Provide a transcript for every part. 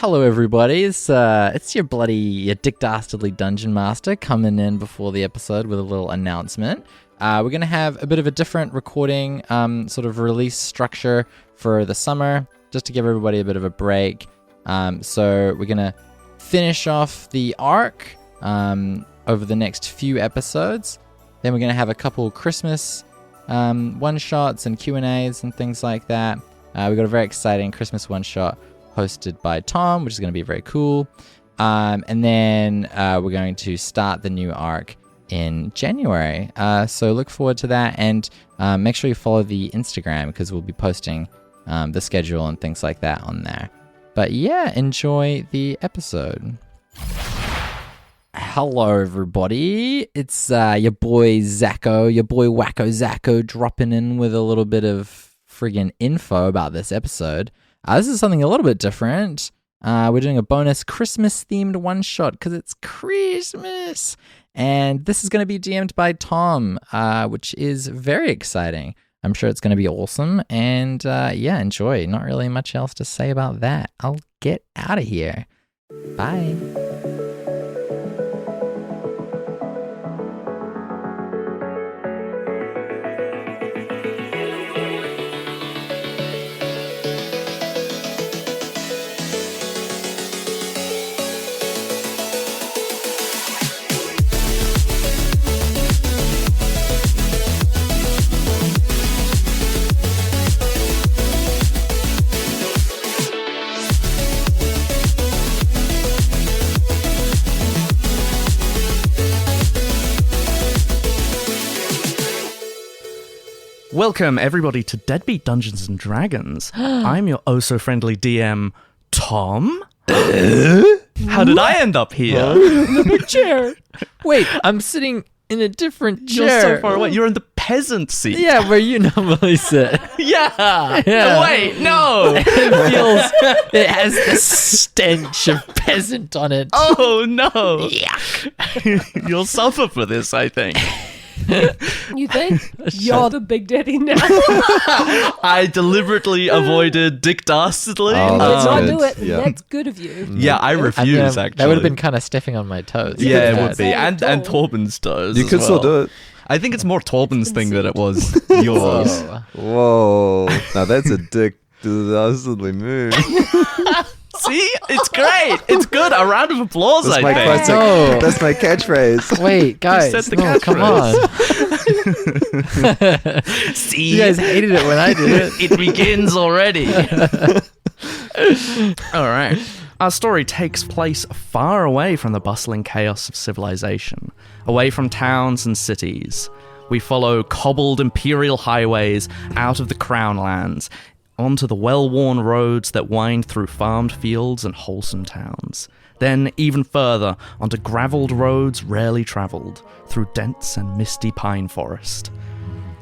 Hello, everybody. It's your Dick Dastardly Dungeon Master coming in before the episode with a little announcement. We're going to have a bit of a different recording sort of release structure for the summer, just to give everybody a bit of a break. So we're going to finish off the arc over the next few episodes. Then we're going to have a couple Christmas one-shots and Q&As and things like that. We've got a very exciting Christmas one-shot hosted by Tom, which is going to be very cool. And then we're going to start the new arc in January. So look forward to that, and make sure you follow the Instagram because we'll be posting the schedule and things like that on there. But yeah, enjoy the episode. Hello, everybody. It's your boy Zacko, your boy Wacko Zacko, dropping in with a little bit of friggin' info about this episode. This is something a little bit different. We're doing a bonus Christmas-themed one-shot because it's Christmas. And this is going to be DM'd by Tom, which is very exciting. I'm sure it's going to be awesome. And yeah, enjoy. Not really much else to say about that. I'll get out of here. Bye. Welcome, everybody, to Deadbeat Dungeons & Dragons. I'm your oh-so-friendly DM, Tom. How did I end up here? In the big chair. Wait, I'm sitting in a different chair. You're so far away. You're in the peasant seat. Yeah, where you normally sit. Yeah. Yeah. Wait, no. It has the stench of peasant on it. Oh, no. Yuck. You'll suffer for this, I think. You think? You're the big daddy now. I deliberately avoided Dick Dastardly. Oh, You that's did not good. do it. Yeah. That's good of you. Yeah, I refuse, actually. That would have been kind of stepping on my toes. Yeah, it Yeah. would be. And Torben's toes. You as can well. still do it. I think it's more Torben's thing than it was yours. Whoa. Whoa. Now that's a dick dastardly move. See? It's great. It's good. A round of applause, That's I my think. classic. Oh. That's my catchphrase. Wait, guys, said the no, come on. See? You guys hated it when I did it. It begins already. All right. Our story takes place far away from the bustling chaos of civilization, away from towns and cities. We follow cobbled imperial highways out of the crown lands, onto the well-worn roads that wind through farmed fields and wholesome towns. Then even further onto gravelled roads rarely travelled, through dense and misty pine forest.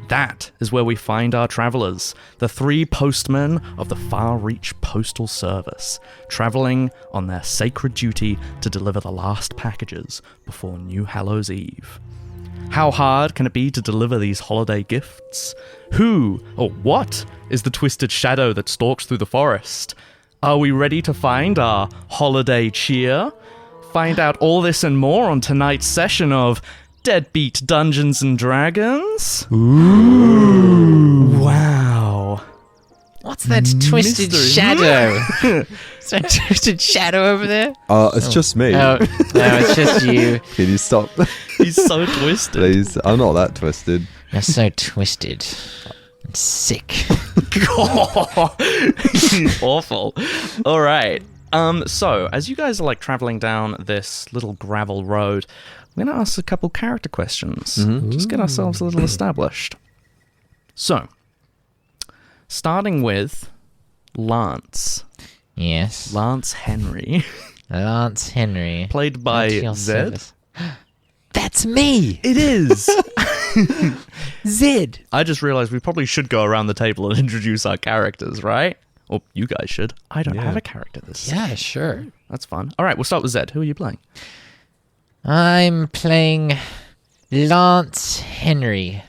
That is where we find our travellers, the three postmen of the far-reach postal service, travelling on their sacred duty to deliver the last packages before New Hallows Eve. How hard can it be to deliver these holiday gifts? Who, or what, is the twisted shadow that stalks through the forest? Are we ready to find our holiday cheer? Find out all this and more on tonight's session of Deadbeat Dungeons & Dragons. Ooh. Wow. What's that twisted Mystery. shadow? Is that twisted shadow over there? It's just me. No, it's just you. Can you stop, He's so twisted. please? I'm not that twisted. You're so twisted. I'm sick. Awful. All right. So, as you guys are like traveling down this little gravel road, we're going to ask a couple character questions. Just get ourselves a little established. So, starting with Lance. Yes. Lance Henry. Lance Henry. Played by At your Zed. service. That's me! It is! Zed! I just realized we probably should go around the table and introduce our characters, right? Or you guys should. I don't have a character this Yeah, sure. That's fun. All right, we'll start with Zed. Who are you playing? I'm playing Lance Henry,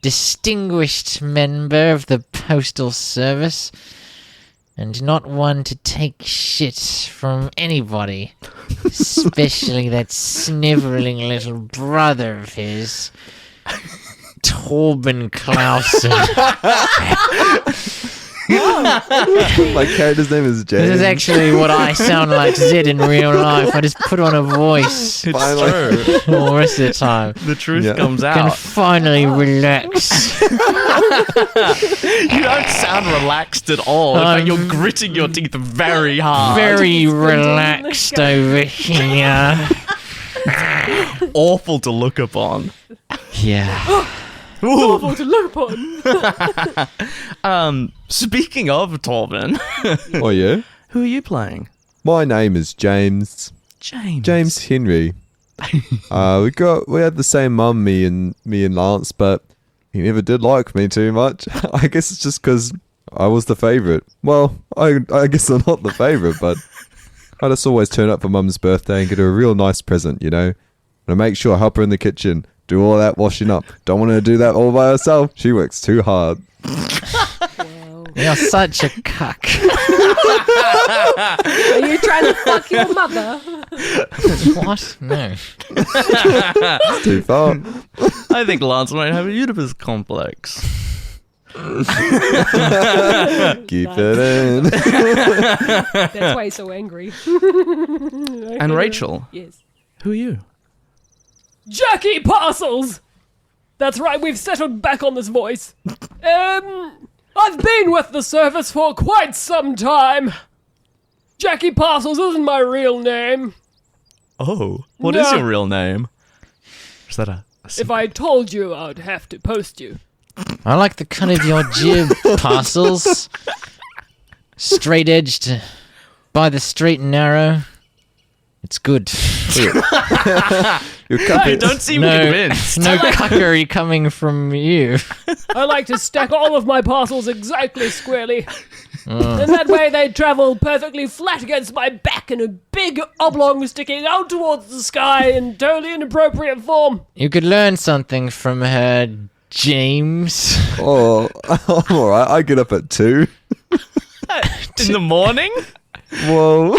distinguished member of the Postal Service. and not one to take shit from anybody, especially that sniveling little brother of his, Torben Clausen. My character's name is James. This is actually what I sound like Zed in real life. I just put on a voice It's Finally. true. all the rest of the time. The truth Yeah. comes Can out. finally relax. You don't sound relaxed at all. In fact, you're gritting your teeth very hard. Very relaxed over here. Awful to look upon. Yeah. Awful to look upon. Speaking of Torben, Oh, yeah? who are you playing? My name is James. James. James Henry. We had the same mum, me and Lance, but he never did like me too much. I guess it's just because I was the favourite. Well, I guess I'm not the favourite, but I just always turn up for mum's birthday and get her a real nice present, you know? And I make sure I help her in the kitchen, do all that washing up. Don't want her to do that all by herself. She works too hard. You're such a cuck. Are you trying to fuck your mother? What? No. Too far. I think Lance might have a Oedipus complex. Keep it in. That's why he's so angry. And Rachel, Yes. who are you? Jackie Parcels! That's right, we've settled back on this voice. I've been with the service for quite some time. Jackie Parcels isn't my real name. Oh, what is No. your real name? Is that a If I told you, I'd have to post you. I like the cut of your jib, Parcels. Straight edged by the straight and narrow. It's good. Your cup I is- don't seem No, convinced. no cuckery coming from you. I like to stack all of my parcels exactly squarely. And that way they travel perfectly flat against my back in a big oblong sticking out towards the sky in totally inappropriate form. You could learn something from her, James. Oh, I'm alright. I get up at 2. In the morning? Whoa.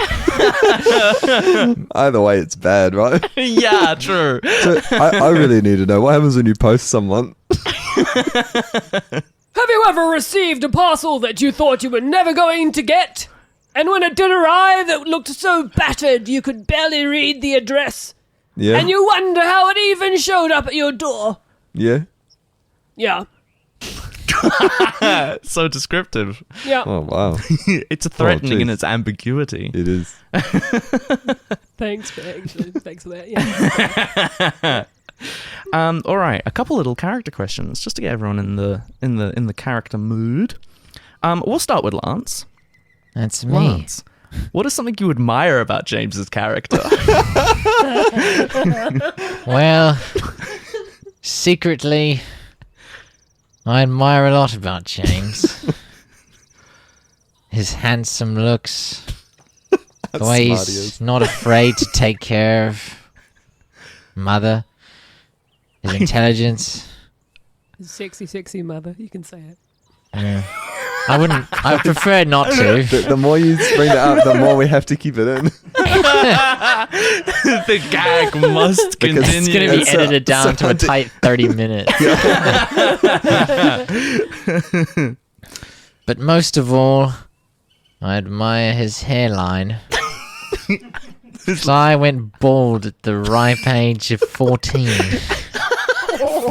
Either way, it's bad, right? Yeah, true. So I really need to know what happens when you post someone. Have you ever received a parcel that you thought you were never going to get? And when it did arrive, it looked so battered you could barely read the address. Yeah. And you wonder how it even showed up at your door. Yeah. Yeah. So descriptive. Yeah. Oh wow. It's threatening in jeez. its ambiguity. It is. Thanks for that. Yeah. All right, a couple little character questions just to get everyone in the character mood. We'll start with Lance. That's me. Lance, what is something you admire about James's character? Well, secretly, I admire a lot about James. His handsome looks, the way smart he he's is. not afraid to take care of Mother, his intelligence. Sexy mother. You can say it. Yeah. I prefer not to. The more you bring that up, the more we have to keep it in. The gag must Because It's continue. going to be It's, edited down to a something- tight 30 minutes. But most of all, I admire his hairline. 'Cause I went bald at the ripe age of 14.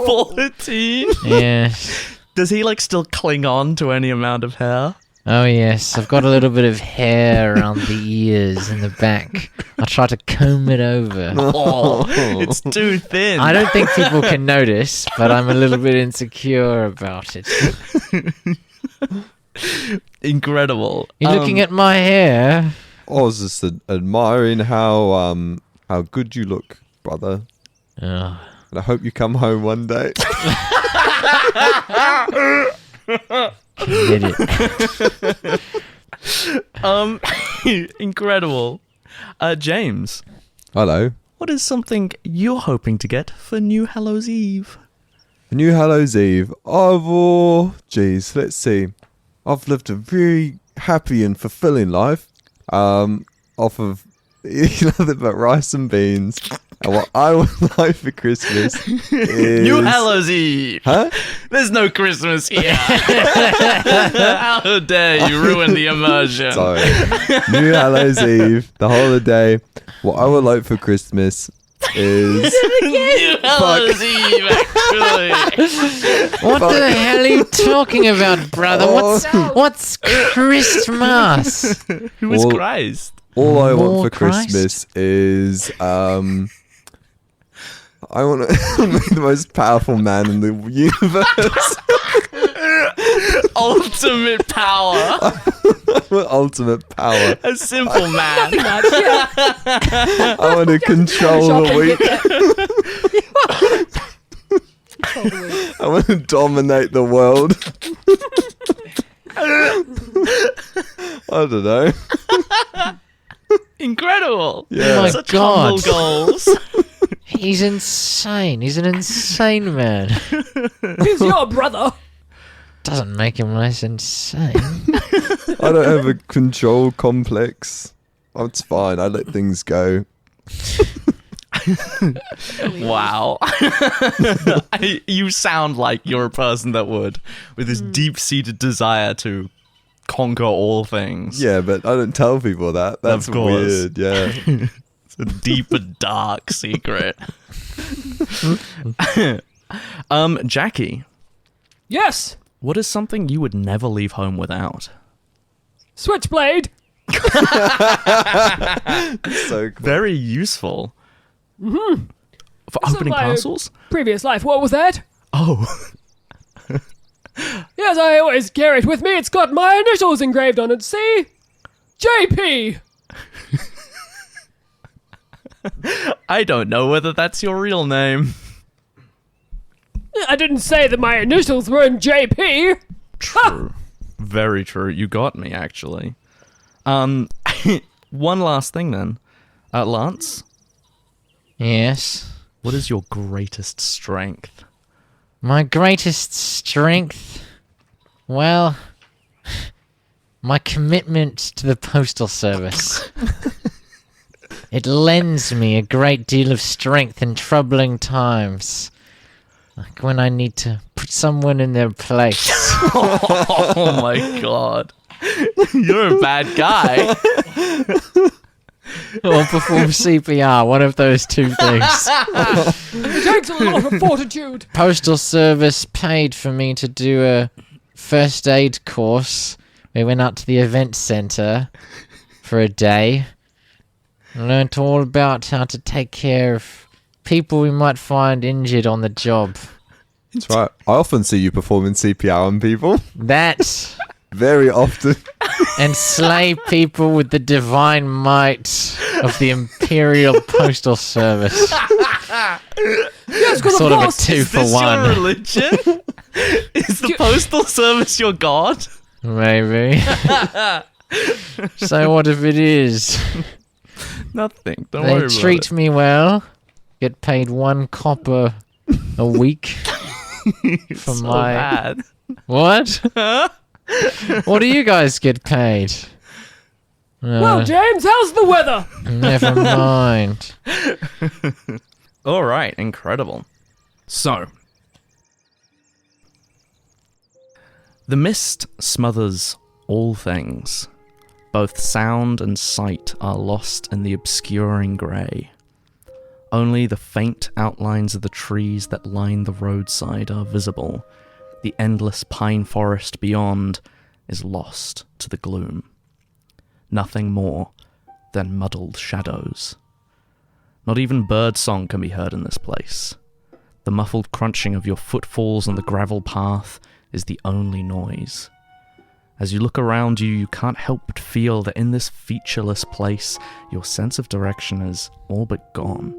14? Yes. Does he still cling on to any amount of hair? Oh, yes. I've got a little bit of hair around the ears and the back. I try to comb it over. Oh, it's too thin. I don't think people can notice, but I'm a little bit insecure about it. Incredible. You're looking at my hair. I was just admiring how good you look, brother. Oh. And I hope you come home one day. Idiot. Incredible. James, Hello. what is something you're hoping to get for New Hallows Eve? New Hallows Eve. Oh, geez. Let's see. I've lived a very happy and fulfilling life off of nothing but rice and beans. And what I would like for Christmas is... New Hallows Eve! Huh? There's no Christmas here! How dare you ruin the immersion! Sorry. New Hallows Eve, the holiday. What I would like for Christmas is... New Hallows Eve, actually! What the hell are you talking about, brother? What's Christmas? Who is Well- Christ? All I want More for Christ? Christmas is... I want to be the most powerful man in the universe. Ultimate power! I want ultimate power. A simple man. I want to control the weak. I want to dominate the world. I don't know. Incredible! Yeah. Oh my Such God. humble goals. He's insane. He's an insane man. He's your brother. Doesn't make him less insane. I don't have a control complex. Oh, it's fine. I let things go. Wow. You sound like you're a person that would, with this deep-seated desire to conquer all things. Yeah, but I don't tell people that. That's Of course. weird. Yeah. It's a deep and dark secret. Jackie, Yes. what is something you would never leave home without? Switchblade. So cool. Very useful. Mm-hmm. For It's opening not my parcels? Previous life. What was that? Oh. Yes, I always carry it with me. It's got my initials engraved on it. See? JP. I don't know whether that's your real name. I didn't say that my initials were in JP. True. Very true. You got me, actually. One last thing then. Lance, Yes. what is your greatest strength? My greatest strength? Well, my commitment to the postal service. It lends me a great deal of strength in troubling times. Like when I need to put someone in their place. Oh my god. You're a bad guy. Or perform CPR, one of those two things. It takes a lot of fortitude. Postal service paid for me to do a first aid course. We went out to the event center for a day. Learned all about how to take care of people we might find injured on the job. That's right. I often see you performing CPR on people. That Very often. and slay people with the divine might of the imperial postal service. Yes, because Sort of of a course. two Is for this your one. religion? Is the postal service your god? Maybe. So what if it is? Nothing. Don't They worry about treat it. me well. Get paid 1 copper a week for So my... bad. What? What do you guys get paid? Well, James, how's the weather? Never mind. All right, incredible. So, the mist smothers all things. Both sound and sight are lost in the obscuring grey. Only the faint outlines of the trees that line the roadside are visible. The endless pine forest beyond is lost to the gloom. Nothing more than muddled shadows. Not even birdsong can be heard in this place. The muffled crunching of your footfalls on the gravel path is the only noise. As you look around you, you can't help but feel that in this featureless place, your sense of direction is all but gone.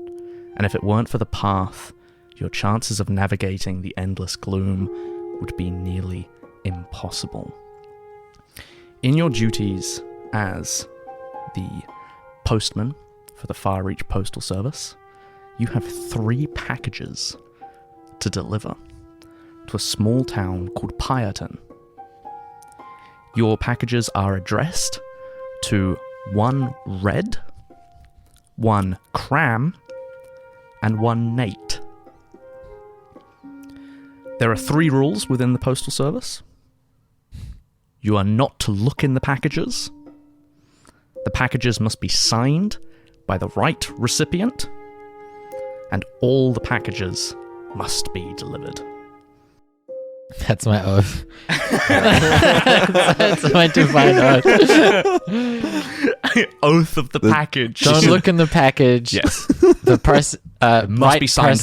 And if it weren't for the path, your chances of navigating the endless gloom would be nearly impossible. In your duties as the postman for the Far Reach Postal Service, you have 3 packages to deliver to a small town called Pyreton. Your packages are addressed to 1 Red, 1 Cram, and 1 Nate. There are 3 rules within the Postal Service. You are not to look in the packages. The packages must be signed by the right recipient. And all the packages must be delivered. That's my oath. That's my divine oath. Oath of the package. Don't look in the package. Yes. The person must be signed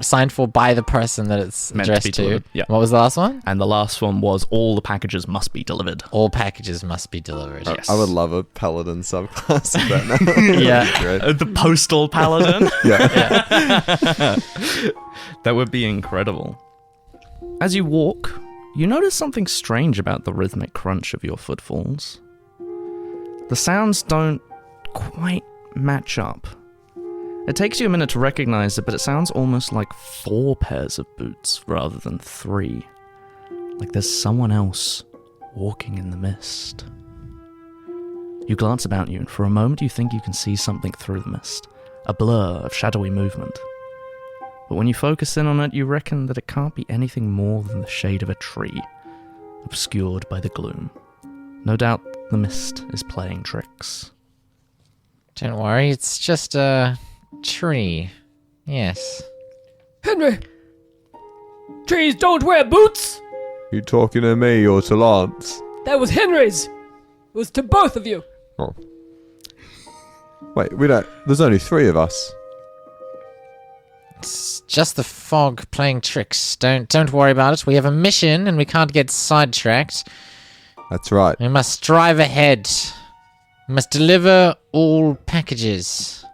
signed for by the person that it's Meant to addressed be to. delivered, yeah. What was the last one? And the last one was all the packages must be delivered. All packages must be delivered. Yes. I would love a paladin subclass of that now. Yeah. Great. The postal paladin. Yeah. That would be incredible. As you walk, you notice something strange about the rhythmic crunch of your footfalls. The sounds don't quite match up. It takes you a minute to recognize it, but it sounds almost like 4 pairs of boots rather than 3. Like there's someone else walking in the mist. You glance about you, and for a moment you think you can see something through the mist. A blur of shadowy movement. But when you focus in on it, you reckon that it can't be anything more than the shade of a tree, obscured by the gloom. No doubt the mist is playing tricks. Don't worry, it's just a tree. Yes. Henry! Trees don't wear boots! You talking to me or to Lance? That was Henry's! It was to both of you! Oh. Wait, we don't. There's only 3 of us. It's just the fog playing tricks. Don't worry about it. We have a mission and we can't get sidetracked. That's right. We must drive ahead. We must deliver all packages.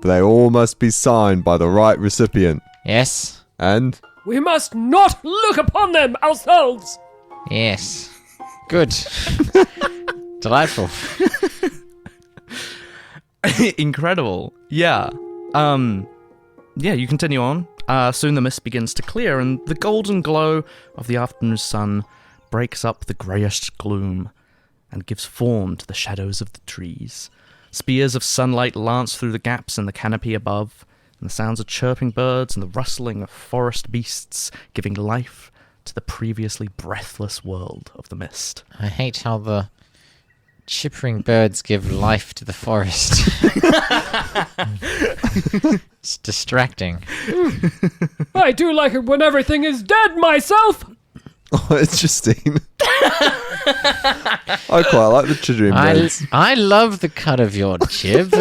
They all must be signed by the right recipient. Yes? And We must not look upon them ourselves! Yes. Good. Delightful. Incredible. Yeah. Yeah, you continue on. Soon the mist begins to clear, and the golden glow of the afternoon sun breaks up the greyish gloom and gives form to the shadows of the trees. Spears of sunlight lance through the gaps in the canopy above, and the sounds of chirping birds and the rustling of forest beasts giving life to the previously breathless world of the mist. I hate how the chippering birds give life to the forest. It's distracting. I do like it when everything is dead myself! oh, it's Justine. I quite like the children birds. I love the cut of your jib.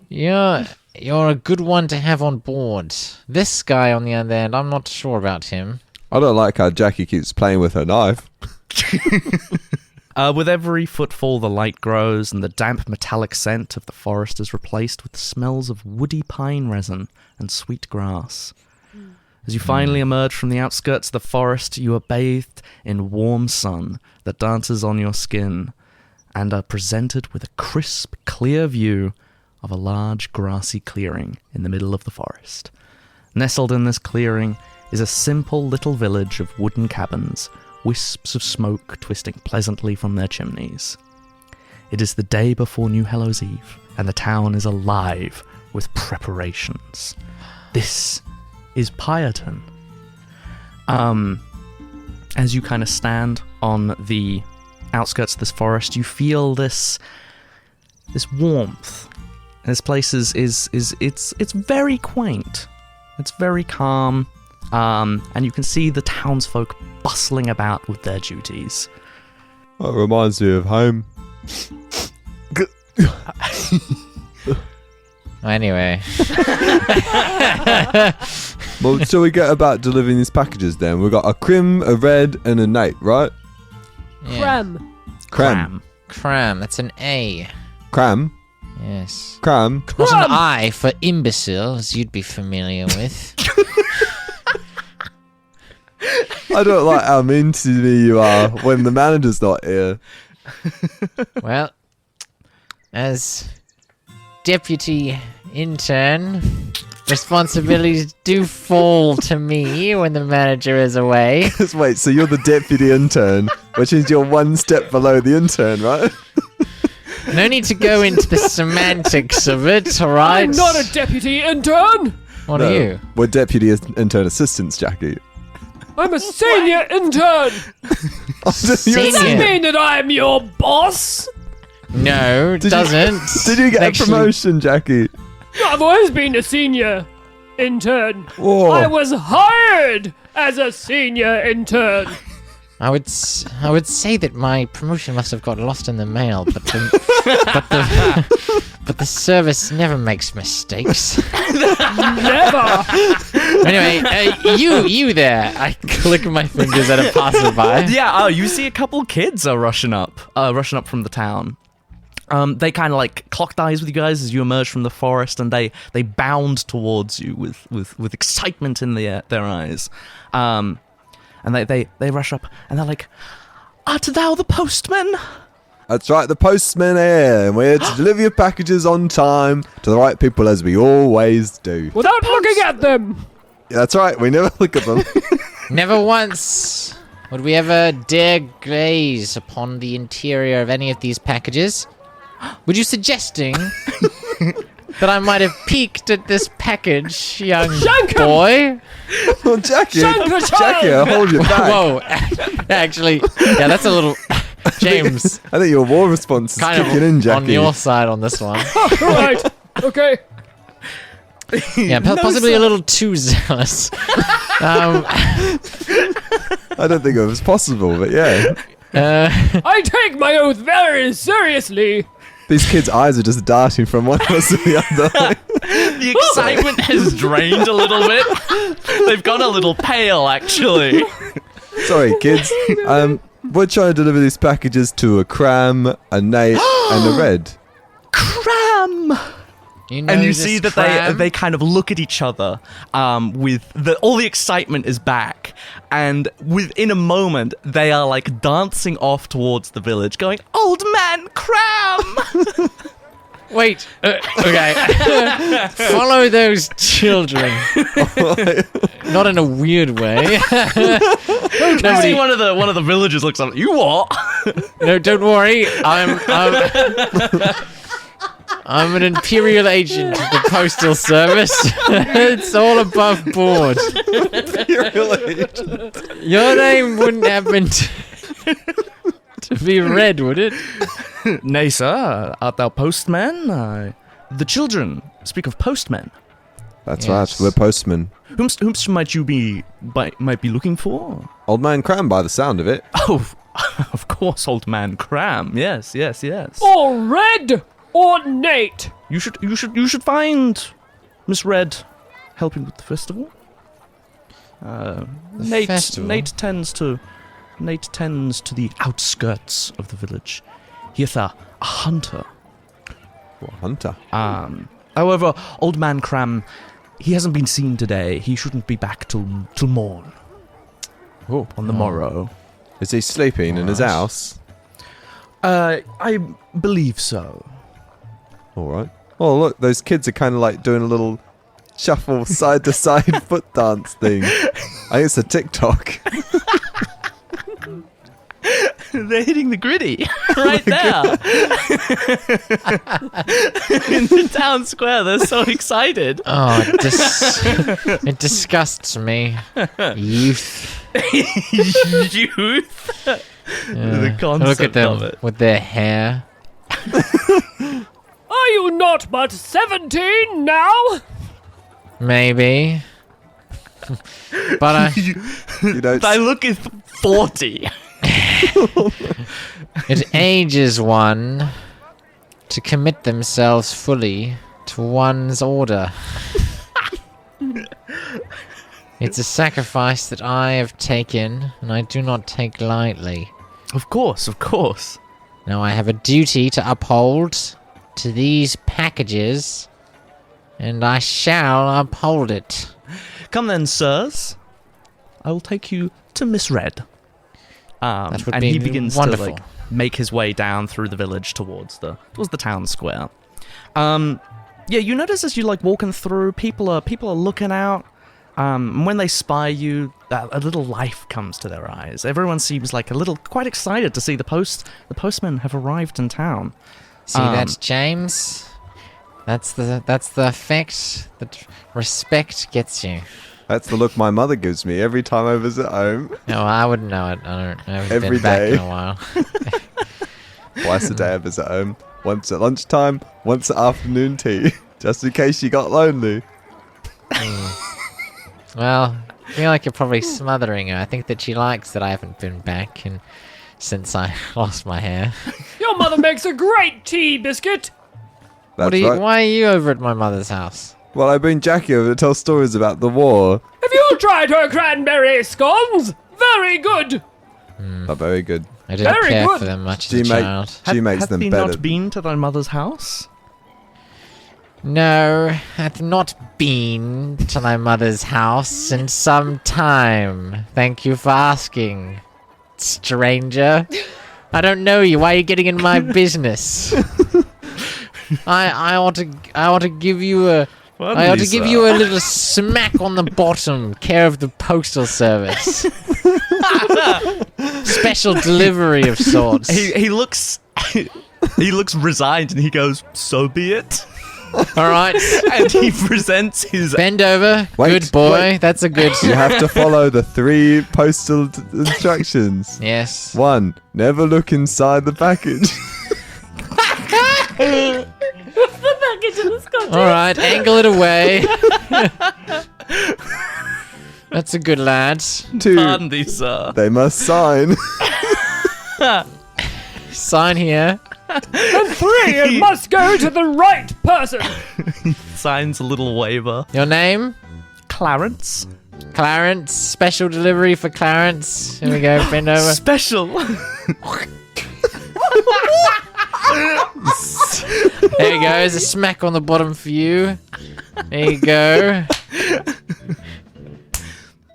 You're a good one to have on board. This guy, on the other hand, I'm not sure about him. I don't like how Jackie keeps playing with her knife. With every footfall, the light grows, and the damp metallic scent of the forest is replaced with the smells of woody pine resin and sweet grass. As you finally emerge from the outskirts of the forest, you are bathed in warm sun that dances on your skin, and are presented with a crisp, clear view of a large grassy clearing in the middle of the forest. Nestled in this clearing is a simple little village of wooden cabins, wisps of smoke twisting pleasantly from their chimneys. It is the day before New Hallows Eve, and the town is alive with preparations. This is Pyreton. As you kind of stand on the outskirts of this forest, you feel this warmth. This place is it's very quaint. It's very calm. And you can see the townsfolk bustling about with their duties. That reminds me of home. Anyway. Well, shall we get about delivering these packages then? We've got a Crim, a Red, and a Nate, right? Yeah. Cram. Cram. Cram. That's an A. Cram. Yes. Cram. Not an I for imbecile, as you'd be familiar with. I don't like how mean to me you are when the manager's not here. Well, as deputy intern, responsibilities do fall to me when the manager is away. Wait, so you're the deputy intern which means you're one step below the intern, right? No need to go into the semantics of it, alright? I'm not a deputy intern. What No, are you? We're deputy intern assistants, Jackie. I'm a senior intern. Does that Senior. mean that I'm your boss? No, it doesn't. Did you get Actually, a promotion, Jackie? I've always been a senior intern. Whoa. I was hired as a senior intern. I would say that my promotion must have got lost in the mail, but the service never makes mistakes. Never. Anyway, you there. I click my fingers at a passerby. Yeah, you see a couple kids are rushing up from the town. They kind of like clocked eyes with you guys as you emerge from the forest, and they bound towards you with excitement in their eyes. And they rush up, and they're like, "Art thou the postman?" That's right, the postman here, and we're here to deliver your packages on time to the right people as we always do. Without looking at them. Yeah, that's right, we never look at them. Never once would we ever dare gaze upon the interior of any of these packages. Would you suggesting that I might have peeked at this package, young boy? Well, Jackie, Shanker Jackie, I'll hold you back. Whoa, actually, yeah, that's a little... James, I think your war response is kind of kicking in, Jackie. on your side on this one. Right. Okay. Yeah, possibly a little too zealous. I don't think it was possible, but yeah. I take my oath very seriously. These kids' eyes are just darting from one of us to the other. The excitement has drained a little bit. They've gone a little pale, actually. Sorry, kids. We're trying to deliver these packages to a Cram, a Nate, and a Red. Cram! You know And you this see that cram? they kind of look at each other with all the excitement is back, and within a moment they are like dancing off towards the village going, "Old man Cram!" Wait, okay. Follow those children. Not in a weird way. You see one of the villagers looks up, "You what?" No, don't worry. I'm an imperial agent of the postal service. It's all above board. Imperial agent. Your name wouldn't happen to be Red, would it? "Nay, sir, art thou postman? The children speak of postmen. That's Yes. right, we're postmen. Whomst might you be looking for?" Old man Cram, by the sound of it. "Oh, of course, old man Cram. Yes. Or Red or Nate. You should find Miss Red helping with the festival. Nate festival? Nate tends to the outskirts of the village. He is a hunter. What, hunter? However, old man Cram, he hasn't been seen today. He shouldn't be back till morn. Oh. On the morrow. Is he sleeping in his Alright. house? I believe so. Alright. Oh, look, those kids are kind of like doing a little shuffle side to side foot dance thing. I think it's a TikTok. They're hitting the gritty right there in the town square. They're so excited. Oh, it disgusts me. Youth. Youth. The concept Look at them of it. with their hair. Are you not but 17 now? Maybe. But You know, I look at 40. it ages one to commit themselves fully to one's order. It's a sacrifice that I have taken, and I do not take lightly. Of course. Now I have a duty to uphold to these packages, and I shall uphold it. Come then, sirs. I will take you to Miss Red. That would and be he begins wonderful. to like make his way down through the village towards the town square. Yeah, you notice as you like walking through, people are looking out. When they spy you, a little life comes to their eyes. Everyone seems like quite excited to see the postmen have arrived in town. See that, James? That's the effect that respect gets you. That's the look my mother gives me every time I visit home. No, I wouldn't know it. I haven't Every been back day. in a while. Twice a day I visit home. Once at lunchtime, once at afternoon tea. Just in case you got lonely. Well, I feel like you're probably smothering her. I think that she likes that I haven't been back since I lost my hair. Your mother makes a great tea biscuit. That's right. Why are you over at my mother's house? Well, I bring Jackie over to tell stories about the war. Have you tried her cranberry scones? Very good. Not very good. I didn't Very care good. for them much She as a make- child. She makes have them you better. not been to thy mother's house? No, I've not been to my mother's house in some time. Thank you for asking, stranger. I don't know you. Why are you getting in my business? I ought to give you a little smack on the bottom. Care of the postal service. Special delivery of sorts. He looks he looks resigned and he goes, "So be it." All right, And he presents his bend over. Wait, Good boy. wait. That's a good. You have to follow the 3 postal instructions. Yes. 1. Never look inside the package. All right, angle it away. That's a good lad. 2. Pardon thee, sir. They must sign. Sign here. 3, it must go to the right person. Signs a little waiver. Your name? Clarence. Clarence. Special delivery for Clarence. Here we go. Bend over. Special. There you go. There's a smack on the bottom for you. There you go.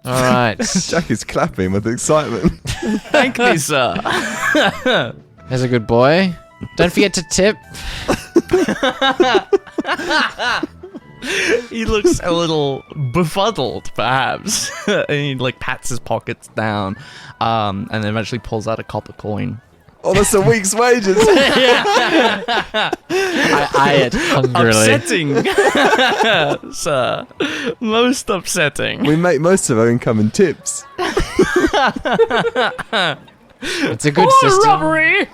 All right. Jackie's clapping with excitement. Thank thee, sir. There's a good boy. Don't forget to tip. He looks a little befuddled, perhaps. And he pats his pockets down, and then eventually pulls out a copper coin. Oh, that's a week's wages. I eye it hungrily. Upsetting, sir. Most upsetting. We make most of our income in tips. It's a good Or system. robbery.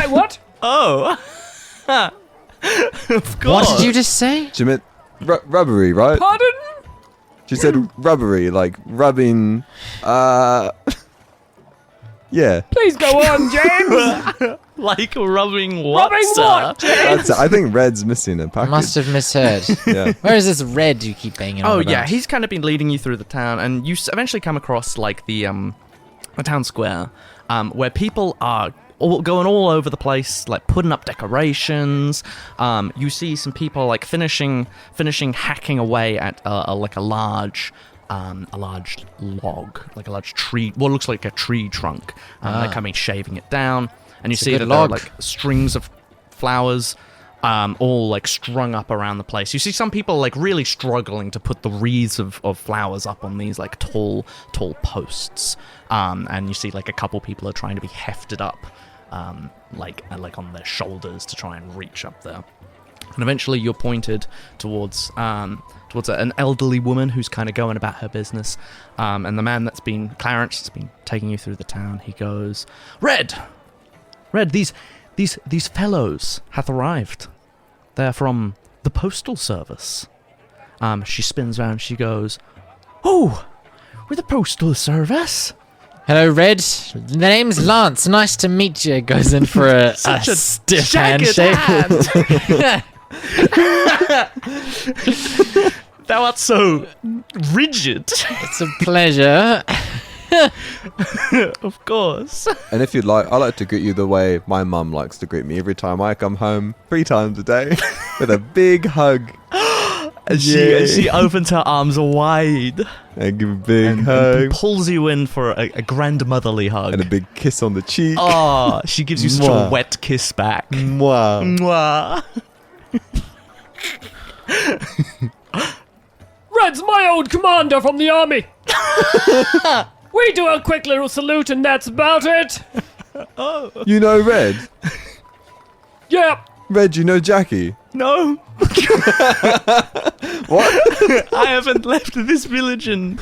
What? Oh. Of course. What did you just say? She meant rubbery, right? Pardon? She said rubbery, like rubbing, yeah. Please go on, James. Like rubbing what, Rubbing sir? what, James? That's I think Red's missing a package. Must have misheard. Yeah. Where is this red you keep banging on Oh about? yeah, he's kind of been leading you through the town, and you eventually come across the town square, where people are going all over the place, putting up decorations. You see some people finishing hacking away at a large log, a large tree, what looks like a tree trunk. They're coming, shaving it down, and you It's a see good that log. there are strings of flowers, all strung up around the place. You see some people really struggling to put the wreaths of flowers up on these tall posts, and you see a couple people are trying to be hefted up, on their shoulders to try and reach up there. And eventually you're pointed towards an elderly woman who's kind of going about her business. And the man Clarence, that's been taking you through the town, he goes, Red, these fellows hath arrived. They're from the postal service. She spins around, she goes, Oh, we're the postal service? Hello, Red. The name's Lance. Nice to meet you. Goes in for a stiff jagged handshake. hand. Thou art so rigid. It's a pleasure. Of course. And if you'd like, I like to greet you the way my mum likes to greet me every time I come home, 3 times a day, with a big hug. And she opens her arms wide And give a big and hug. pulls you in for a grandmotherly hug. And a big kiss on the cheek. Oh, she gives you such a Mwah. wet kiss back. Mwah. Mwah. Red's my old commander from the army. We do a quick little salute and that's about it. You know Red? Yeah. Red, you know Jackie? No. What? I haven't left this village in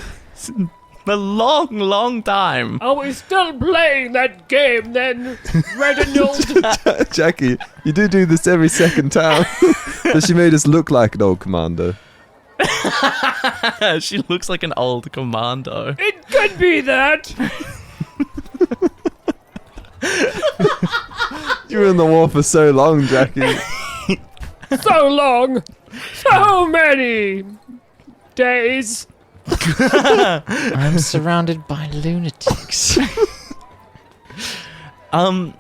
a long, long time. Are we still playing that game then, Reginald? Jackie, you do this every second town. But she made us look like an old commander. She looks like an old commando. It could be that. You were in the war for so long, Jackie. So long. So many days. I'm surrounded by lunatics. I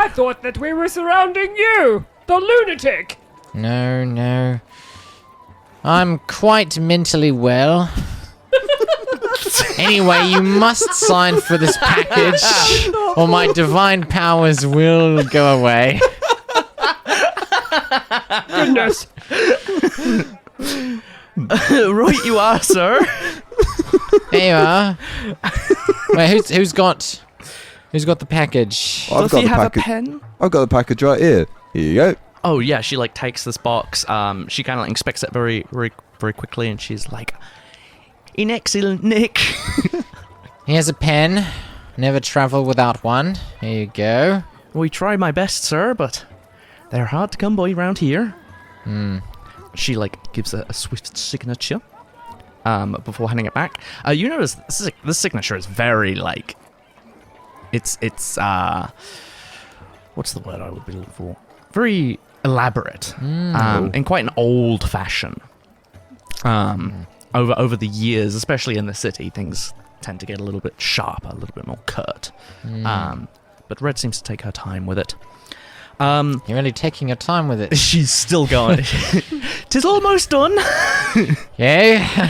thought that we were surrounding you, the lunatic. No. I'm quite mentally well. Anyway, you must sign for this package, or my divine powers will go away. Goodness. Right you are, sir. There you are. Wait, who's got the package? I've Does got he the have package. a pen? I've got the package right here. Here you go. Oh yeah, she like takes this box. She kind of like inspects it very, very, very quickly, and she's like, "In excellent nick." Here's a pen. Never travel without one. Here you go. We try my best, sir, but they're hard to come by around here. She like gives a swift signature before handing it back. You notice this signature is very like it's what's the word I would be looking for? Very elaborate and quite an old fashion. Over the years, especially in the city, things tend to get a little bit sharper, a little bit more curt. But Red seems to take her time with it. You're really taking your time with it. She's still going. "'Tis almost done." Yeah.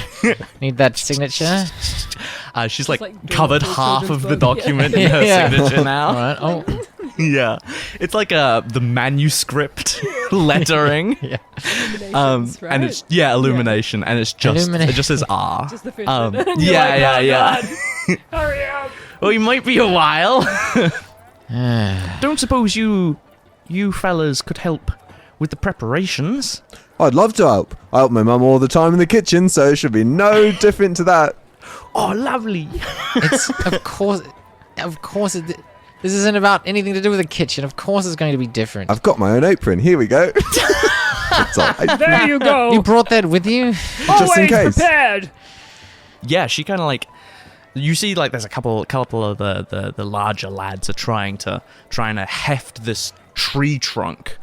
Need that signature. She's like like covered doing half of children's the book, document in her Yeah. signature now. All right. Oh. Yeah, it's like the manuscript lettering. Yeah. Illuminations, right? And it's illumination, and it's just it just says R. Just the fish. Yeah, You're yeah, like, yeah. God. Hurry up. Well, you might be a while. Don't suppose you fellas could help with the preparations? I'd love to help. I help my mum all the time in the kitchen, so it should be no different to that. Oh, lovely. It's of course. This isn't about anything to do with the kitchen. Of course, it's going to be different. I've got my own apron. Here we go. It's all right. There you go. You brought that with you? Always in case. prepared. Yeah, she kind of like. You see, like, there's a couple of the larger lads are trying to heft this tree trunk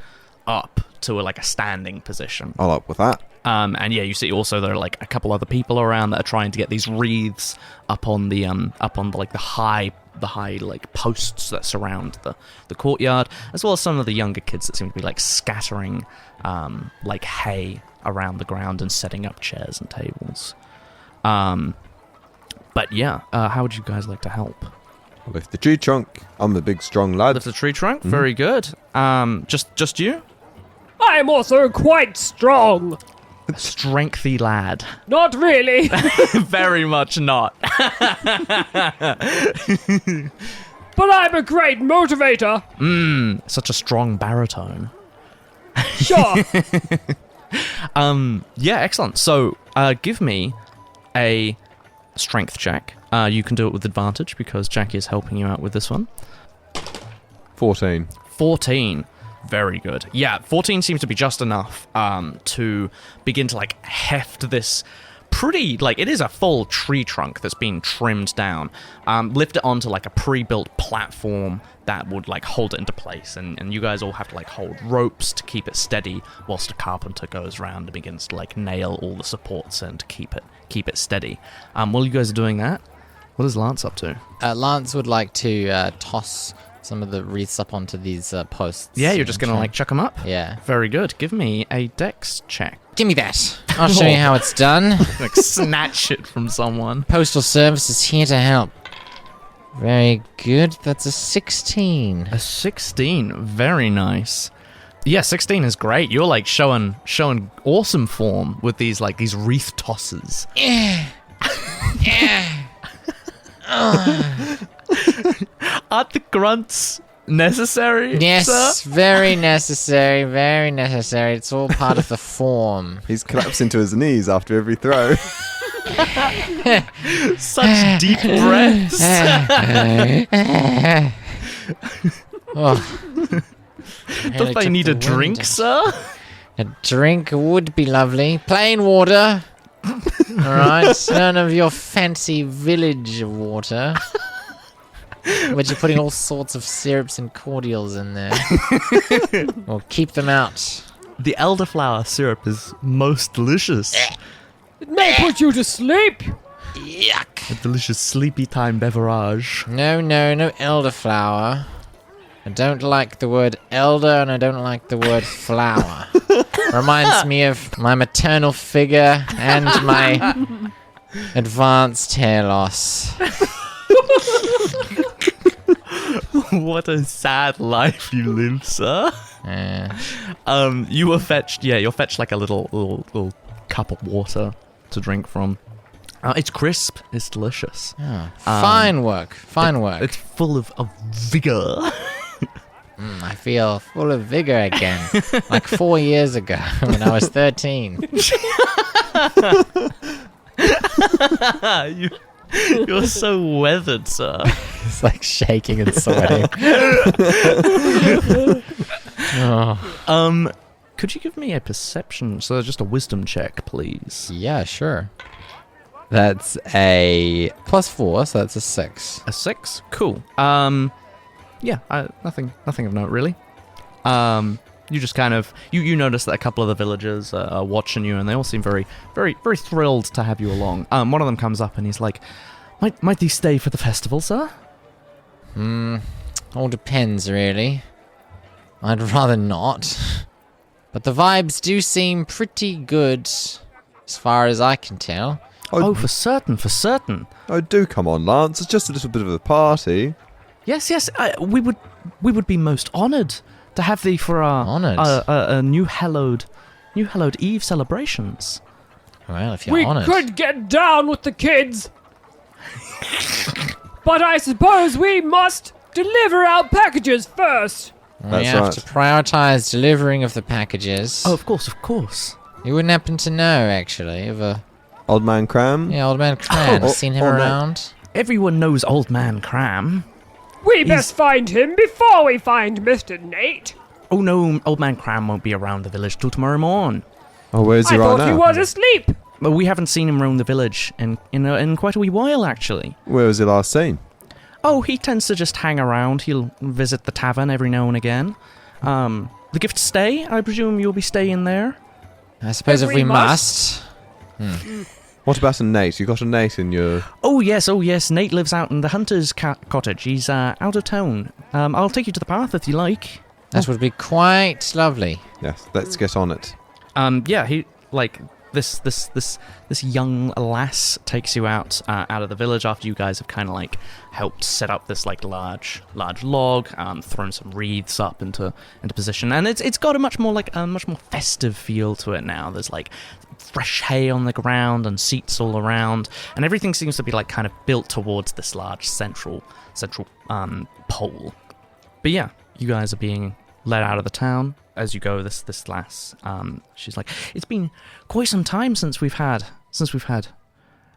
up to a standing position. I'll up with that. And yeah, you see also there are like a couple other people around that are trying to get these wreaths up on the high like posts that surround the courtyard, as well as some of the younger kids that seem to be like scattering like hay around the ground and setting up chairs and tables. But yeah, how would you guys like to help? Lift the tree trunk. I'm the big strong lad. Lift the tree trunk. Very good. Just you? I am also quite strong. Strengthy lad. Not really. Very much not. But I'm a great motivator. Such a strong baritone. Sure. Yeah, excellent. So, give me a strength check. You can do it with advantage because Jackie is helping you out with this one. 14. 14. Very good. Yeah, 14 seems to be just enough to begin to like heft this pretty, like, it is a full tree trunk that's been trimmed down. Lift it onto like a pre-built platform that would like hold it into place, and you guys all have to like hold ropes to keep it steady whilst a carpenter goes around and begins to like nail all the supports in to keep it steady. While you guys are doing that, what is Lance up to? Lance would like to toss some of the wreaths up onto these posts. Yeah, you're just gonna like chuck them up? Yeah. Very good. Give me a dex check. Give me that. I'll show you how it's done. Like snatch it from someone. Postal Service is here to help. Very good. That's a 16. A 16. Very nice. Yeah, 16 is great. You're like showing awesome form with these wreath tosses. Aren't the grunts necessary? Yes, sir? very necessary, very necessary. It's all part of the form. He's collapsing to his knees after every throw. Such deep breaths. Oh. Don't they need a drink, sir? A drink would be lovely. Plain water. Alright, none of your fancy village water. But you're putting all sorts of syrups and cordials in there. Well, keep them out. The elderflower syrup is most delicious. It may put you to sleep. Yuck. A delicious sleepy time beverage. No elderflower. I don't like the word elder and I don't like the word flower. Reminds me of my maternal figure and my advanced hair loss. What a sad life you live, sir. You were fetched. Yeah, you're fetched like a little cup of water to drink from. It's crisp. It's delicious. Oh, fine work. It's full of vigor. I feel full of vigor again. Like 4 years ago when I was 13. You're so weathered, sir. It's like shaking and sweating. Oh. Could you give me a perception, so just a wisdom check, please? Yeah, sure. That's a +4, so that's a 6. A 6? Cool. Yeah, nothing of note, really. You just kind of, you notice that a couple of the villagers are watching you, and they all seem very, very, very thrilled to have you along. One of them comes up, and he's like, might you stay for the festival, sir? All depends, really. I'd rather not. But the vibes do seem pretty good, as far as I can tell. Oh, for certain. Oh, do come on, Lance. It's just a little bit of a party. Yes. We would be most honoured to have thee for our new Hallowed Eve celebrations. Well, if you're We honoured. could get down with the kids. But I suppose we must deliver our packages first. We That's have right. to prioritise delivering of the packages. Oh, of course. You wouldn't happen to know, actually, of a... Old man Cram? Yeah, Old Man Cran. Oh, Seen him Old Man- around? Everyone knows Old Man Cram. We best find him before we find Mr. Nate. Oh no, Old Man Cram won't be around the village till tomorrow morn. Oh, where's he I right thought now? he was asleep. But we haven't seen him roam the village in quite a wee while, actually. Where was he last seen? Oh, he tends to just hang around. He'll visit the tavern every now and again. The gift stay, I presume you'll be staying there? I suppose if Every we must. What about a Nate? You got a Nate in your... Oh yes. Nate lives out in the hunter's cottage. He's out of town. I'll take you to the path if you like. That would be quite lovely. Yes, let's get on it. Yeah, he like this young lass takes you out of the village after you guys have kind of like helped set up this like large log, thrown some wreaths up into position, and it's got a much more festive feel to it now. There's like fresh hay on the ground and seats all around, and everything seems to be like kind of built towards this large central pole. But yeah, you guys are being led out of the town. As you go, this lass, she's like, it's been quite some time since we've had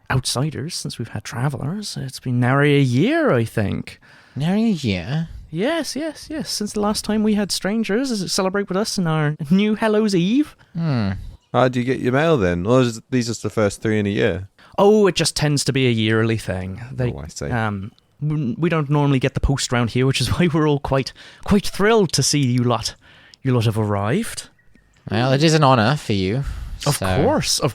outsiders, since we've had travelers. It's been nary a year, I think. Nary a year? Yes. Since the last time we had strangers celebrate with us in our new Hallows Eve. How do you get your mail then? Or is these just the first 3 in a year? Oh, it just tends to be a yearly thing. I see. We don't normally get the post round here, which is why we're all quite thrilled to see you lot have arrived. Well, it is an honour for you. Of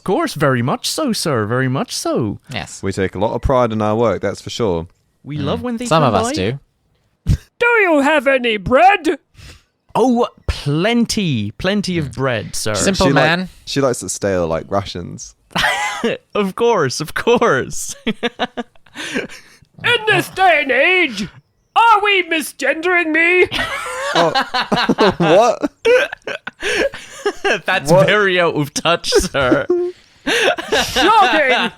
course, very much so, sir, very much so. Yes. We take a lot of pride in our work, that's for sure. We love when they Some come of us by. do. Do you have any bread? Oh, plenty of bread, sir. Simple man. She likes it stale like rations. Of course. In this day and age, Are we misgendering me? What? That's What? very out of touch, sir. Shocking!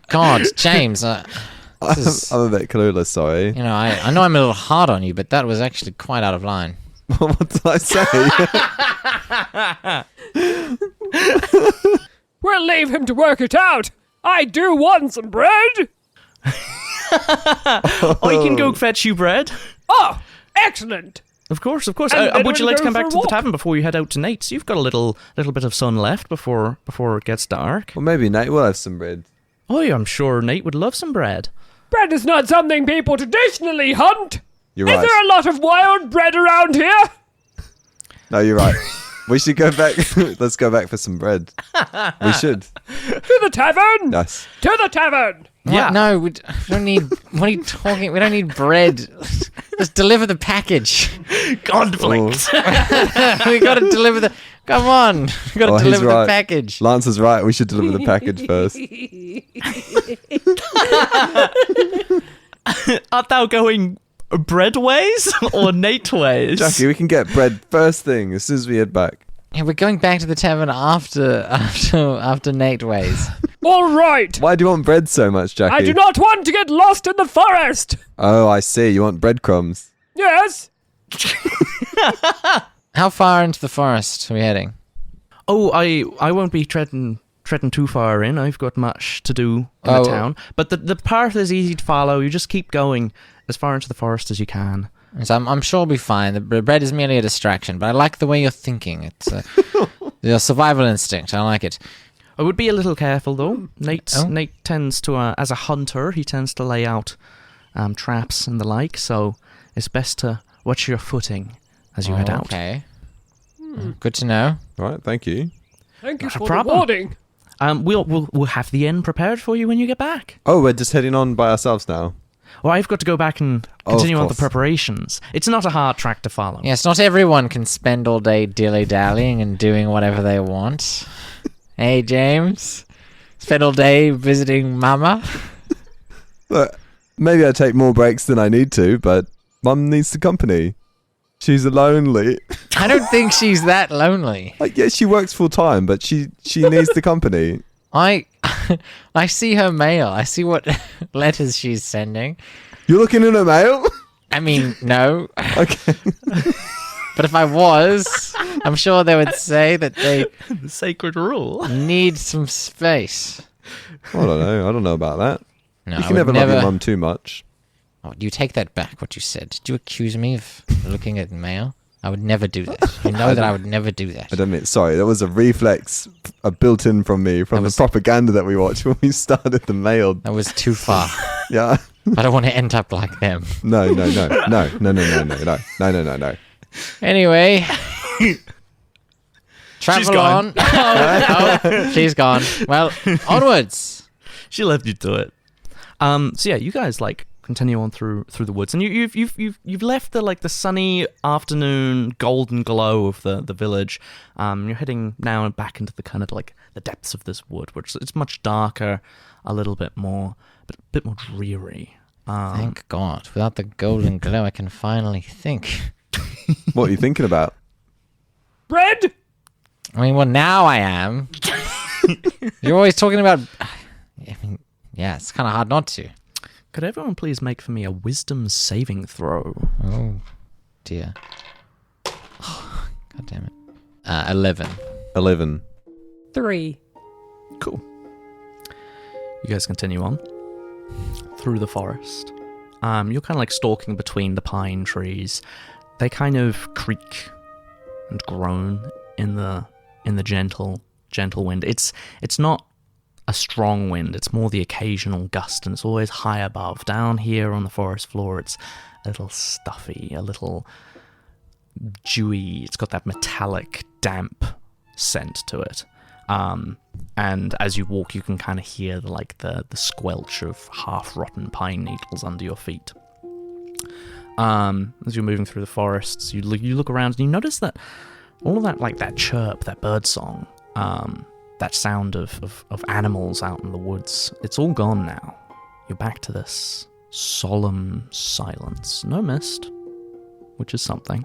God, James, this is, I'm a bit clueless, sorry. you know, I know I'm a little hard on you, but that was actually quite out of line. What did I say? We'll leave him to work it out. I do want some bread. I can go fetch you bread. Oh, excellent. Of course, of course. And then Would you we'll like to go come for back a to the walk. tavern before you head out to Nate's? You've got a little bit of sun left before it gets dark. Well, maybe Nate will have some bread. Oh, yeah, I'm sure Nate would love some bread. Bread is not something people traditionally hunt. You're Is right. there a lot of wild bread around here? No, you're right. We should go back. Let's go back for some bread. We should. To the tavern? Yes. To the tavern. Yeah. What? No, we don't need. What are you talking? We don't need bread. Just deliver the package. Conflict. We got to deliver the. Come on, we got to Oh, he's deliver the right. package. Lance is right. We should deliver the package first. Art thou going bread ways or Nate ways? Jackie, we can get bread first thing as soon as we head back. Yeah, we're going back to the tavern after Nate ways. All right. Why do you want bread so much, Jackie? I do not want to get lost in the forest. Oh, I see. You want breadcrumbs. Yes. How far into the forest are we heading? Oh, I won't be treading too far in. I've got much to do in Oh. the town. But the path is easy to follow. You just keep going as far into the forest as you can. So I'm sure we'll be fine. The bread is merely a distraction, but I like the way you're thinking. It's your survival instinct. I like it. I would be a little careful though. Nate Oh. tends to, as a hunter, he tends to lay out traps and the like. So it's best to watch your footing as you head out. Okay. Good to know. Right, thank you. Thank you Not a for the problem. warning. We'll have the inn prepared for you when you get back. Oh, we're just heading on by ourselves now. Well, I've got to go back and Oh, of continue on the course. preparations. It's not a hard track to follow. Yes, not everyone can spend all day dilly-dallying and doing whatever they want. Hey, James? Spend all day visiting Mama? Look, maybe I take more breaks than I need to, but Mum needs the company. She's lonely. I don't think she's that lonely. Like, yeah, she works full time, but she needs the company. I see her mail. I see what letters she's sending. You're looking in her mail? I mean, no. Okay. But if I was, I'm sure they would say that they The sacred rule. need some space. I don't know. I don't know about that. No, You I can would never love your mum too much. Oh, you take that back, what you said. Did you accuse me of looking at mail? I would never do that. You know that I would never do that. I don't mean, sorry, that was a reflex built in from me, from That the was- propaganda that we watched when we started the mail. That was too far. Yeah. I don't want to end up like them. No. Anyway. Travel She's gone. on. Oh, she's gone. Well, onwards. She left you to it. So yeah, you guys like continue on through the woods, and you've left the sunny afternoon golden glow of the village. You're heading now back into the kind of like the depths of this wood, which it's much darker, a little bit more dreary. Thank God. Without the golden glow, I can finally think. What are you thinking about? Bread? I mean, well, now I am. You're always talking about... I mean, yeah, it's kind of hard not to. Could everyone please make for me a wisdom saving throw? Oh, dear. God damn it. 11. 11. 3. Cool. You guys continue on through the forest. You're kind of like stalking between the pine trees. They kind of creak and groan in the gentle wind. It's not a strong wind. It's more the occasional gust, and it's always high above. Down here on the forest floor, it's a little stuffy, a little dewy. It's got that metallic, damp scent to it. And as you walk, you can kind of hear the squelch of half-rotten pine needles under your feet. As you're moving through the forests, you look around and you notice that all of that, like that chirp, that bird song, that sound of animals out in the woods, it's all gone now. You're back to this solemn silence. No mist, which is something.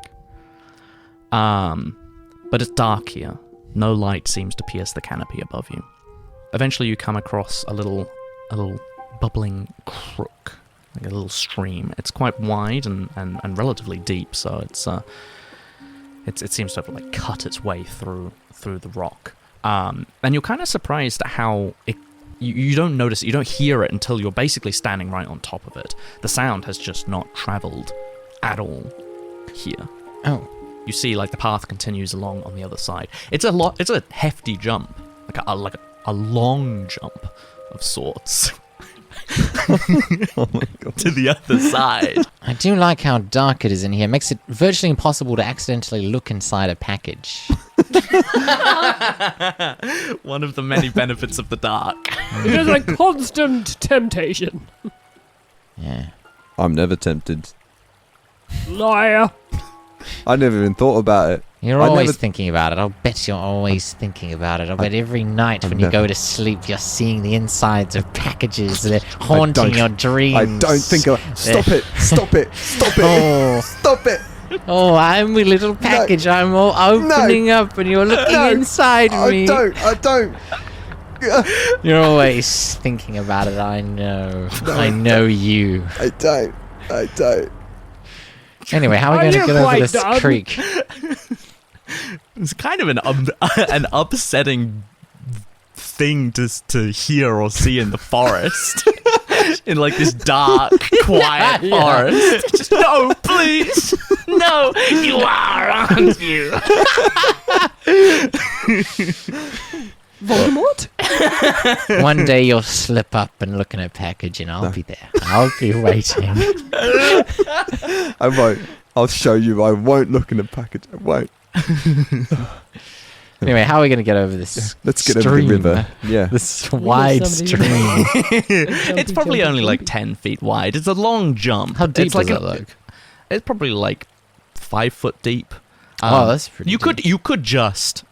But it's dark here. No light seems to pierce the canopy above you. Eventually you come across a little bubbling crook, like a little stream. It's quite wide and relatively deep, so it seems to have like cut its way through the rock. And you're kind of surprised at how you don't notice it, you don't hear it until you're basically standing right on top of it. The sound has just not traveled at all here. Oh. You see, like, the path continues along on the other side. It's a hefty jump, like a long jump of sorts. Oh my god. To the other side. I do like how dark it is in here. It makes it virtually impossible to accidentally look inside a package. One of the many benefits of the dark. It is a constant temptation. Yeah. I'm never tempted. Liar. I never even thought about it. You're I always never- thinking about it. I'll bet you're always thinking about it. I'll bet every night when you go to sleep, you're seeing the insides of packages. They're haunting your dreams. I don't think of... Stop it! Stop it! Stop it! Oh. Stop it! Oh, I'm a little package. I'm all opening up and you're looking No. inside me. I don't! You're always thinking about it. I know. I know you. I don't. Anyway, how are we Are going to you get over quite this done? creek? It's kind of an upsetting thing to hear or see in the forest. In like this dark, quiet Yeah. forest. Just, no, please. No, you are, aren't you? Voldemort? One day you'll slip up and look in a package and I'll be there. I'll be waiting. I won't. I'll show you. I won't look in the package. I won't. Anyway, how are we going to get over this Let's get stream? over the river. Yeah. This wide somebody- stream. It's probably only like 10 feet wide. It's a long jump. How deep it's like does it look? It's probably like 5 foot deep. Oh, that's pretty You deep. you could just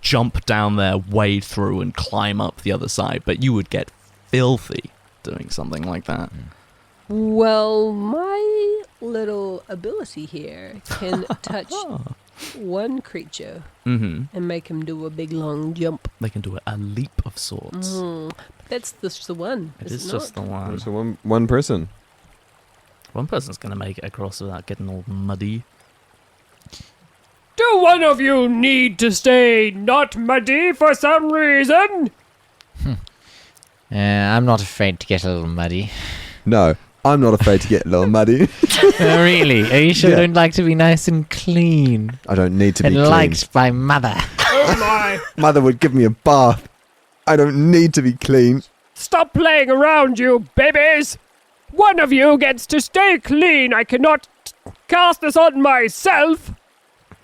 jump down there, wade through, and climb up the other side, but you would get filthy doing something like that. Well, my little ability here can touch one creature Mm-hmm. and make him do a big long jump. They can do a leap of sorts. But that's just the one. It is is it just the not? one. So one person. One person's gonna make it across without getting all muddy. Do one of you need to stay not muddy for some reason? I'm not afraid to get a little muddy. No, I'm not afraid to get a little muddy. Really? Are you sure Yeah. you don't like to be nice and clean? I don't need to be And clean. liked by mother. Oh my. Mother would give me a bath. I don't need to be clean. Stop playing around, you babies! One of you gets to stay clean. I cannot cast this on myself.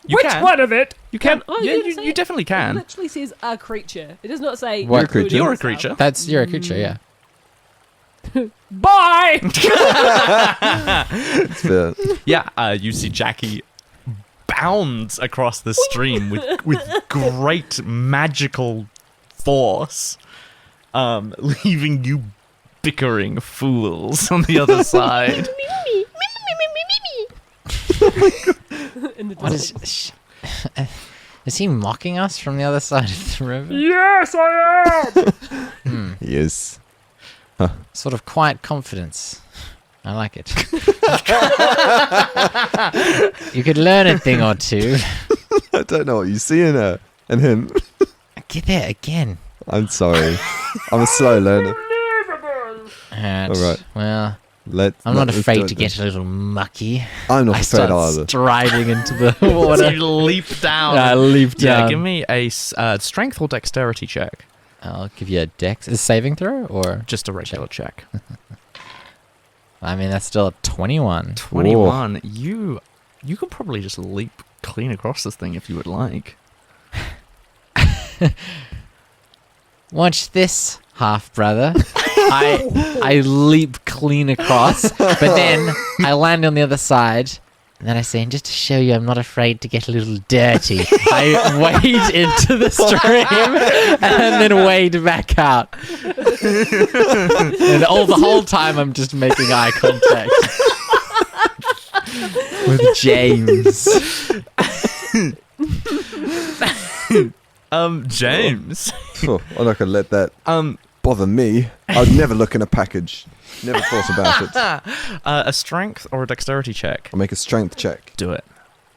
You Which can. one of it? You can. Oh, yeah, you didn't say you it. definitely It can. literally says a creature. It does not say What including creature? You're a yourself. creature. That's you're a creature, yeah. Bye! It's fair. Yeah, you see Jackie bounds across the stream with great magical force, leaving you bickering fools on the other side. In the What distance. is he mocking us from the other side of the river? Yes, I am! Yes. Sort of quiet confidence. I like it. You could learn a thing or two. I don't know what you see in her and him. Get there again. I'm sorry. I'm a slow learner. Alright. Alright. Well, Let's. I'm not let's afraid do to it get a little mucky. then. I'm not I afraid start either. striding into the So water. you leap down. I leap down. Yeah, give me a strength or dexterity check. I'll give you a dex. Is saving throw or? Just a regular check. I mean, that's still a 21. 21. You could probably just leap clean across this thing if you would like. Watch this, half brother. I leap clean across, but then I land on the other side, And then I say, and just to show you I'm not afraid to get a little dirty, I wade into the stream and then wade back out. And the whole time I'm just making eye contact with James. James. Oh, I'm not gonna let that bother me. I'd never look in a package. Never thought about it. A strength or a dexterity check? I'll make a strength check. Do it.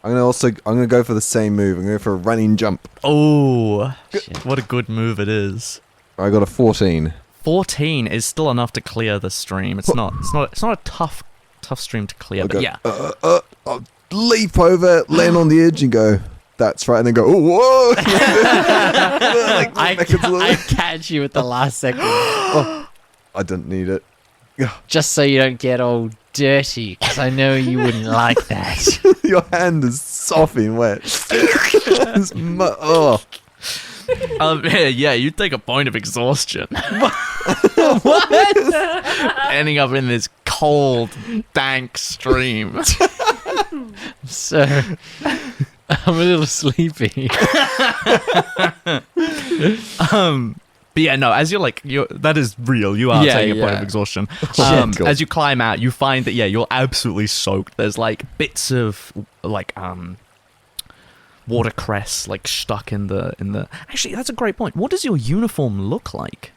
I'm gonna go for the same move. I'm going for a running jump. Oh, what a good move it is. I got a 14. 14 is still enough to clear the stream. It's not a tough stream to clear, but yeah. I'll leap over, land on the edge, and go. That's right, and then go. Oh, whoa! I catch you at the last second, I didn't need it. just so you don't get all dirty, because I know you wouldn't like that. Your hand is sopping wet. Yeah, you take a point of exhaustion. What? Ending up in this cold, dank stream. So, I'm a little sleepy. But yeah, no, as that is real. You are taking a point of exhaustion. As you climb out, you find that, you're absolutely soaked. There's bits of watercress stuck in the. Actually, that's a great point. What does your uniform look like?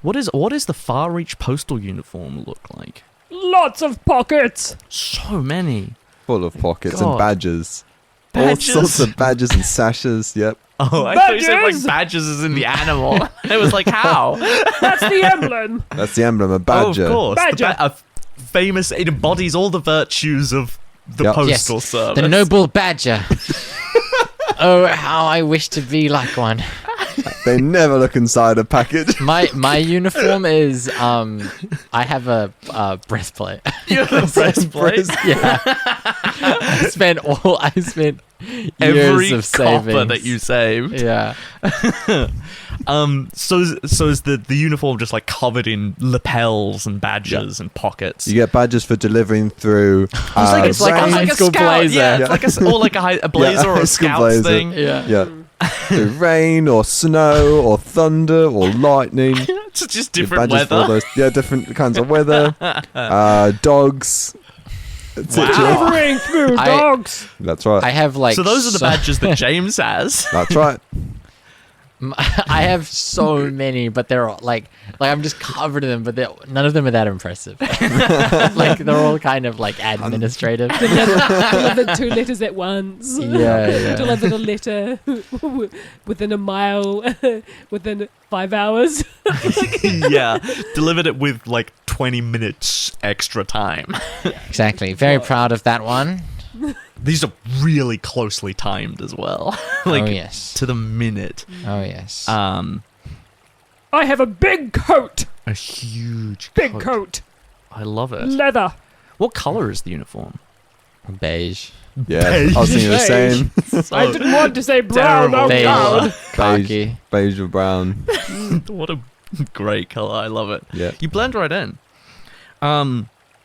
What is the Far Reach postal uniform look like? Lots of pockets. So many. Full of pockets God. and badges. Badges? All sorts of badges and sashes. Yep. Oh, I thought you said Badges? badges is in the animal. It was how? That's the emblem. That's the emblem, a badger. Oh, of course. Badger. Famous, it embodies all the virtues of the Yep. postal service. The noble badger. Oh, how I wish to be like one. They never look inside a package. My uniform is I have a breastplate. You have a breastplate. Yeah. I spent Every years of copper savings. that you saved. Yeah. So is the uniform just covered in lapels and badges and pockets? You get badges for delivering through. it's like a rain- high school scout, blazer. Yeah, it's a blazer or high a school scout blazer. thing. Yeah. through rain or snow or thunder or lightning. It's just Your different badges for all weather. those, different kinds of weather. Dogs. etc. Delivering through I- dogs. That's right. I have So those are the badges that James has. That's right. I have so many, but they're all I'm just covered in them, but none of them are that impressive. They're all kind of administrative. Delivered 2 letters at once. Yeah. Delivered a letter within a mile within 5 hours. Yeah, delivered it with 20 minutes extra time. Exactly. Very proud of that one. These are really closely timed as well. Oh yes. To the minute. Oh yes. I have a big coat. A huge Big coat. I love it. Leather. What color is the uniform? Beige. Yeah, I was thinking the same. I didn't want to say brown. terrible. Oh, Beige. God. Khaki. Beige or brown. What a great color. I love it. Yeah. You blend right in.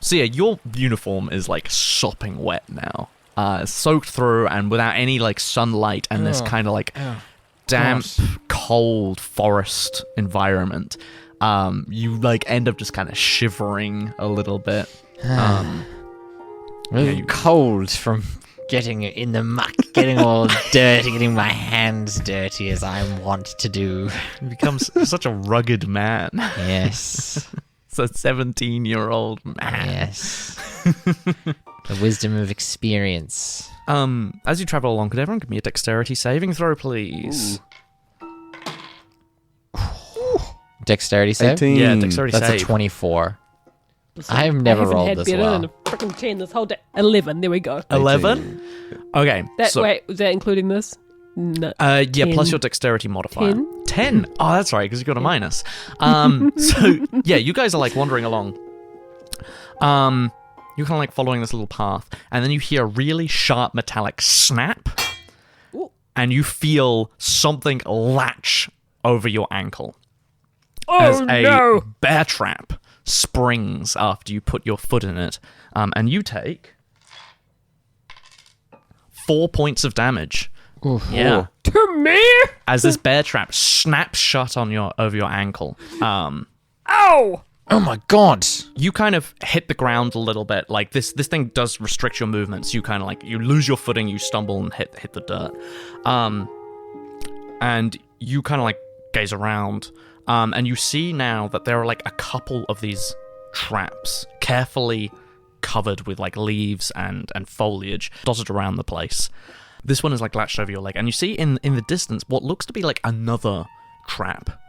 So yeah, your uniform is sopping wet now. Soaked through and without any sunlight and this kind of damp, cold forest environment. You end up just kind of shivering a little bit. Really cold from getting in the muck, getting all dirty, getting my hands dirty as I want to do. You become such a rugged man. Yes. It's a 17-year-old man. Yes. The wisdom of experience. As you travel along, could everyone give me a dexterity saving throw, please? Dexterity save? 18. Yeah, dexterity That's save. a 24. I've never haven't rolled had this better well. than a freaking 10 this whole day. 11. There we go. 11? Okay. Wait, was that including this? No. Yeah, 10. plus your dexterity modifier. 10? 10. Oh, that's right, because you got a minus. So, yeah, you guys are wandering along. You're kind of following this little path, and then you hear a really sharp metallic snap, Ooh. and you feel something latch over your ankle. Oh, As a no. bear trap springs after you put your foot in it. And you take 4 points of damage. Yeah. To me? As this bear trap snaps shut on over your ankle. Ow! Oh my god. You kind of hit the ground a little bit. Like this thing does restrict your movements. You kind of like, you lose your footing, you stumble and hit the dirt. And you kind of like gaze around. And you see now that there are like a couple of these traps carefully covered with like leaves and foliage dotted around the place. This one is like latched over your leg, and you see in the distance what looks to be like another trap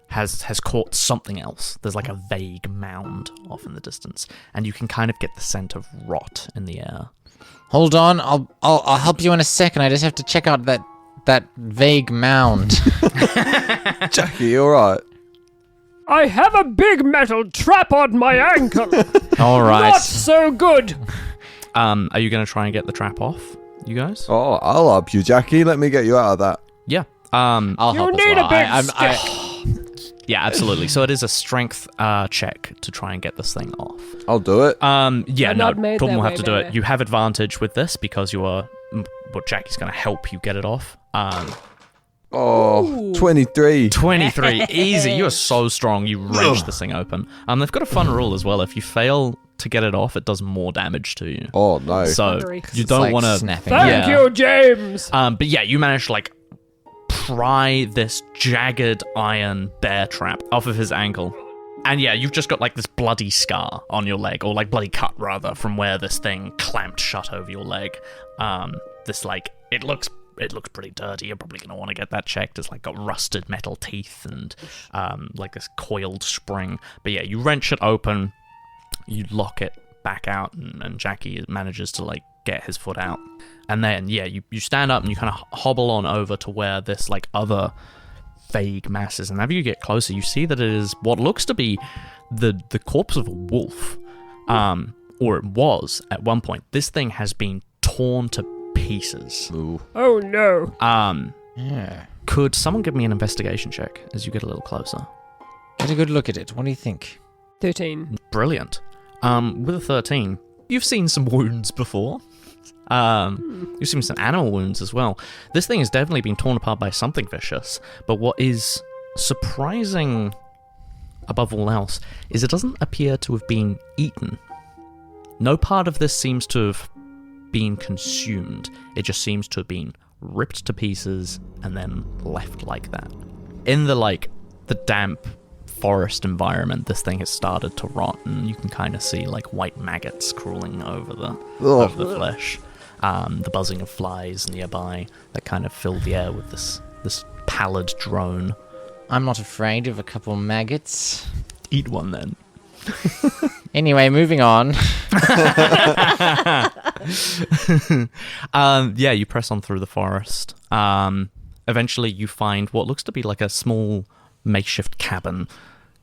has caught something else. There's like a vague mound off in the distance, and you can kind of get the scent of rot in the air. Hold on, I'll help you in a second. I just have to check out that vague mound. Jackie, you alright? I have a big metal trap on my ankle. All right. Not so good. Are you going to try and get the trap off, you guys? Oh, I'll help you, Jackie. Let me get you out of that. Yeah. I'll You help as need well. a big stick. Yeah, absolutely. So it is a strength check to try and get this thing off. I'll do it. Yeah, I'm no not made problem. that We'll have way, to do it. baby. You have advantage with this because you are. Well, Jackie's going to help you get it off. 23. 23, easy. You are so strong. You wrench this thing open. They've got a fun rule as well. If you fail to get it off, it does more damage to you. Oh, no. So Thundery. you It's don't like want to. snapping. Thank Yeah. you, James. But yeah, you manage to like pry this jagged iron bear trap off of his ankle. And yeah, you've just got like this bloody scar on your leg, or like bloody cut rather, from where this thing clamped shut over your leg. This like it looks pretty dirty. You're probably gonna want to get that checked. It's like got rusted metal teeth and like this coiled spring. But yeah, you wrench it open, you lock it back out, and Jackie manages to like get his foot out. And then yeah, you stand up and you kind of hobble on over to where this like other vague masses, and as you get closer, you see that it is what looks to be the corpse of a wolf, or it was at one point. This thing has been torn to pieces. Ooh. Oh no. Yeah. Could someone give me an investigation check as you get a little closer? Get a good look at it. What do you think? 13. Brilliant. With a 13, you've seen some wounds before. You've seen some animal wounds as well. This thing has definitely been torn apart by something vicious, but what is surprising above all else is it doesn't appear to have been eaten. No part of this seems to have been consumed. It just seems to have been ripped to pieces and then left like that. In the damp forest environment, this thing has started to rot, and you can kind of see like white maggots crawling over the flesh. The buzzing of flies nearby that kind of fill the air with this pallid drone. I'm not afraid of a couple maggots. Eat one then. Anyway, moving on. Yeah, you press on through the forest. Eventually you find what looks to be like a small makeshift cabin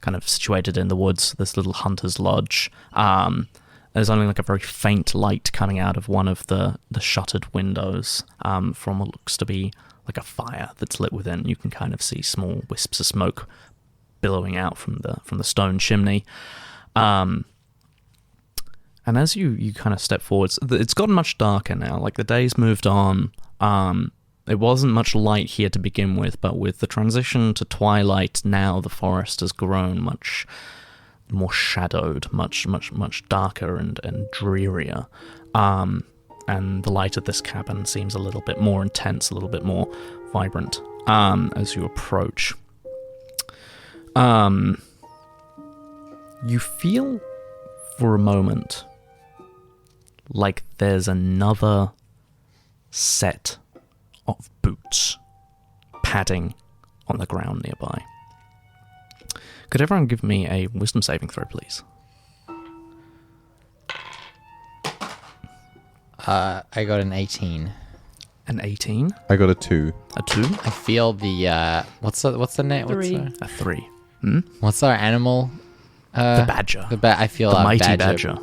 kind of situated in the woods, this little hunter's lodge. There's only like a very faint light coming out of one of the shuttered windows from what looks to be like a fire that's lit within. You can kind of see small wisps of smoke billowing out from the stone chimney. And as you kind of step forwards, it's gotten much darker now. Like the day's moved on. It wasn't much light here to begin with, but with the transition to twilight, now the forest has grown much more shadowed, much darker and drearier. And the light of this cabin seems a little bit more intense, a little bit more vibrant as you approach. You feel for a moment like there's another set of boots padding on the ground nearby. Could everyone give me a wisdom saving throw, please? I got an 18. An 18? I got a 2. A 2? I feel the what's the name? 3. A 3. What's our animal? The badger. I feel The our mighty badger badger.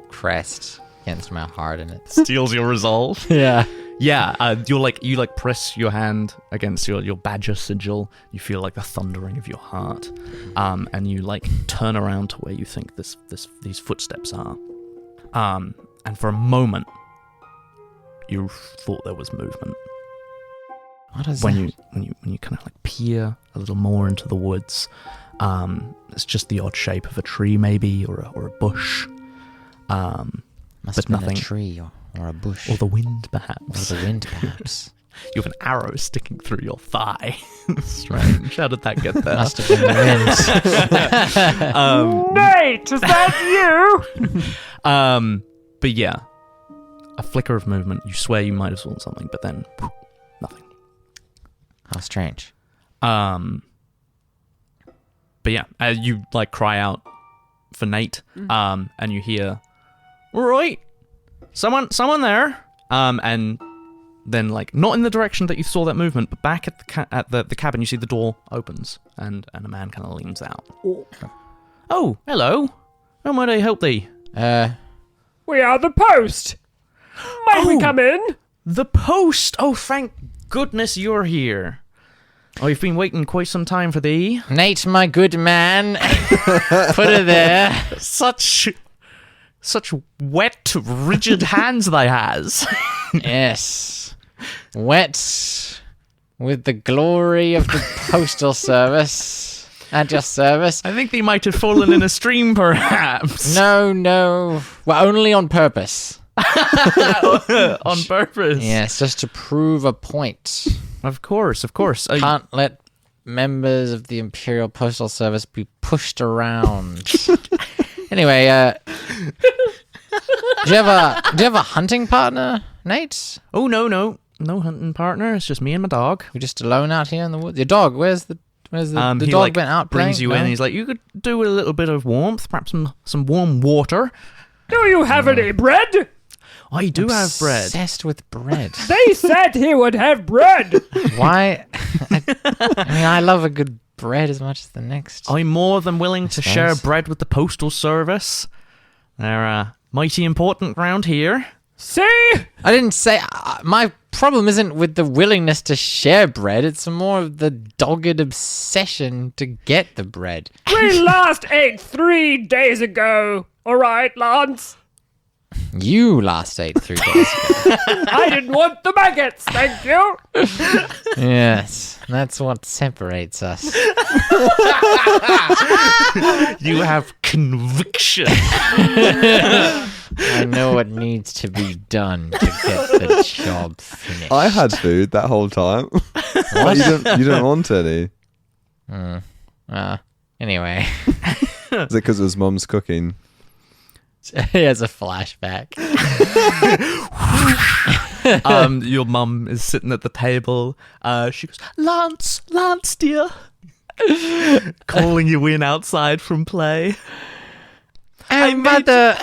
crest against my heart, and it's Steals your resolve. yeah. Yeah, you press your hand against your badger sigil. You feel like the thundering of your heart, and you turn around to where you think these footsteps are. And for a moment, you thought there was movement. What is When that? you kind of like peer a little more into the woods, it's just the odd shape of a tree maybe, or a bush. Must but have been nothing. a tree or a bush. Or the wind, Or perhaps. the wind, perhaps. You have an arrow sticking through your thigh. Strange. How did that get there? Must have been the wind. Nate, is that you? But yeah, a flicker of movement. You swear you might have seen something, but then nothing. How strange. But yeah, you like cry out for Nate, and you hear, right, someone there, and then like not in the direction that you saw that movement, but back at the cabin, you see the door opens, and a man kind of leans out. Oh, hello. How might I help thee? We are the post. Might we come in? The post. Oh, thank goodness you're here. I've been waiting quite some time for thee. Nate, my good man. Put her there. Such wet, rigid hands they has. Yes. Wet with the glory of the postal service at your service. I think they might have fallen in a stream, perhaps. No. Well, only on purpose. On purpose. Yes, just to prove a point. Of course. Can't let members of the Imperial Postal Service be pushed around. Anyway, do you have a hunting partner, Nate? Oh, no hunting partner. It's just me and my dog. You're just alone out here in the woods. Your dog, where's the He, dog like, been out playing? brings you in. No? He's like, you could do with a little bit of warmth, perhaps some warm water. Do you have any bread? I do have bread. Obsessed with bread. They said he would have bread. Why? I mean, I love a good bread as much as the next. I'm more than willing to share suppose. bread with the postal service. They're mighty important round here. See? I didn't say... my problem isn't with the willingness to share bread. It's more of the dogged obsession to get the bread. We last ate 3 days ago. All right, Lance. You last ate 3 days ago. I didn't want the maggots, thank you. Yes, that's what separates us. You have conviction. I know what needs to be done to get the job finished. I had food that whole time. But you didn't want any. Anyway, Is it because it was Mum's cooking? he has a flashback. Your mum is sitting at the table. She goes, Lance, dear. Calling you in outside from play. Oh, mother!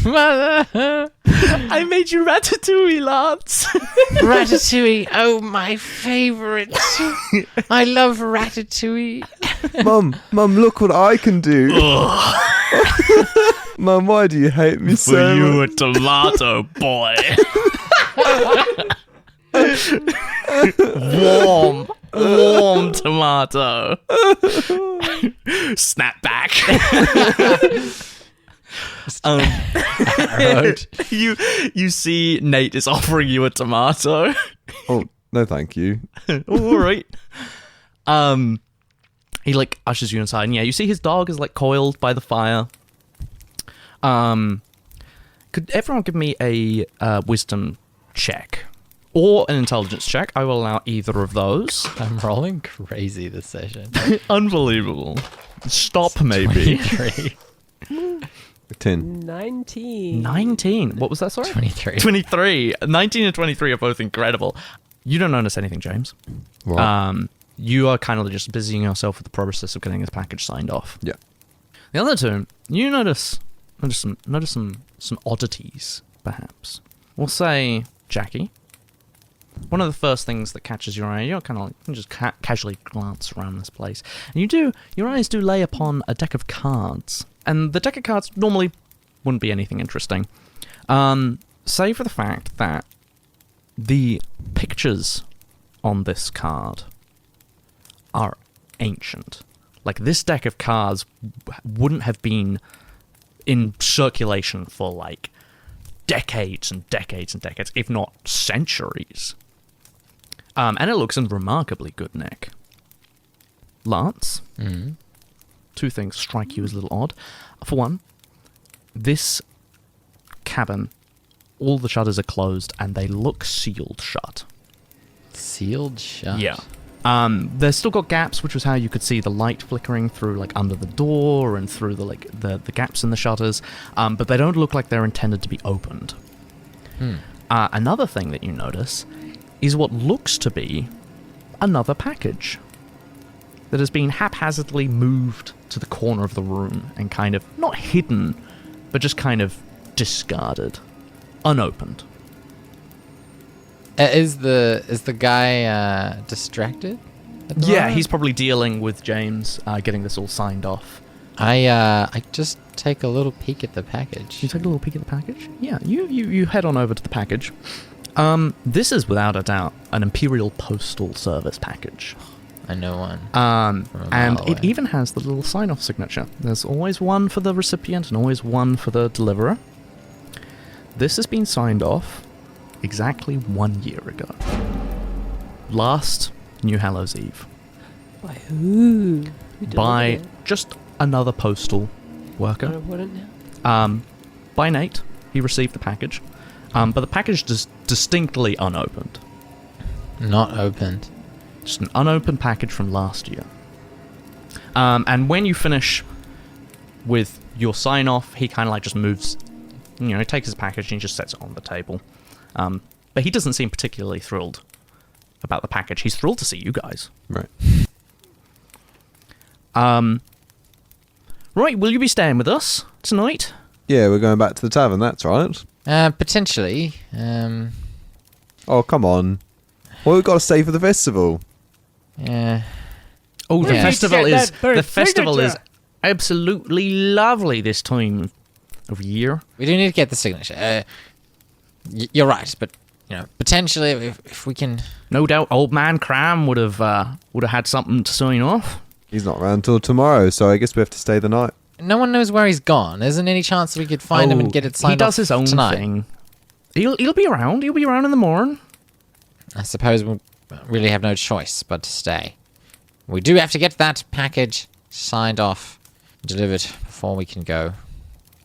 Mother! I made you ratatouille, Lance. Ratatouille, oh, my favourite. I love ratatouille. Mum, look what I can do. Mum, why do you hate me so For you, much? a tomato boy. Warm tomato. Snap back. You see Nate is offering you a tomato. Oh, no thank you. All right. He like ushers you inside, and yeah, you see his dog is like coiled by the fire. Could everyone give me a wisdom check or an intelligence check? I will allow either of those. I'm rolling crazy this session. Unbelievable. Stop, maybe. 23. 10. 19. 19. What was that, sorry? 23. 23. 19 and 23 are both incredible. You don't notice anything, James. What? You are kind of just busying yourself with the process of getting this package signed off. Yeah. The other two, you notice some oddities, perhaps. We'll say, Jackie. One of the first things that catches your eye, you're kind of like, you just casually glance around this place, and your eyes do lay upon a deck of cards. And the deck of cards normally wouldn't be anything interesting, save for the fact that the pictures on this card are ancient. Like, this deck of cards wouldn't have been in circulation for, like, decades and decades and decades, if not centuries. And it looks in remarkably good nick. Lance, two things strike you as a little odd. For one, this cabin, all the shutters are closed and they look sealed shut. Sealed shut. Yeah. There's still got gaps, which was how you could see the light flickering through, like, under the door and through the gaps in the shutters. But they don't look like they're intended to be opened. Another thing that you notice is what looks to be another package that has been haphazardly moved to the corner of the room and kind of, not hidden, but just kind of discarded, unopened. Is the guy distracted? at the Yeah, moment? he's probably dealing with James getting this all signed off. I just take a little peek at the package. You take a little peek at the package? Yeah, you head on over to the package. This is without a doubt an Imperial Postal Service package. I know one. And mile it away. even has the little sign-off signature. There's always one for the recipient and always one for the deliverer. This has been signed off exactly 1 year ago. Last New Hallows Eve. By who? Who By delivered it? just another postal I worker. don't want it now. By Nate, he received the package. But the package is distinctly unopened. Not opened. Just an unopened package from last year. And when you finish with your sign-off, he kind of like just moves, he takes his package and he just sets it on the table. But he doesn't seem particularly thrilled about the package. He's thrilled to see you guys. Right. Right, will you be staying with us tonight? Yeah, we're going back to the tavern, that's right. Potentially. Oh, come on. Well, we've got to stay for the festival. Yeah. Oh, the Yeah. festival Get is that third the festival is signature. absolutely lovely this time of year. We do need to get the signature. You're right, but potentially if we can. No doubt, old man Cram would have had something to sign off. He's not around till tomorrow, so I guess we have to stay the night. No one knows where he's gone. Isn't any chance we could find him and get it signed He does off his own tonight? thing. He'll be around. He'll be around in the morning. I suppose we'll really have no choice but to stay. We do have to get that package signed off, delivered before we can go.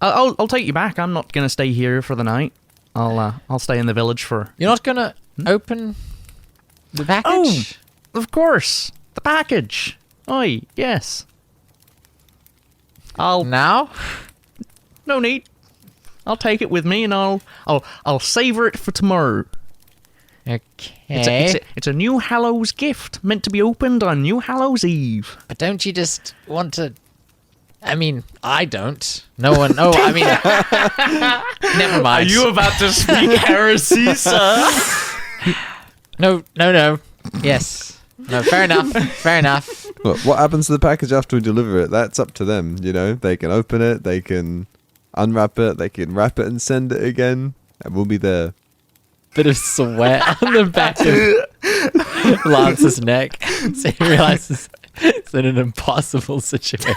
I'll take you back. I'm not gonna stay here for the night. I'll stay in the village for. You're not gonna open the package? Of course, the package. Oi, yes. Now? No need. I'll take it with me and I'll savor it for tomorrow. Okay. It's a new Hallows gift meant to be opened on New Hallows Eve. But don't you just want to... I mean, I don't. No one... Oh, I mean... Never mind. about to speak heresy, sir? No. Yes. No, fair enough. Fair enough. Look, what happens to the package after we deliver it? That's up to them, They can open it, they can unwrap it, they can wrap it and send it again, and we'll be there. Bit of sweat on the back of Lance's neck. So he realizes it's in an impossible situation.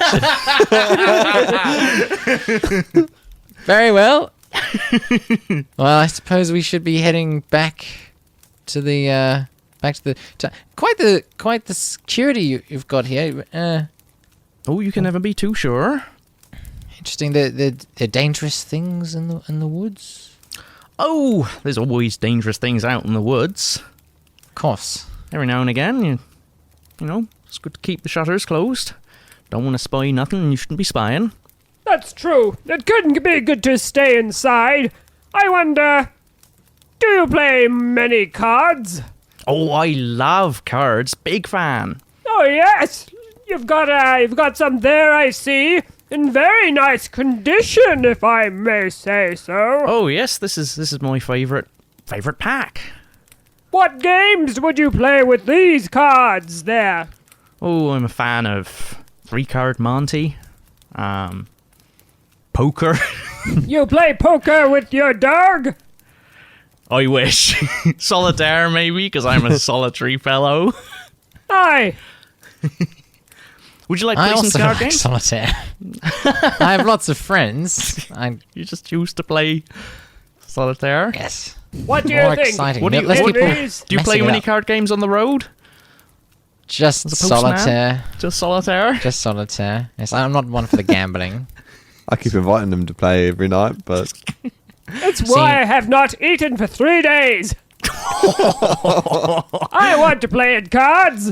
Very well. Well, I suppose we should be heading back to the quite the security you've got here. Oh, you can never be too sure. Interesting. They're dangerous things in the woods. Oh, there's always dangerous things out in the woods. Of course. Every now and again, you know, it's good to keep the shutters closed. Don't want to spy nothing, and you shouldn't be spying. That's true. It couldn't be good to stay inside. I wonder, do you play many cards? Oh, I love cards. Big fan. Oh yes, you've got some there. I see, in very nice condition, if I may say so. Oh yes, this is my favorite pack. What games would you play with these cards there? Oh, I'm a fan of 3-card Monty, poker. You play poker with your dog? I wish. Solitaire maybe, because I'm a solitary fellow. Aye. Would you like to I play some also card like games? solitaire. I have lots of friends. You just choose to play Solitaire? Yes. What do More you think? exciting. What do you- Less what- people Henry's? Do you play messing it mini up. card games on the road? Just As a postman? solitaire. Just solitaire? Just solitaire. Yes, I'm not one for the gambling. I keep inviting them to play every night, but That's why I have not eaten for 3 days. I want to play at cards.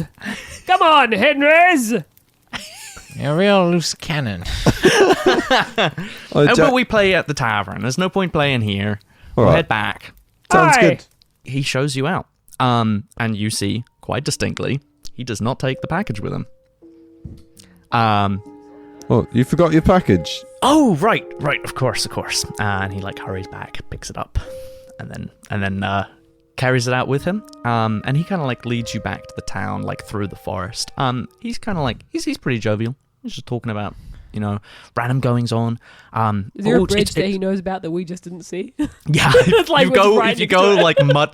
Come on, Henrys. You're a real loose cannon. How about we play at the tavern? There's no point playing here. All We'll right. head back. Sounds Aye. good. He shows you out. And you see quite distinctly he does not take the package with him. Oh, you forgot your package. Oh, right, of course. And he like hurries back, picks it up, and then carries it out with him. And he kind of like leads you back to the town, like through the forest. He's kind of like he's pretty jovial. He's just talking about random goings on. Is there a bridge it's- that he knows about that we just didn't see? Yeah, like if what's you right go next to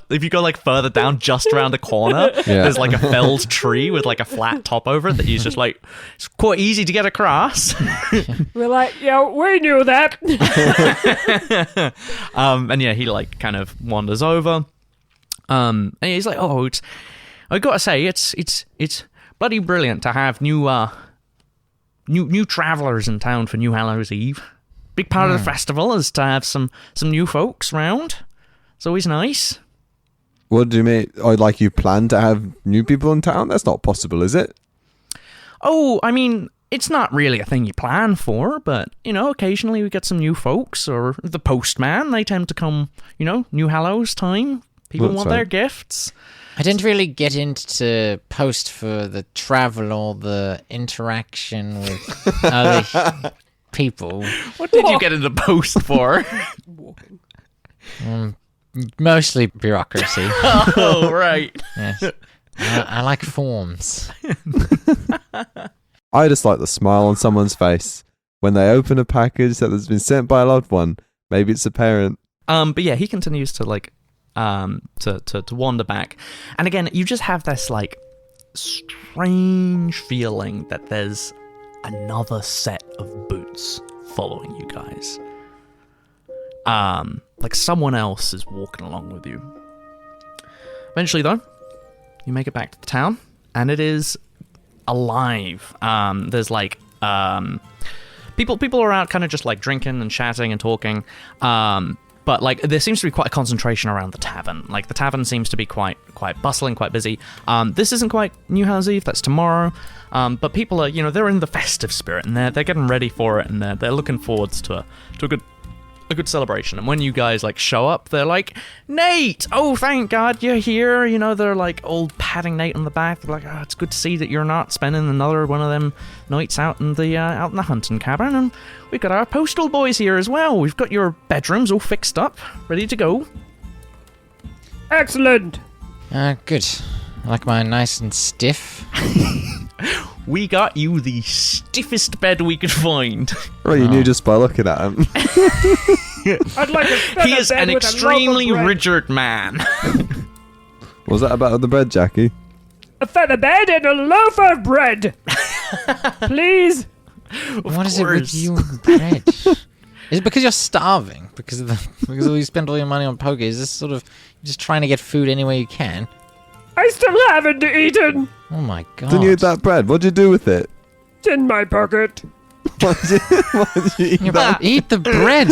if you go like further down, just around the corner, there's like a felled tree with like a flat top over it that he's just like it's quite easy to get across. We're like, yeah, we knew that. And yeah, he like kind of wanders over. And he's like, oh, I gotta say, it's bloody brilliant to have new travelers in town for New Hallows Eve. Big part of the festival is to have some new folks round. It's always nice. What do you mean? Oh, like you plan to have new people in town? That's not possible, is it? Oh, I mean, it's not really a thing you plan for, but, occasionally we get some new folks, or the postman, they tend to come, New Hallows time. People That's want right. their gifts. I didn't really get into post for the travel or the interaction with other people. What did you get into post for? Mostly bureaucracy. Oh, right. Yes. I like forms. I just like the smile on someone's face when they open a package that has been sent by a loved one. Maybe it's a parent. But yeah, he continues to like to wander back. And again, you just have this like strange feeling that there's another set of boots following you guys. Like someone else is walking along with you. Eventually though, you make it back to the town and it is alive. There's like people are out kind of just like drinking and chatting and talking. But like there seems to be quite a concentration around the tavern. Like the tavern seems to be quite bustling, quite busy. This isn't quite New Hallows Eve, that's tomorrow. But people are, they're in the festive spirit and they're getting ready for it and they're looking forwards to a good celebration. And when you guys like show up, they're like, Nate, oh thank God you're here. They're like all patting Nate on the back. They're like, oh, it's good to see that you're not spending another one of them nights out in the hunting cabin. And we've got our postal boys here as well. We've got your bedrooms all fixed up, ready to go. Excellent. Good. I like mine nice and stiff. We got you the stiffest bed we could find. Well, you knew just by looking at him. I'd like a feather He is bed an with a loaf of extremely bread. rigid man. What was that about the bread, Jackie? A feather bed and a loaf of bread. Please. What is it with course. you and bread? Is it because you're starving? Because you spend all your money on poker? Is this sort of just trying to get food any way you can? I still haven't eaten. Oh my god! Didn't you eat that bread? What'd you do with it? It's in my pocket. Why did you eat Yeah, that? but eat the bread.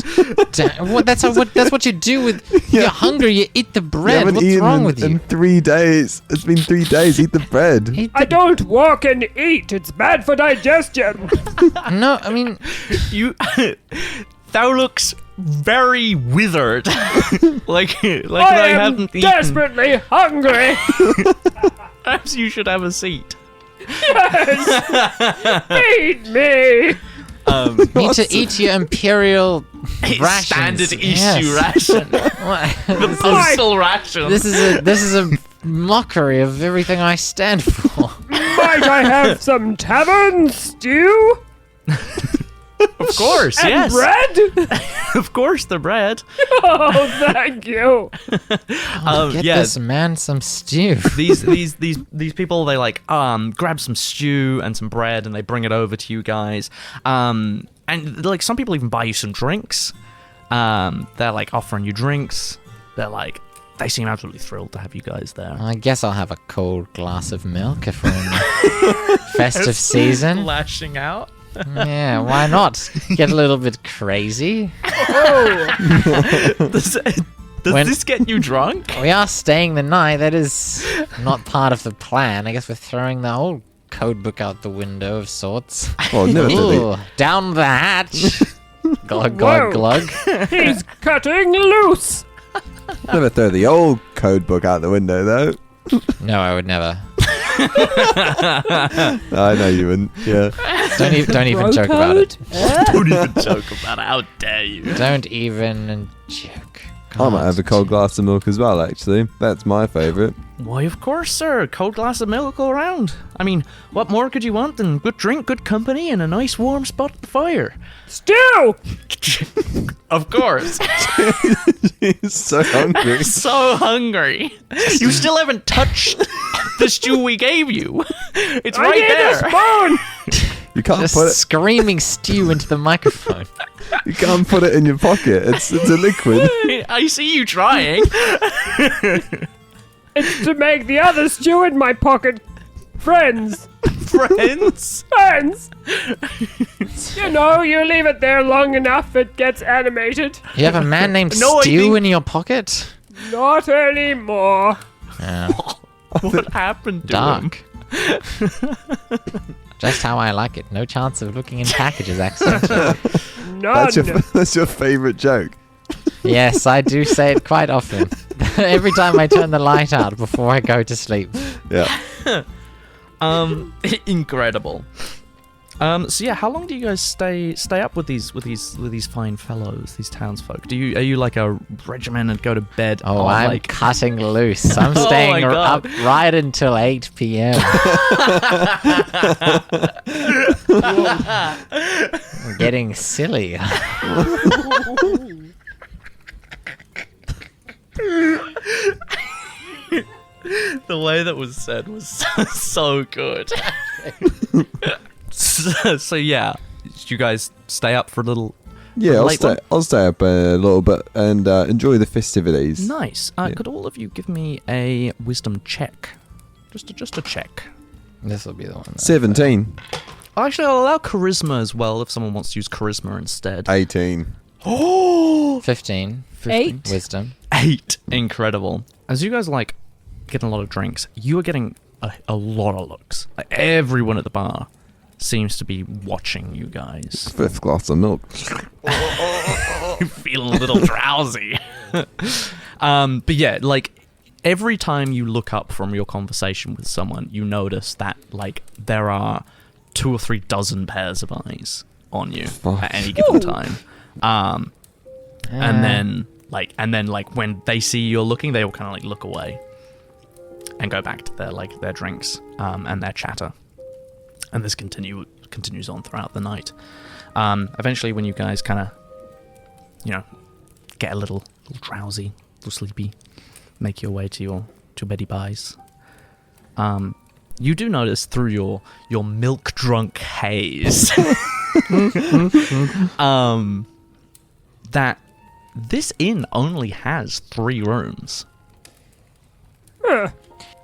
That's what you do with. Yeah. You're hungry. You eat the You bread. haven't What's eaten wrong with you? in 3 days. It's been 3 days. Eat the bread. Eat I the, don't walk and eat. It's bad for digestion. no, I mean, You, thou looks very withered. like I I am haven't eaten. desperately hungry. Perhaps you should have a seat. Feed me. need to eat your imperial rations. Standard issue Yes. ration. What? The postal ration. This is a mockery of everything I stand for. Might I have some tavern stew Of course, and yes. bread? Of course, the bread. Oh, thank you. Get yeah. this man some stew. These people, they like grab some stew and some bread and they bring it over to you guys. And like some people even buy you some drinks. They're like offering you drinks. They seem absolutely thrilled to have you guys there. I guess I'll have a cold glass of milk if we're in the festive season. Lashing out. Yeah, why not? Get a little bit crazy. Does this get you drunk? We are staying the night. That is not part of the plan. I guess we're throwing the whole code book out the window of sorts. Well, never did Ooh, down the hatch. Glug, glug, glug. He's cutting loose. Never throw the old code book out the window, though. No, I would never. I know you wouldn't. Yeah. Don't even joke about it. Don't even joke about it. How dare you? Don't even joke. I might have a cold glass of milk as well, actually. That's my favourite. Why, of course, sir. Cold glass of milk all around. I mean, what more could you want than good drink, good company, and a nice warm spot at the fire? Stew! Of course. He's so hungry. So hungry. You still haven't touched the stew we gave you. It's I right need there. a spoon! You can't Just put it. screaming stew into the microphone. You can't put it in your pocket. It's a liquid. I see you trying. It's to make the other stew in my pocket. Friends. Friends. Friends. You know, you leave it there long enough, it gets animated. You have a man named No, I Stew think- in your pocket? Not anymore. What happened to him? Dark. Just how I like it. No chance of looking in packages accidentally. None. That's your favourite joke. Yes, I do say it quite often. Every time I turn the light out before I go to sleep. Yeah. Incredible. So yeah, how long do you guys stay up with these fine fellows, these townsfolk? Are you like a regiment and go to bed? Oh, I'm like cutting loose. I'm Oh staying my God. up right until 8 p.m. I'm getting silly. the way that was said was so good. so yeah, you guys stay up for a little. Yeah, late one? I'll stay up a little bit and enjoy the festivities. Nice. Could all of you give me a wisdom check? Just a check. This will be the one. 17. Actually, I'll allow charisma as well if someone wants to use charisma instead. 18. 15. 8. Wisdom. 8. Incredible. As you guys like getting a lot of drinks, you are getting a lot of looks. Like, everyone at the bar seems to be watching you guys. 5th glass of milk. Feel a little drowsy. But yeah, like every time you look up from your conversation with someone, you notice that like there are 2 or 3 dozen pairs of eyes on you at any given time. And then like when they see you're looking, they will kind of like look away and go back to their drinks and their chatter. And this continues on throughout the night. Eventually, when you guys kind of, get a little drowsy, a little sleepy, make your way to your beddy buys. You do notice through your milk drunk haze that this inn only has 3 rooms.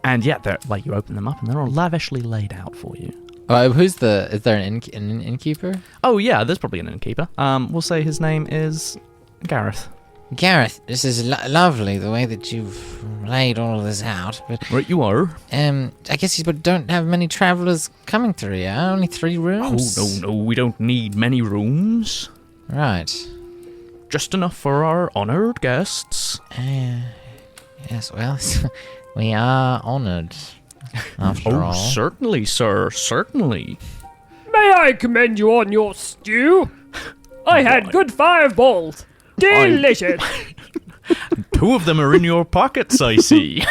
And yeah, they're like you open them up and they're all lavishly laid out for you. Is there an innkeeper? Oh yeah, there's probably an innkeeper. We'll say his name is Gareth. Gareth, this is lovely the way that you've laid all of this out, but Right, you are. I guess you don't have many travelers coming through here. Only 3 rooms. Oh no, we don't need many rooms. Right. Just enough for our honoured guests. Yes. Well, we are honoured. After all. Certainly, sir. Certainly. May I commend you on your stew? I had good fireballs. Delicious. 2 of them are in your pockets, I see.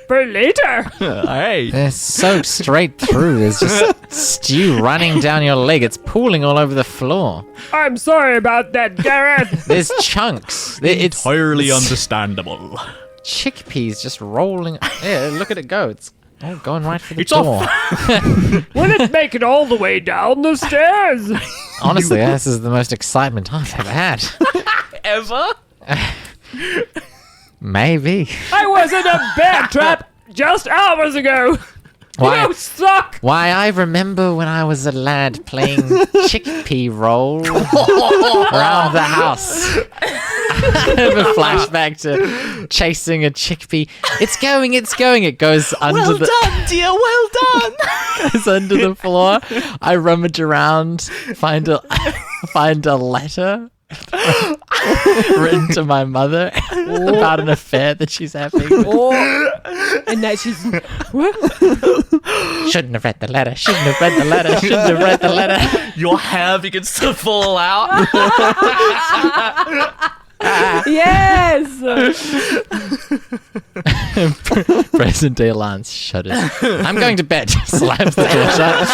For later. Hey. They're soaked straight through. There's just stew running down your leg. It's pooling all over the floor. I'm sorry about that, Gareth. There's chunks. It's Entirely understandable. chickpeas just rolling. Yeah, look at it go. It's all going right for the It's door. Will it make it all the way down the stairs? Honestly, this is the most excitement I've ever had. ever? Maybe. I was in a bear trap just hours ago. Why? You suck. Why, I remember when I was a lad playing chickpea roll around the house. I have a flashback to chasing a chickpea. It's going. It goes under Well the done, dear. Well done. goes under the floor. I rummage around, find a letter written to my mother about an affair that she's having. And now she's. What? Shouldn't have read the letter. Shouldn't have read the letter. Your hair begins to fall out. Yes. Present day Lance shudders. I'm going to bed. Slams the door shut.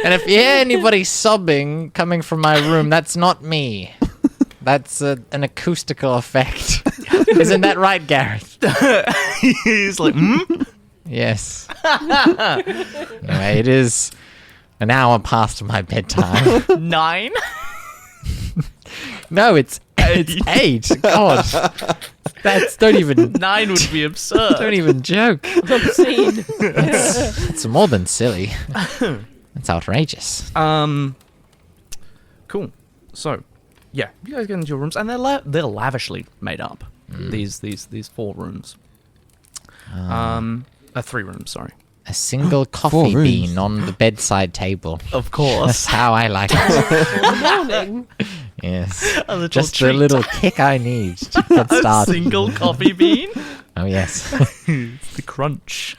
And if you hear anybody sobbing coming from my room, that's not me. That's an acoustical effect. Isn't that right, Gareth? He's like, Yes. Anyway, it is an hour past my bedtime. 9. No, it's 8. God. Don't even 9 would be absurd. don't even joke. Obscene. It's more than silly. It's outrageous. Cool. So, yeah, you guys get into your rooms, and they're lavishly made up. These 4 rooms. 3 rooms. Sorry. A single coffee 4 rooms. bean on the bedside table. Of That's course. how I like it. Morning. Yes. A little Just treat. the little kick I need to get A started. single coffee bean. Oh, yes. The crunch.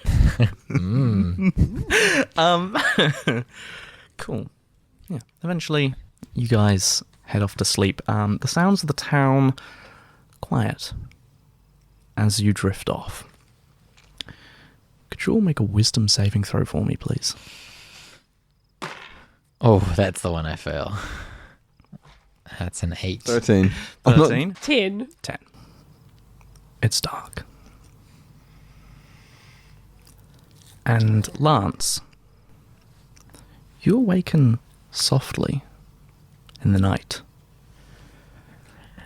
Cool. Yeah. Eventually, you guys head off to sleep. The sounds of the town quiet as you drift off. Could you all make a wisdom saving throw for me, please? Oh, that's the one I fail. That's an 8. 13. 13? 10. 10. It's dark. And Lance, you awaken softly in the night.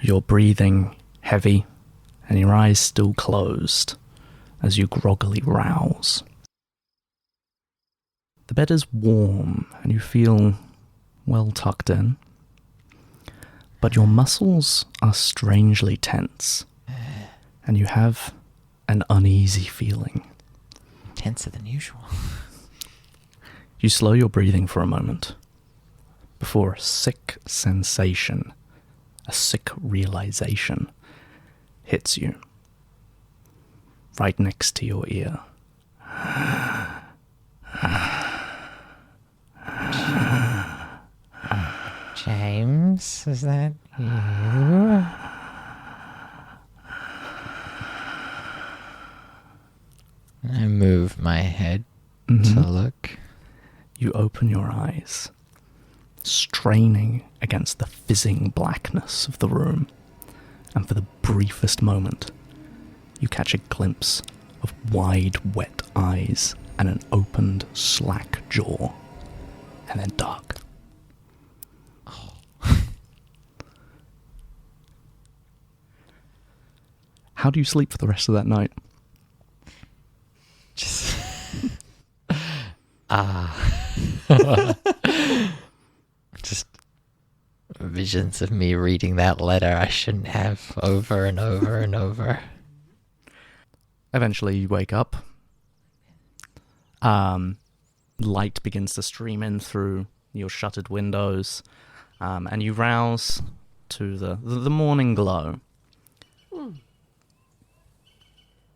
Your breathing heavy and your eyes still closed as you groggily rouse. The bed is warm and you feel well tucked in, but your muscles are strangely tense and you have an uneasy feeling. Tenser than usual. You slow your breathing for a moment before a sick sensation, a sick realization hits you right next to your ear. James, is that you? I move my head to look. You open your eyes, straining against the fizzing blackness of the room, and for the briefest moment, you catch a glimpse of wide, wet eyes and an opened, slack jaw, and then dark. How do you sleep for the rest of that night? Just just visions of me reading that letter I shouldn't have over and over and over. Eventually, you wake up. Light begins to stream in through your shuttered windows, and you rouse to the morning glow.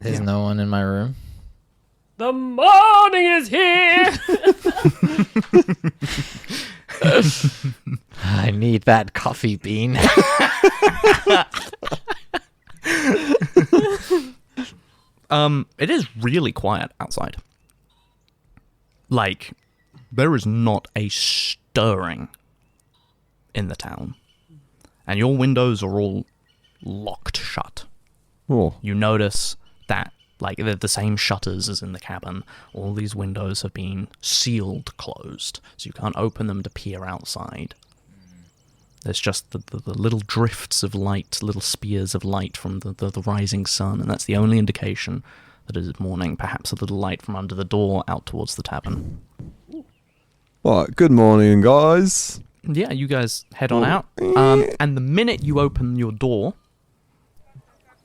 There's no one in my room. The morning is here. I need that coffee bean. It is really quiet outside. Like, there is not a stirring in the town. And your windows are all locked shut. Oh. You notice that, like, they're the same shutters as in the cabin. All these windows have been sealed closed, so you can't open them to peer outside. There's just the little drifts of light, little spears of light from the rising sun, and that's the only indication that it is morning. Perhaps a little light from under the door out towards the tavern. Right, good morning, guys. Yeah, you guys head on out. And the minute you open your door,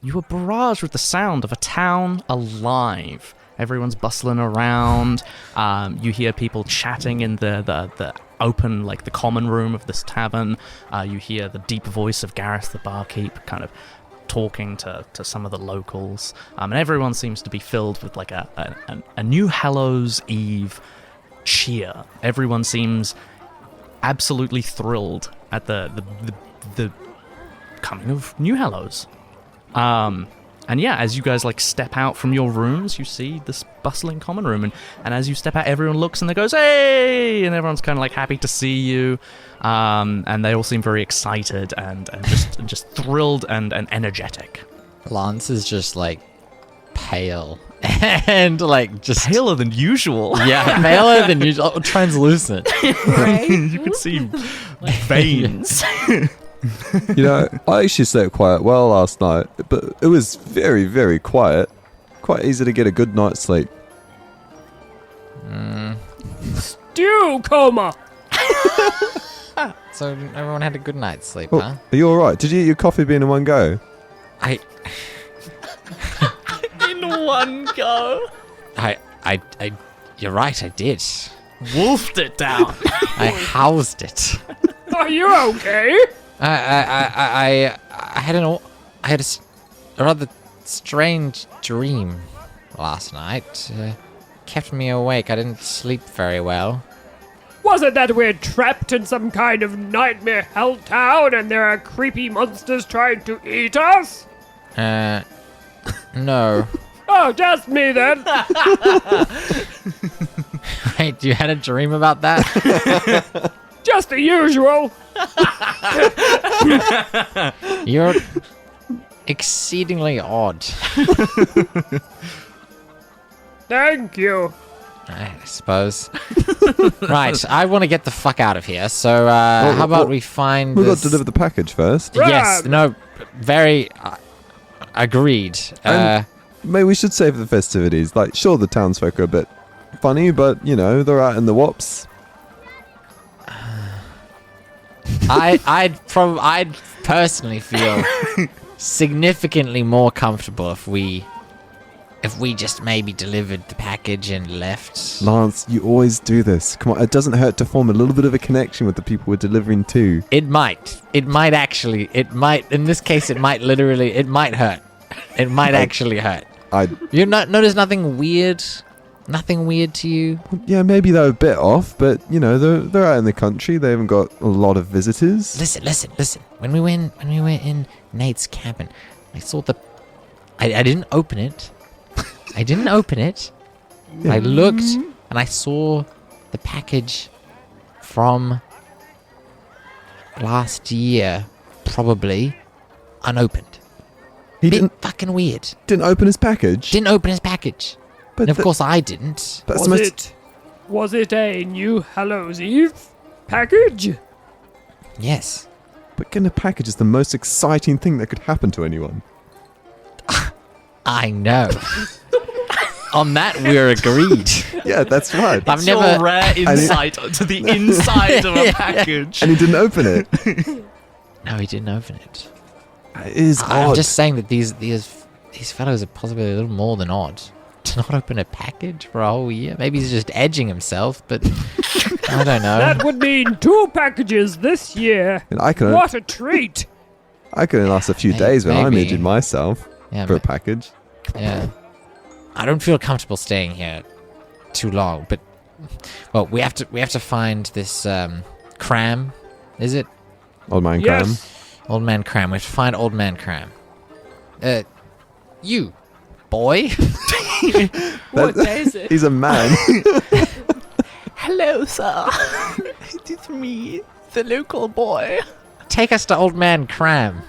you are barraged with the sound of a town alive. Everyone's bustling around. You hear people chatting in the open, like the common room of this tavern. You hear the deep voice of Gareth, the barkeep, kind of talking to some of the locals. And everyone seems to be filled with like a new Hallows Eve cheer. Everyone seems absolutely thrilled at the coming of New Hallows. And yeah, as you guys like step out from your rooms, you see this bustling common room, and as you step out, everyone looks and they goes, "Hey!" and everyone's kind of like happy to see you, and they all seem very excited and just thrilled and energetic. Lance is just like pale and like just Paler than usual. yeah, paler than usual, translucent. You can see veins. You know, I actually slept quite well last night, but it was very, very quiet. Quite easy to get a good night's sleep. Stew coma. So everyone had a good night's sleep, Oh, huh? are you alright? Did you eat your coffee bean in one go? I In one go. you're right, I did. Wolfed it down. I housed it. Are you okay? I had a rather strange dream last night. Kept me awake. I didn't sleep very well. Was it that we're trapped in some kind of nightmare hell town and there are creepy monsters trying to eat us? No. Oh, just me then. Wait, you had a dream about that? Just the usual. You're exceedingly odd. Thank you. I suppose. Right, I want to get the fuck out of here. So, how about we find We've got this... to deliver the package first. Yes, Grab. no, very agreed. Maybe we should save the festivities. Like, sure, the townsfolk are a bit funny, but, you know, they're out in the wops. I'd personally feel significantly more comfortable if we just maybe delivered the package and left. Lance, you always do this. Come on, it doesn't hurt to form a little bit of a connection with the people we're delivering to. It might actually, in this case, it might hurt. It might actually hurt. You notice nothing weird? Nothing weird to you? Yeah, maybe they're a bit off, but, you know, they're out in the country. They haven't got a lot of visitors. Listen. When we were in Nate's cabin, I saw I didn't open it. I didn't open it. Yeah. I looked and I saw the package from last year, probably unopened. He Bit fucking weird. didn't open his package. Didn't open his package. But And of course I didn't. that's the most... Was it a new Hallows Eve package? Yes. But getting a package is the most exciting thing that could happen to anyone. I know. On that, we're agreed. Yeah, that's right. I've It's never. your rare insight to the inside of a package. And he didn't open it. No, he didn't open it. It is I'm odd. just saying that these fellows are possibly a little more than odd. To not open a package for a whole year. Maybe he's just edging himself, but I don't know. That would mean 2 packages this year. And I can What a treat. only last a few days when I'm maybe. aging myself Yeah, for a package. yeah. I don't feel comfortable staying here too long, but well, we have to find this Cram. Is it Old man Cram. Yes. Old Man Cram? We have to find Old Man Cram. You boy. What day is it? He's a man. Hello, sir. It is me, the local boy. Take us to Old Man Cram.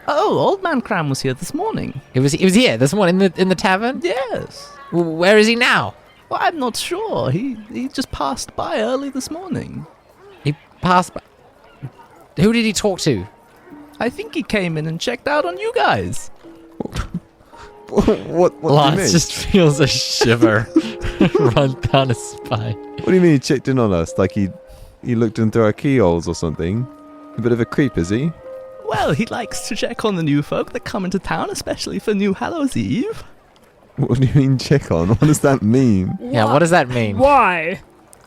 Oh, Old Man Cram was here this morning. He was here this morning in the tavern. Yes. Where is he now? Well, I'm not sure. He just passed by early this morning. He passed by. Who did he talk to? I think he came in and checked out on you guys. What do you Lance mean? just feels a shiver run down his spine. What do you mean he checked in on us? Like he looked in through our keyholes or something? A bit of a creep, is he? Well, he likes to check on the new folk that come into town, especially for new Hallows Eve. What do you mean check on? What does that mean? Yeah, what does that mean? Why?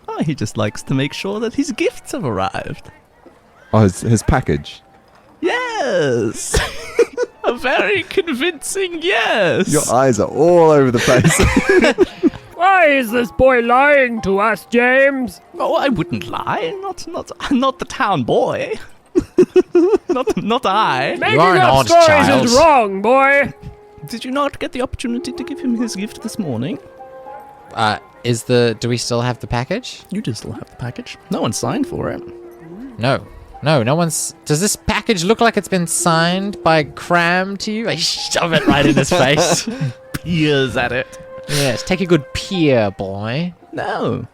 Oh, he just likes to make sure that his gifts have arrived. Oh, his package. Yes! A very convincing yes! Your eyes are all over the place. Why is this boy lying to us, James? Oh, I wouldn't lie. Not the town boy. not I. Making are an up odd stories child. is wrong, boy. Did you not get the opportunity to give him his gift this morning? Do we still have the package? You do still have the package. No one signed for it. No one's... Does this package look like it's been signed by Cram to you? I shove it right in his face. Peers at it. Yes, take a good peer, boy. No.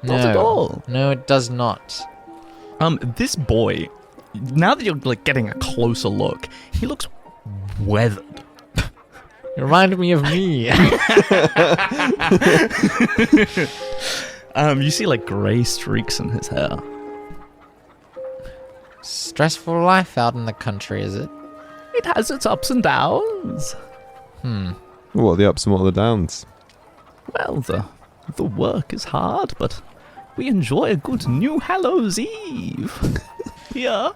Not at all. No, it does not. This boy, now that you're like getting a closer look, he looks weathered. You reminded me of me. You see like grey streaks in his hair. Stressful life out in the country, is it? It has its ups and downs. What are the ups and what are the downs? Well, the work is hard, but we enjoy a good new Hallows Eve. Here,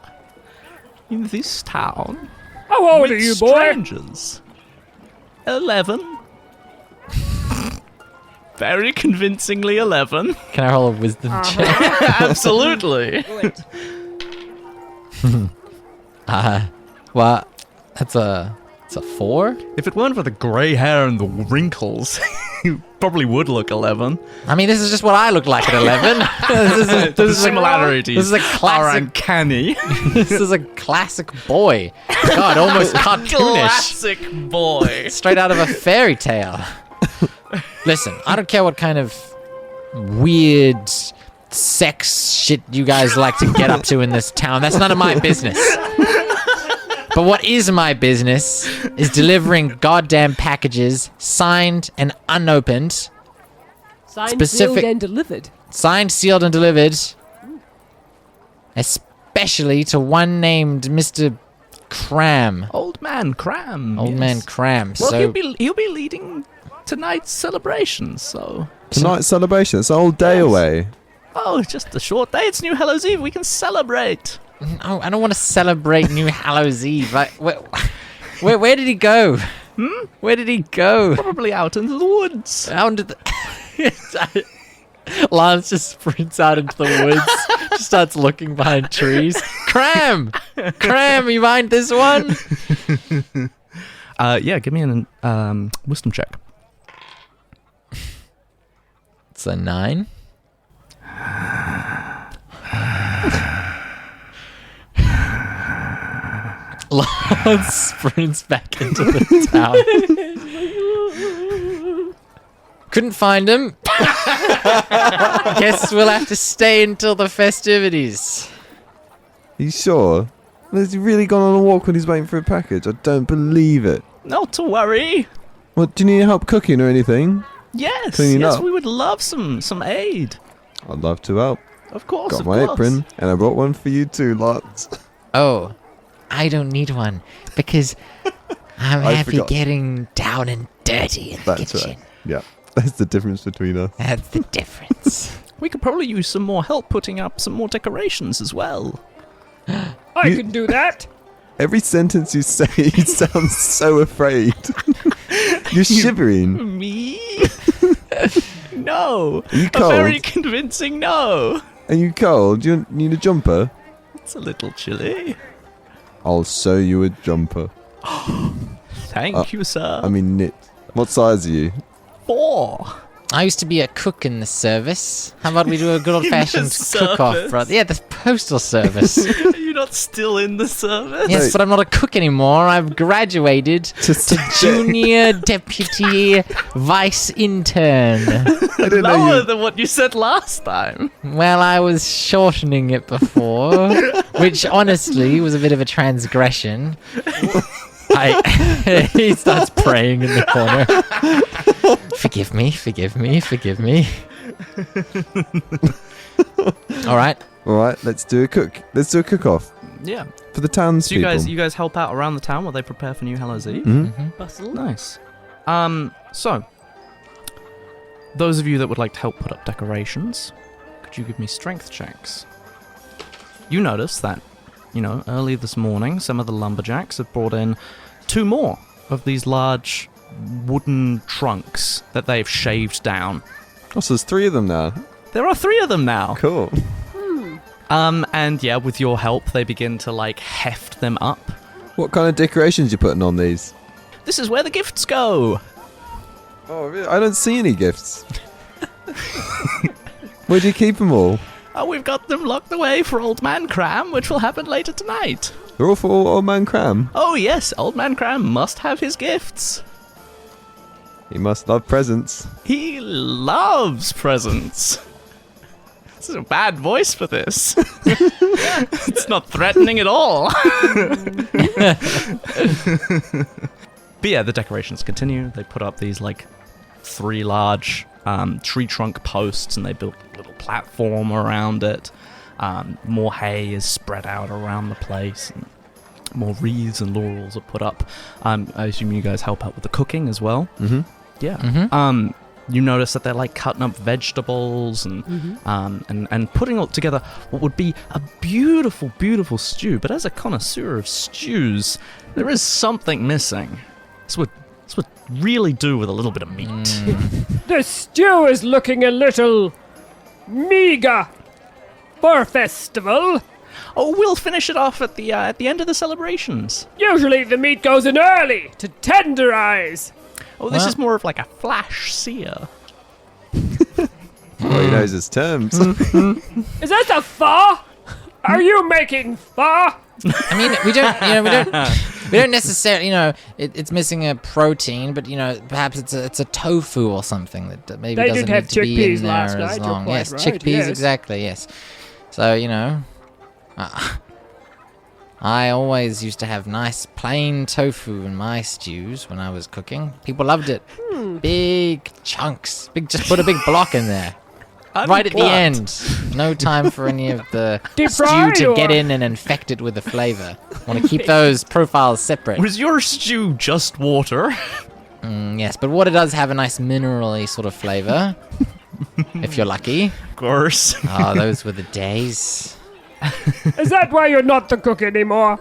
in this town. How old with are you, boy? strangers. 11. Very convincingly 11. Can I roll a wisdom check? Absolutely. Well, it's a 4. If it weren't for the grey hair and the wrinkles, you probably would look 11. I mean, this is just what I look like at 11. The similarities This is a are classic. uncanny. This is a classic boy. God, almost cartoonish. Classic boy. Straight out of a fairy tale. Listen, I don't care what kind of weird sex shit you guys like to get up to in this town. That's none of my business. But what is my business is delivering goddamn packages signed and unopened, Signed, Specific- sealed, and delivered. signed, sealed, and delivered, especially to one named Mr. Cram. Old man Cram. Old man Cram. Well, So he'll be leading tonight's celebration, so... Tonight's celebration. It's a whole day Yes. away. Oh, it's just a short day. It's New Hallows Eve. We can celebrate. no, I don't want to celebrate New Hallows Eve. Where did he go? Where did he go? Probably out into the woods. Out into the... Lance just sprints out into the woods, just starts looking behind trees. Cram! Cram, you mind this one? Yeah, give me an wisdom check. It's a 9. Lance sprints back into the town. Couldn't find him. Guess we'll have to stay until the festivities. Are you sure? Has he really gone on a walk when he's waiting for a package? I don't believe it. Not to worry. What, do you need help cooking or anything? Yes, Cleaning yes, up. we would love some aid. I'd love to help. Of course, Got of my course. apron, and I brought one for you too, Lance. Oh, I don't need one because I'm I happy forgot. getting down and dirty in the That's kitchen. right. Yeah, that's the difference between us. That's the difference. We could probably use some more help putting up some more decorations as well. I You- can do that. Every sentence you say, you sound so afraid. You're shivering. Me? No. Are you A very cold? convincing no. Are you cold? Do you need a jumper? It's a little chilly. I'll sew you a jumper. Thank you, sir. I mean knit. What size are you? 4. I used to be a cook in the service. How about we do a good old-fashioned service? cook-off, brother? Yeah, the postal service. You're not still in the service? Yes, Wait. but I'm not a cook anymore. I've graduated Just to junior deputy vice intern. I didn't know Lower you. than what you said last time. Well, I was shortening it before, which honestly was a bit of a transgression. He starts praying in the corner. Forgive me, forgive me, forgive me. All right. All right, let's do a cook-off Yeah. for the So townspeople. you guys help out around the town while they prepare for New Hallows Eve. Mhm. Bustle. Nice. So those of you that would like to help put up decorations, could you give me strength checks? You notice that, early this morning, some of the lumberjacks have brought in 2 more of these large wooden trunks that they've shaved down. Oh, so there's 3 of them now. There are 3 of them now. Cool. And yeah, with your help, they begin to heft them up. What kind of decorations you putting on these? This is where the gifts go. Oh, really? I don't see any gifts. Where do you keep them all? Oh, we've got them locked away for Old Man Cram, which will happen later tonight. They're all for Old Man Cram. Oh yes, Old Man Cram must have his gifts. He must love presents. He loves presents. This is a bad voice for this. It's not threatening at all. But yeah, the decorations continue. They put up these 3 large tree trunk posts, and they built a little platform around it. More hay is spread out around the place, and more wreaths and laurels are put up. I assume you guys help out with the cooking as well. Mm-hmm. Yeah. You notice that they're cutting up vegetables and putting all together what would be a beautiful, beautiful stew. But as a connoisseur of stews, there is something missing. This would really do with a little bit of meat. The stew is looking a little meager for a festival. Oh, we'll finish it off at the end of the celebrations. Usually the meat goes in early to tenderize. Oh, this Well- is more of a flash sear. Oh, he knows his terms. Is that a pho? Are you making pho? I mean, we don't necessarily, it's missing a protein, but perhaps it's a tofu or something that maybe They doesn't did have need to be in chickpeas there last as night, you're long. quite Yes, right, chickpeas, yes. exactly. Yes. So I always used to have nice plain tofu in my stews when I was cooking. People loved it. Big chunks. Just put a big block in there. Right at the end. No time for any of the Deep stew fried to or- get in and infect it with the flavor. Want to keep those profiles separate. Was your stew just water? Yes, but water does have a nice minerally sort of flavor. If you're lucky. Of course. Oh, those were the days. Is that why you're not the cook anymore?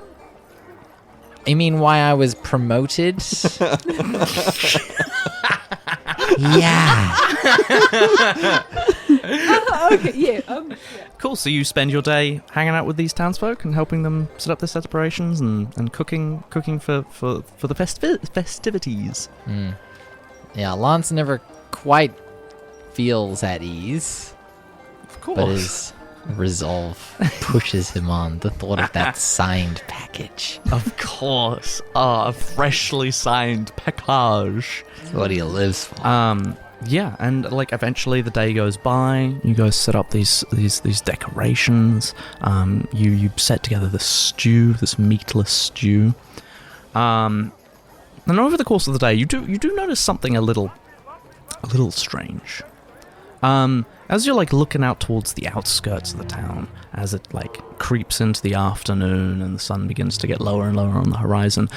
You mean why I was promoted? Yeah. Okay, yeah. Cool. So you spend your day hanging out with these townsfolk and helping them set up their celebrations and cooking for the festivities. Yeah, Lance never quite feels at ease, Of course. but his resolve pushes him on. The thought of that signed package. Of course. A freshly signed package. That's what he lives for. Yeah, and eventually the day goes by. You guys set up these decorations. You set together this stew, this meatless stew. And over the course of the day, you do notice something a little strange. As you're looking out towards the outskirts of the town, as it creeps into the afternoon and the sun begins to get lower and lower on the horizon,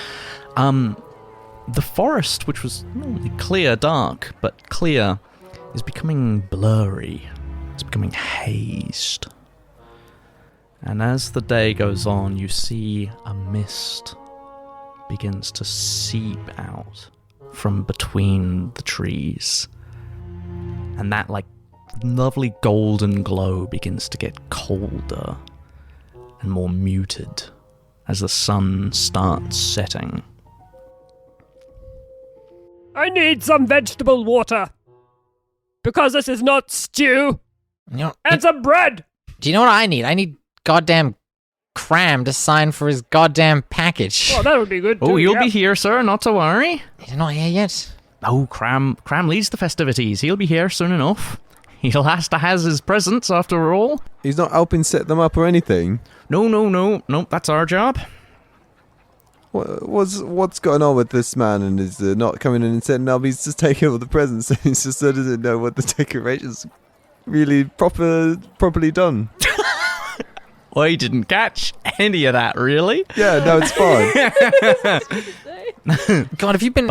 the forest, which was normally clear, dark, but clear, is becoming blurry. It's becoming hazed. And as the day goes on, you see a mist begins to seep out from between the trees. And that, lovely golden glow begins to get colder and more muted as the sun starts setting. I need some vegetable water. Because this is not stew. You know, And some bread. do you know what I need? I need goddamn Cram to sign for his goddamn package. Oh, that would be good. Oh, too, you'll yeah. be here, sir, not to worry. He's not here yet. Oh, Cram leads the festivities. He'll be here soon enough. He'll has to has his presents after all. He's not helping set them up or anything. No, that's our job. What's going on with this man and is not coming in and setting up? He's just taking all the presents and he just doesn't know what the decorations really properly done. I didn't catch any of that, really. Yeah, no, it's fine. God, have you been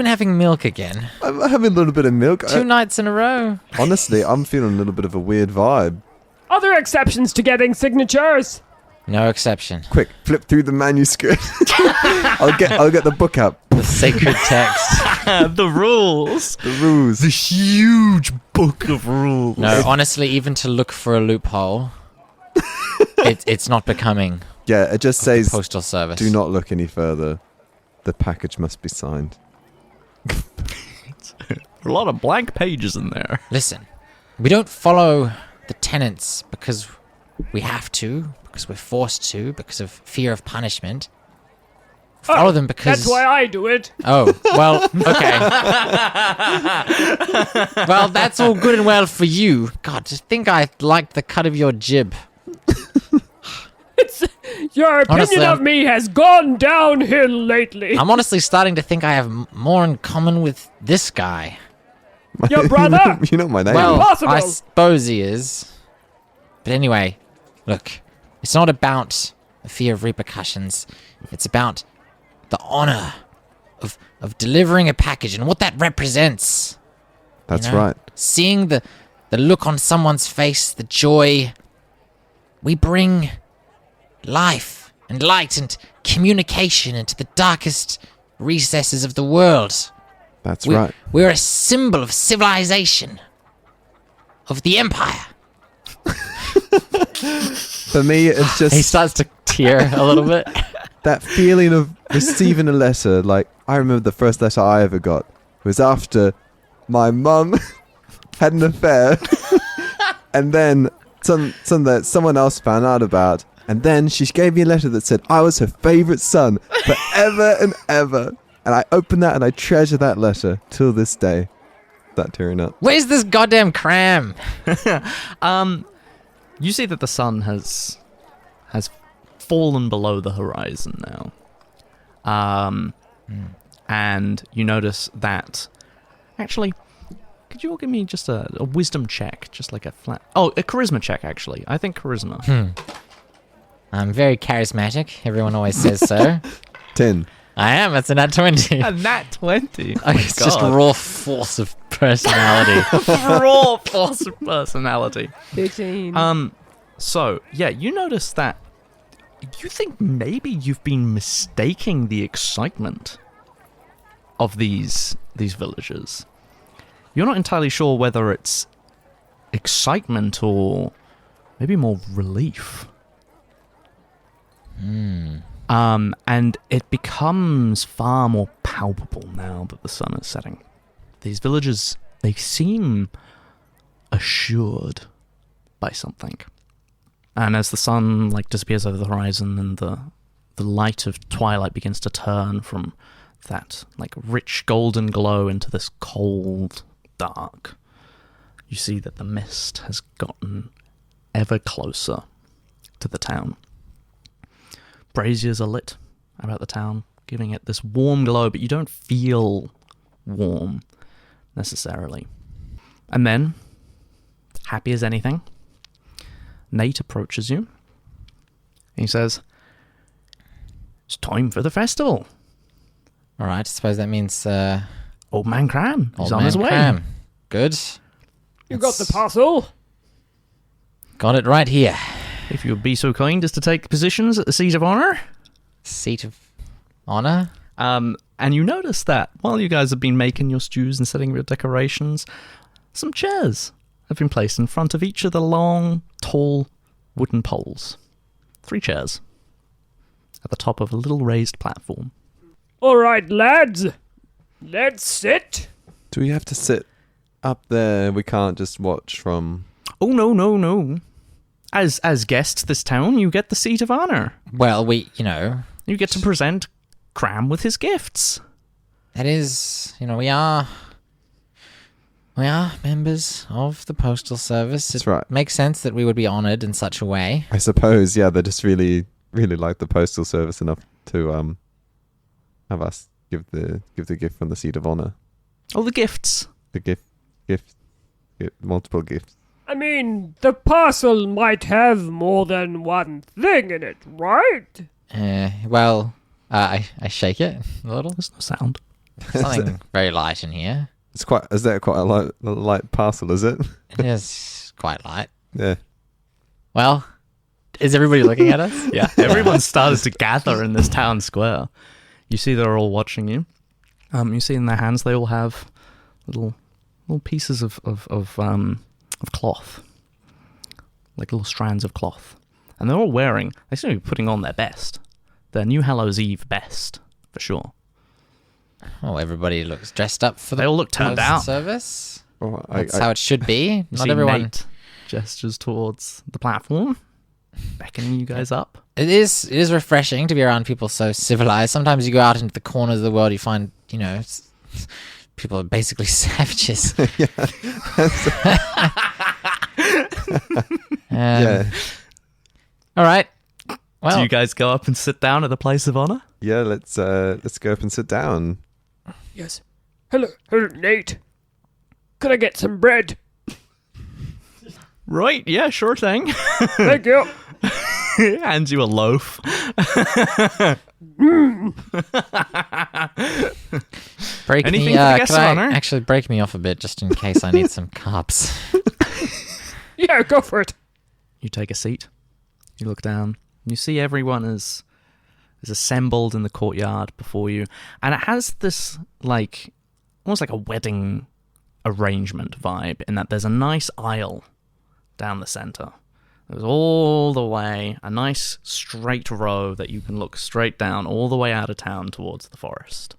having milk again? I'm having a little bit of milk. 2 nights in a row. Honestly, I'm feeling a little bit of a weird vibe. Are there exceptions to getting signatures? No exception. Quick, flip through the manuscript. I'll get the book out. The sacred text. The rules. The rules. The huge book of rules. No, honestly, even to look for a loophole, it's not becoming Yeah, it just says, postal service. do not look any further. The package must be signed. A lot of blank pages in there. Listen, we don't follow the tenets because we have to, because we're forced to, because of fear of punishment. Follow them because... That's why I do it. Oh, well, okay. Well, that's all good and well for you. God, just think I liked the cut of your jib. Your opinion Honestly, of me has gone downhill lately. I'm honestly starting to think I have more in common with this guy. Your brother. You know my name. Well, Impossible. I suppose he is. But anyway, look, it's not about the fear of repercussions. It's about the honor of delivering a package and what that represents. That's you know? right. Seeing the look on someone's face, the joy. We bring life and light and communication into the darkest recesses of the world. That's right. We're a symbol of civilization, of the empire. For me, it's just He starts to tear a little bit. that feeling of receiving a letter. Like, I remember the first letter I ever got was after my mum had an affair and then some that someone else found out about. And then she gave me a letter that said I was her favourite son forever and ever. And I opened that and I treasure that letter till this day. That tearing up. Where's this goddamn cram? You see that the sun has fallen below the horizon now. And you notice that... Actually, could you all give me just a wisdom check? Just like a flat... Oh, a charisma check, actually. I think charisma. I'm very charismatic. Everyone always says so. 10. I am. It's a nat 20. A nat 20. It's just raw force of personality. raw force of personality. 15. So, yeah, you notice that you think maybe you've been mistaking the excitement of these villagers. You're not entirely sure whether it's excitement or maybe more relief. And it becomes far more palpable now that the sun is setting. These villagers, they seem assured by something. And as the sun disappears over the horizon and the light of twilight begins to turn from that rich golden glow into this cold dark, you see that the mist has gotten ever closer to the town. Braziers are lit about the town, giving it this warm glow, but you don't feel warm necessarily. And then, happy as anything, Nate approaches you. He says, "It's time for the festival. All right. I suppose that means Old Man Cram is Old on Man his way." Cram. Good. You got the parcel? Got it right here. If you would be so kind as to take positions at the seat of honor. Seat of honor. And you notice that while you guys have been making your stews and setting your decorations, some chairs have been placed in front of each of the long, tall wooden poles. 3 chairs at the top of a little raised platform. All right, lads. Let's sit. Do we have to sit up there? We can't just watch from... Oh, no. as guests this town, you get the seat of honor. Well, You get to present Cram with his gifts. that is, we are members of the Postal Service. That's It right. makes sense that we would be honored in such a way. I suppose, yeah, they just really, really like the postal service enough to have us give the gift from the seat of honor. Oh, the gifts. The gift, multiple gifts. I mean, the parcel might have more than one thing in it, right? I shake it a little. There's no sound. Something very light in here. Is that quite a light parcel? Is it? It is quite light. Yeah. Well, is everybody looking at us? Yeah, everyone started to gather in this town square. You see they're all watching you. You see in their hands they all have little pieces of cloth, like little strands of cloth, and they're all wearing. They seem to be putting on their best, their new Hallows Eve best for sure. Oh, everybody looks dressed up for the They all look turned Postal out. Service. Oh, That's how it should be. You Not see everyone. Nate gestures towards the platform, beckoning you guys up. It is refreshing to be around people so civilized. Sometimes you go out into the corners of the world, you find, people are basically savages. Yeah. All right. Well, Do you guys go up and sit down at the place of honor? Yeah, let's go up and sit down. Yes. Hello, Nate. Could I get some bread? Right, yeah, sure thing. Thank you. Hands you a loaf. break anything me. for the guest Can I of honor? actually break me off a bit just in case I need some carbs? Yeah, go for it. You take a seat. You look down. You see everyone is assembled in the courtyard before you, and it has this almost like a wedding arrangement vibe in that there's a nice aisle down the center. There's all the way a nice straight row that you can look straight down all the way out of town towards the forest.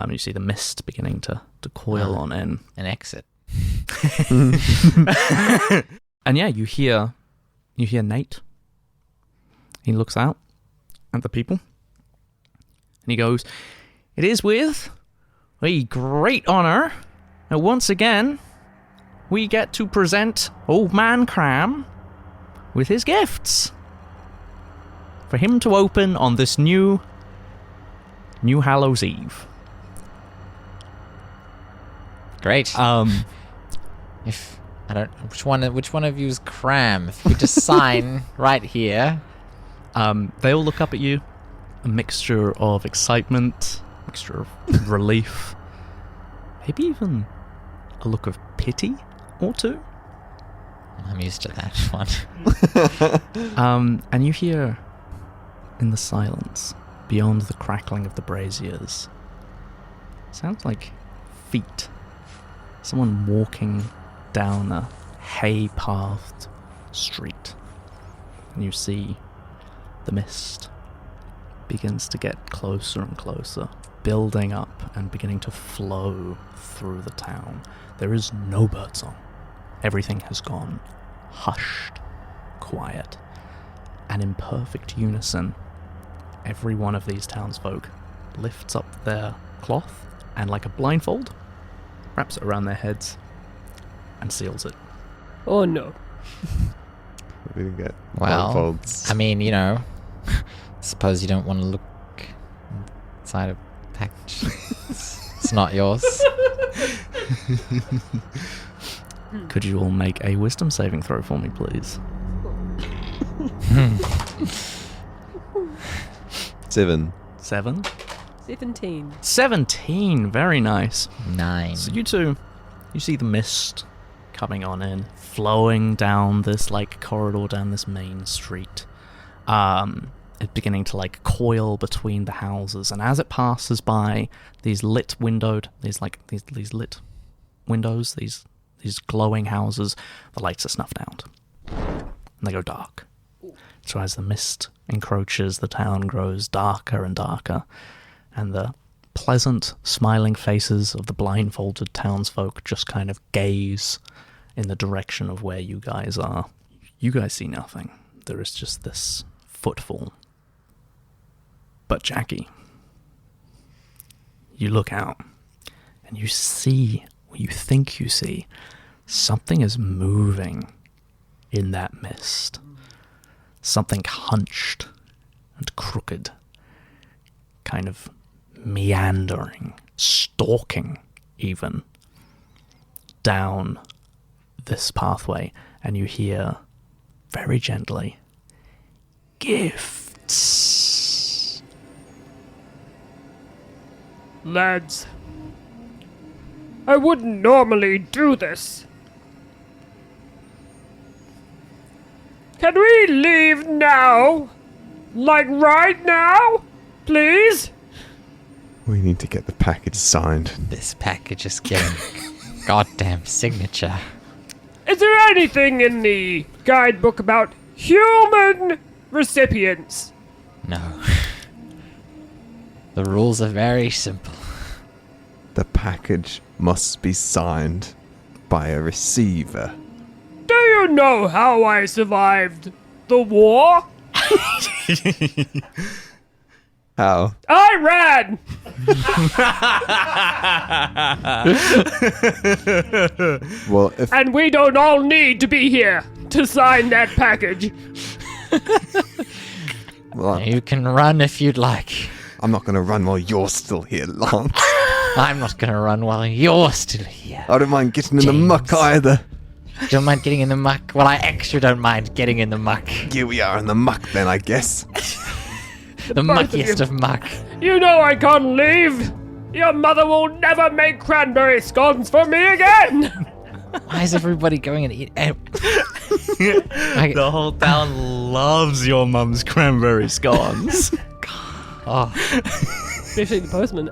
You see the mist beginning to coil on in. An exit. And yeah, you hear Nate. He looks out at the people and he goes, "It is with a great honor that once again we get to present Old Man Cram with his gifts for him to open on this new Hallows Eve." Great. If I don't, which one of you is Cram? If we just sign right here. They all look up at you, a mixture of excitement, mixture of relief, maybe even a look of pity or two. I'm used to that one. And you hear in the silence, beyond the crackling of the braziers, sounds like feet. Someone walking down a hay-pathed street. And you see the mist begins to get closer and closer, building up and beginning to flow through the town. There is no birdsong. Everything has gone hushed, quiet, and in perfect unison, every one of these townsfolk lifts up their cloth and, like a blindfold, wraps it around their heads and seals it. Oh no. We didn't get Well, blindfolds. I mean, suppose you don't want to look inside a package. It's not yours. Could you all make a wisdom saving throw for me, please? 7. 7? 17. 17, very nice. 9. So you two, you see the mist coming on in, flowing down this corridor down this main street. It's beginning to coil between the houses, and as it passes by these lit windows, these glowing houses, the lights are snuffed out and they go dark. So as the mist encroaches, the town grows darker and darker, and the pleasant, smiling faces of the blindfolded townsfolk just kind of gaze in the direction of where you guys are. You guys see nothing. There is just this footfall. But Jackie, you look out and you see, or you think you see, something is moving in that mist. Something hunched and crooked, kind of meandering, stalking even, down this pathway, and you hear very gently, "Gifts." Lads, I wouldn't normally do this. Can we leave now? Like right now? Please? We need to get the package signed. This package is getting goddamn signature. Is there anything in the guidebook about human recipients? No. The rules are very simple. The package must be signed by a receiver. Do you know how I survived the war? How? I ran! Well, if And we don't all need to be here to sign that package. well, You can run if you'd like. I'm not going to run while you're still here, Lance. I'm not gonna run while you're still here. I don't mind getting in the muck James. either. Don't mind getting in the muck? Well, I extra don't mind getting in the muck. Here we are in the muck then, I guess. The Both of muckiest you. of muck. You know I can't leave. Your mother will never make cranberry scones for me again. Why is everybody going and eat? The whole town loves your mum's cranberry scones. Oh, Especially the postman.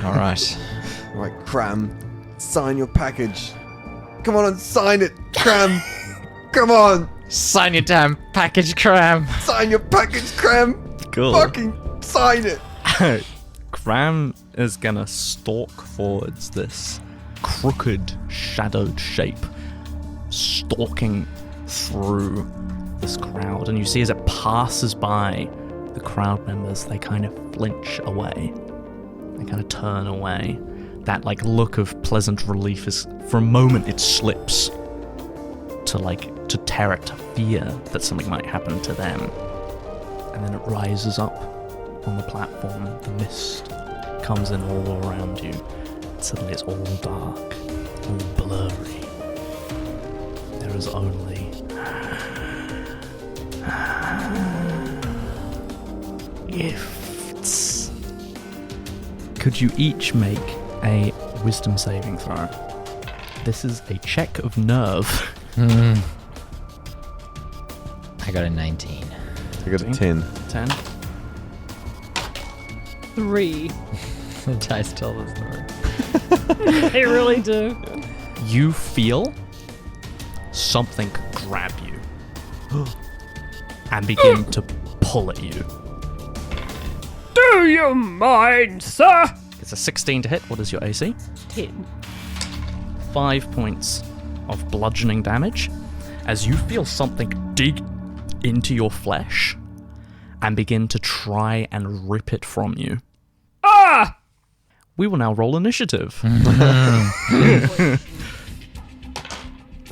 all right. Right, Cram, sign your package. Come on and sign it, Cram. Come on, Sign your damn package, Cram. sign your package, Cram. Cool. Fucking sign it. Cram is gonna stalk forwards this crooked, shadowed shape, stalking through this crowd. And you see as it passes by, the crowd members, they kind of flinch away. They kind of turn away. That like look of pleasant relief is, for a moment, it slips to terror, to fear that something might happen to them. And then it rises up on the platform. The mist comes in all around you. Suddenly it's all dark, all blurry. There is only gifts. Could you each make a wisdom saving throw? This is a check of nerve. I got a 19. I got a 10. 10. 3. The dice tell us no. They really do. You feel something grab you and begin to pull at you. Do you mind, sir? It's a 16 to hit. What is your AC? 10. 5 points of bludgeoning damage as you feel something dig into your flesh and begin to try and rip it from you. Ah! We will now roll initiative.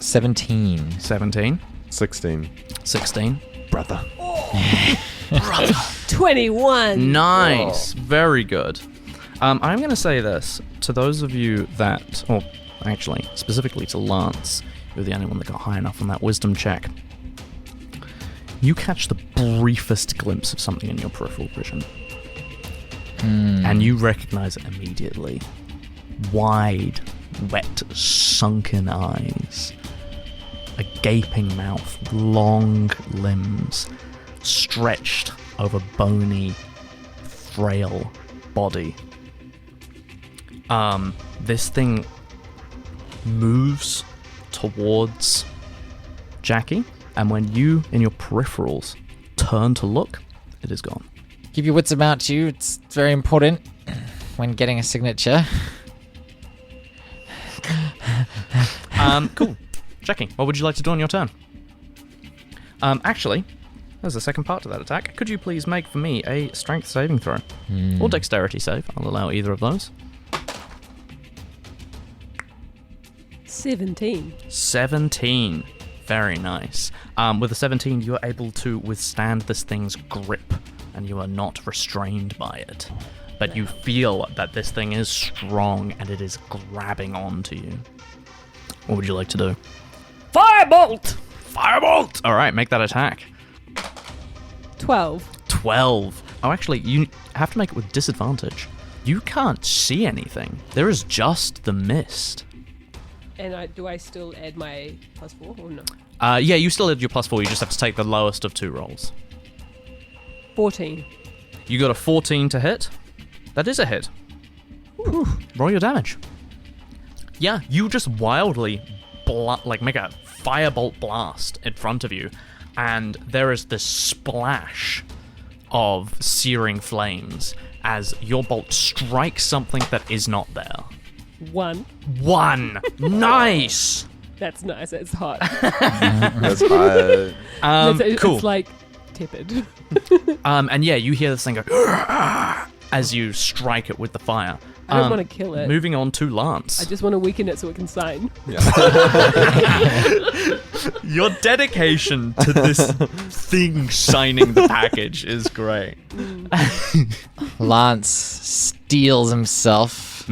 17. 17, 16. 16. Brother. 21. Nice. Very good. I'm going to say this to those of you that, or actually, specifically to Lance, you're the only one that got high enough on that wisdom check. You catch the briefest glimpse of something in your peripheral vision. And you recognize it immediately. Wide, wet, sunken eyes. A gaping mouth, long limbs, stretched over bony, frail body. This thing moves towards Jackie, and when you, in your peripherals, turn to look, it is gone. Keep your wits about you. It's very important when getting a signature. Cool. Jackie, what would you like to do on your turn? Actually, there's a second part to that attack. Could you please make for me a strength saving throw? Or dexterity save. I'll allow either of those. 17. 17. Very nice. With a 17, you are able to withstand this thing's grip, and you are not restrained by it. But you feel that this thing is strong, and it is grabbing onto you. What would you like to do? Firebolt! Firebolt! Alright, make that attack. 12. 12. Oh, actually, you have to make it with disadvantage. You can't see anything. There is just the mist. And do I still add my +4 or no? Yeah, you still had your +4. You just have to take the lowest of 2 rolls. 14. You got a 14 to hit. That is a hit. Roll your damage. Yeah, you just wildly make a firebolt blast in front of you, and there is this splash of searing flames as your bolt strikes something that is not there. 1. 1! Nice! That's nice. It's hot. That's high. Cool. It's like tepid. And yeah, you hear this thing go as you strike it with the fire. I don't want to kill it. Moving on to Lance. I just want to weaken it so it can sign. Your dedication to this thing signing the package is great. Lance steels himself,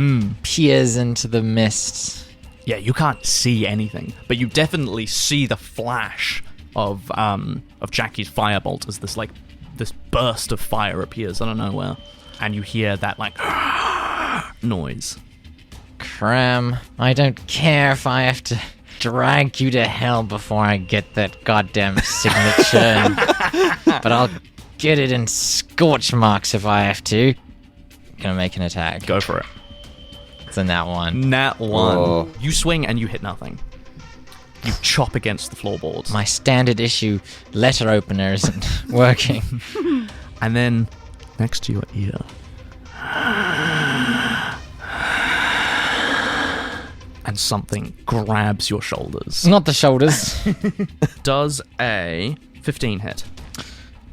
peers into the mist. Yeah, you can't see anything, but you definitely see the flash of Jackie's firebolt as this burst of fire appears out of nowhere, and you hear that noise. Cram, I don't care if I have to drag you to hell before I get that goddamn signature, but I'll get it in scorch marks if I have to. Gonna make an attack. Go for it. It's a nat 1. Nat 1. Oh. You swing and you hit nothing. You chop against the floorboards. My standard issue letter opener isn't working. And then, next to your ear, and something grabs your shoulders. Not the shoulders. Does a 15 hit?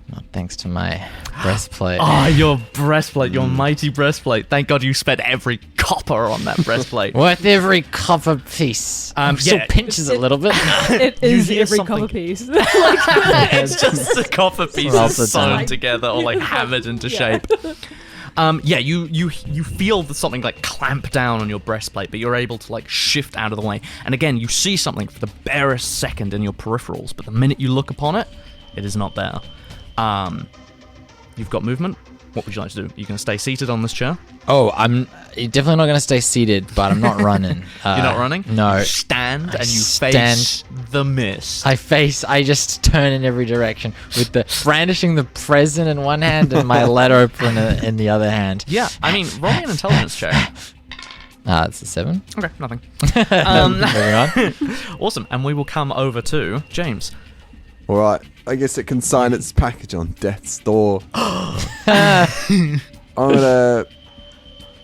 Not thanks to my breastplate. Ah, your breastplate, your mighty breastplate. Thank God you spent every copper on that breastplate. Worth every copper piece. Still yeah. pinches a little bit. It is hear every something- copper piece. It's just the copper all the pieces sewn time. together or hammered into shape. You feel something clamp down on your breastplate, but you're able to shift out of the way. And again, you see something for the barest second in your peripherals, but the minute you look upon it, it is not there. You've got movement. What would you like to do? Are you going to stay seated on this chair? Oh, I'm definitely not going to stay seated, but I'm not running. You're not running? No. You stand and you stand. face the mist. I just turn in every direction with the brandishing the present in one hand and my letter opener in the other hand. Yeah, I mean, roll me an intelligence check. It's a 7. Okay, nothing. Moving on. Awesome, and we will come over to James. Alright, I guess it can sign its package on death's door. I'm gonna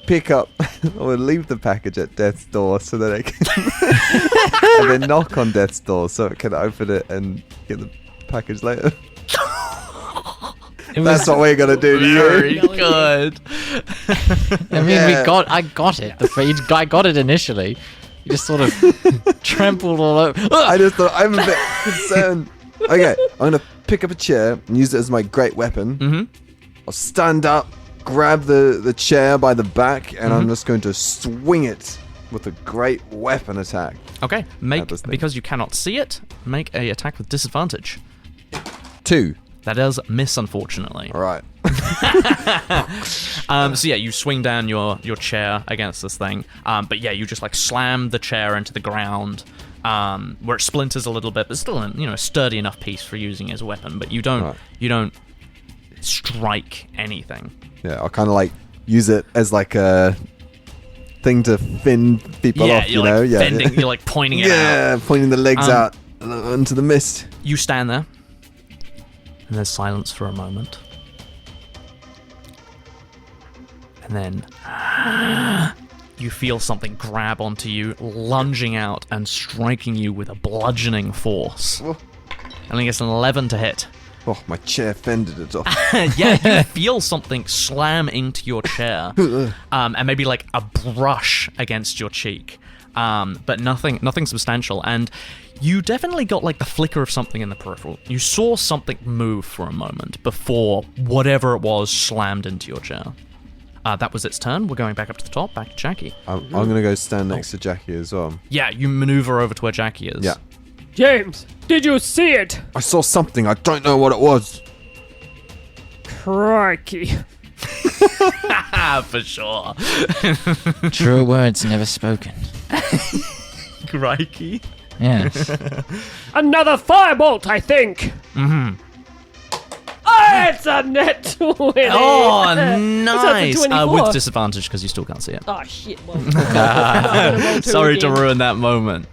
pick up, I'm gonna leave the package at death's door so that I can and then knock on death's door so it can open it and get the package later. That's what we're gonna do to you. Very good. I mean, Yeah. I got it. I got it initially. You just sort of trampled all over. I just thought, I'm a bit concerned. Okay, I'm gonna pick up a chair and use it as my great weapon. Mm-hmm. I'll stand up, grab the chair by the back, and I'm just going to swing it with a great weapon attack. Okay, At this thing. because you cannot see it, make a attack with disadvantage. 2. That does miss, unfortunately. Alright. So yeah, you swing down your chair against this thing. But yeah, you just slam the chair into the ground, where it splinters a little bit, but still a sturdy enough piece for using as a weapon. But you don't strike anything. Yeah, I'll kind of use it as a thing to fend people off, you know? Yeah, Fending, yeah. you're pointing it out. Yeah, pointing the legs out into the mist. You stand there, and there's silence for a moment. And then you feel something grab onto you, lunging out and striking you with a bludgeoning force. Oh. I think it's an 11 to hit. Oh, my chair fended it off. Yeah, you feel something slam into your chair, and maybe like a brush against your cheek, but nothing substantial. And you definitely got like the flicker of something in the peripheral. You saw something move for a moment before whatever it was slammed into your chair. That was its turn. We're going back up to the top, back to Jackie. I'm going to go stand next to Jackie as well. Yeah, you maneuver over to where Jackie is. Yeah. James, did you see it? I saw something. I don't know what it was. Crikey. For sure. True words never spoken. Crikey. Yes. Another firebolt, I think. Mm-hmm. Oh, it's a net 20. Oh, So nice. it's a 24. With disadvantage because you still can't see it. Oh, shit. Well, I'm gonna roll two Sorry to again. ruin that moment.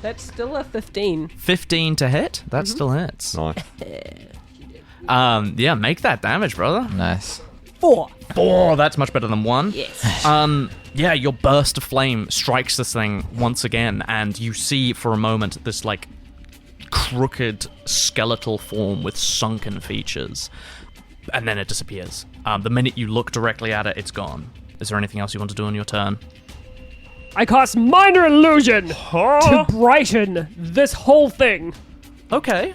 That's still a 15. 15 to hit. That still hits. Nice. Yeah, make that damage, brother. Nice. 4. 4. That's much better than 1. Yes. Yeah, your burst of flame strikes this thing once again, and you see for a moment this like crooked skeletal form with sunken features, and then it disappears. The minute you look directly at it, it's gone. Is there anything else you want to do on your turn? I cast Minor Illusion to brighten this whole thing. Okay.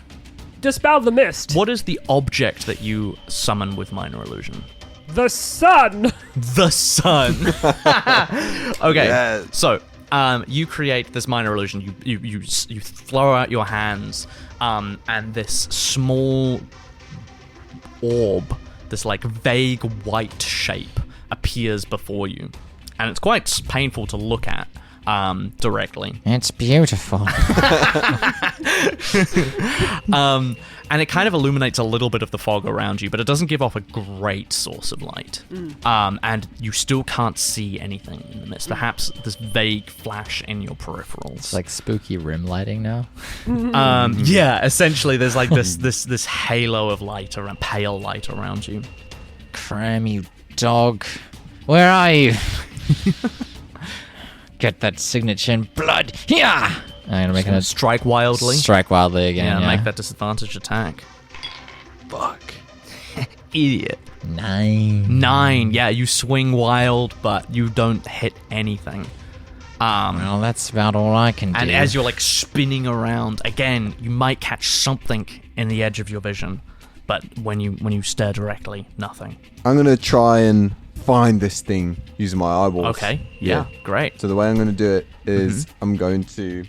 Dispel the mist. What is the object that you summon with Minor Illusion? The sun. The sun. Okay. Yes. So, you create this minor illusion. You throw out your hands, and this small orb, this like vague white shape, appears before you, and it's quite painful to look at directly. It's beautiful. And it kind of illuminates a little bit of the fog around you, but it doesn't give off a great source of light. And you still can't see anything in the mist. Perhaps this vague flash in your peripherals. It's like spooky rim lighting now. Yeah, essentially, there's like this halo of light around, pale light around you. Cram, you dog. Where are you? Get that signature in blood. Yeah. I'm gonna make Gonna a strike wildly. Strike wildly again. Yeah, Yeah, make that disadvantage attack. Fuck. Idiot. 9. 9. Yeah, you swing wild, but you don't hit anything. Well, that's about all I can do. And as you're like spinning around, again, you might catch something in the edge of your vision, but when you stare directly, nothing. I'm going to try and find this thing using my eyeballs. Okay. Yeah. Great. So the way I'm going to do it is I'm going to...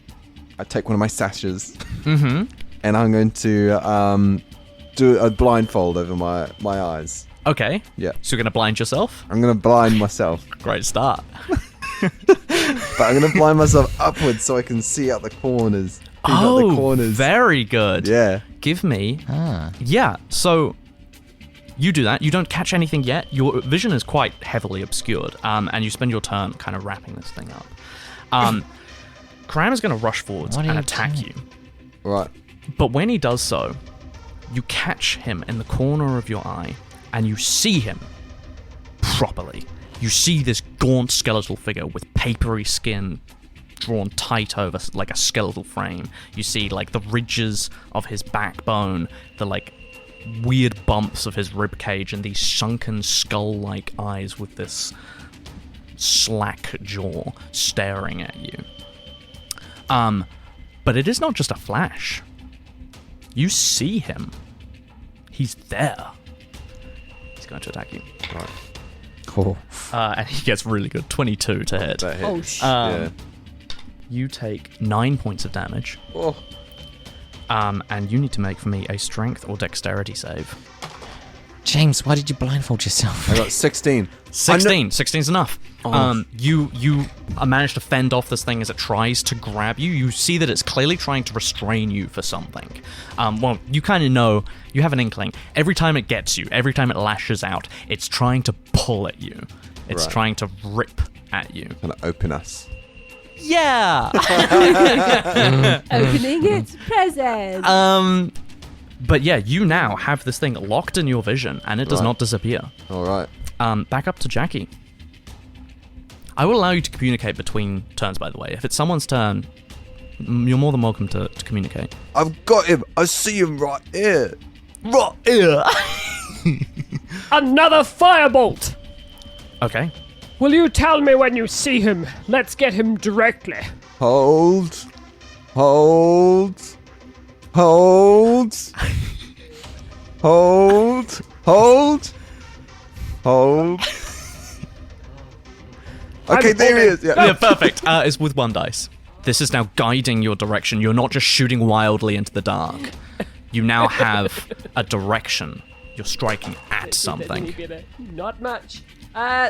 I take one of my sashes and I'm going to do a blindfold over my eyes. Okay. Yeah. So you're gonna blind yourself? I'm going to blind myself. Great start. But I'm going to blind myself upwards so I can see out the corners. Peek out the corners. Very good. Yeah. Give me. Ah. Yeah. So you do that. You don't catch anything yet. Your vision is quite heavily obscured, and you spend your turn kind of wrapping this thing up. Cram is going to rush forwards What are and you attack doing? you. Right. But when he does so, you catch him in the corner of your eye, and you see him properly. You see this gaunt skeletal figure with papery skin drawn tight over like a skeletal frame. You see like the ridges of his backbone, the like weird bumps of his rib cage, and these sunken skull-like eyes with this slack jaw staring at you. But it is not just a flash. You see him. He's there. He's going to attack you. Right. Cool. And he gets really good. 22 to hit. That hit. Oh, shit. Yeah. You take 9 points of damage. Oh. And you need to make for me a strength or dexterity save. James, why did you blindfold yourself? I got 16. 16. 16's enough. Oh. You manage to fend off this thing as it tries to grab you. You see that it's clearly trying to restrain you for something. Well, you kind of know, you have an inkling. Every time it gets you, every time it lashes out, it's trying to pull at you. It's Right. trying to rip at you. Gonna open us. Yeah! Opening its present. But yeah, you now have this thing locked in your vision, and it does Right. not disappear. All right. Back up to Jackie. I will allow you to communicate between turns, by the way. If it's someone's turn, you're more than welcome to communicate. I've got him. I see him right here. Right here. Another firebolt! Okay. Will you tell me when you see him? Let's get him directly. Hold. Hold. Hold. Hold. Hold. Hold. Okay, there he is. Yeah, perfect. It's with 1 dice. This is now guiding your direction. You're not just shooting wildly into the dark. You now have a direction. You're striking at something. Not much.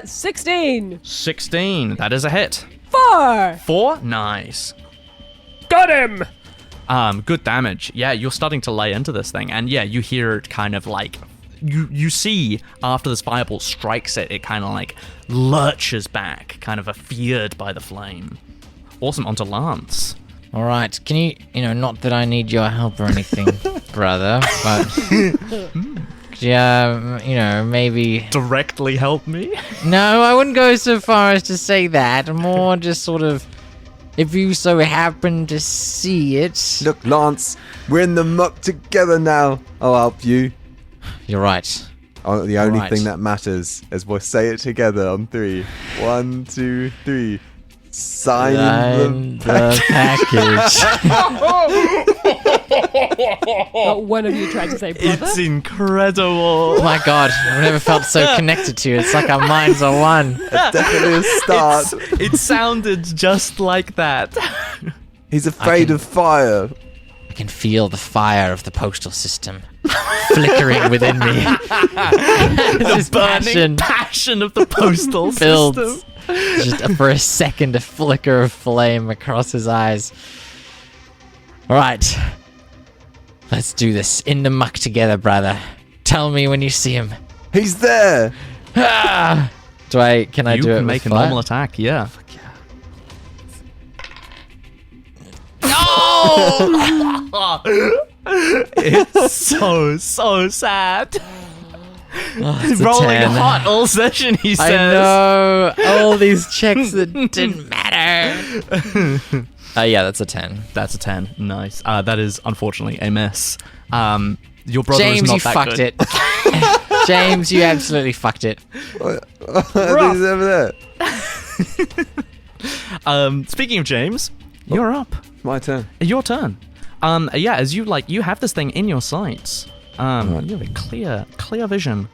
16. 16. That is a hit. 4. 4. Nice. Got him. Good damage. Yeah, you're starting to lay into this thing, and yeah, you hear it kind of like you see after this fireball strikes it, it kind of like lurches back, kind of feared by the flame. Awesome. Onto Lance. All right, can you not that I need your help or anything, brother, but could you, maybe Directly help me. No, I wouldn't go so far as to say that. More just sort of, if you so happen to see it. Look, Lance, we're in the muck together now. I'll help you. You're right. Oh, the only Right. thing that matters is we'll say it together on 3. 1, 2, 3. Sign The package. One of you tried to say brother. It's incredible. Oh my god, I've never felt so connected to you. It's like our minds are one. Definitely a start. It sounded just like that. He's afraid of fire. I can feel the fire of the postal system flickering within me. This Burning passion of the postal builds. system. Just for a second, a flicker of flame across his eyes. All right, let's do this in the muck together, brother. Tell me when you see him. He's there. Ah! Can I You do it? can with make a fire? normal attack, yeah. It's so sad. Oh, it's a Rolling 10. hot all session, he says. I know all these checks that didn't matter. Yeah, that's a 10. That's a 10. Nice. That is unfortunately a miss. Your brother is James, not you that fucked good. it. James, you absolutely fucked it. He's over there. Speaking of James, you're up. My turn. Your turn. Yeah, as you have this thing in your sights. You have a clear vision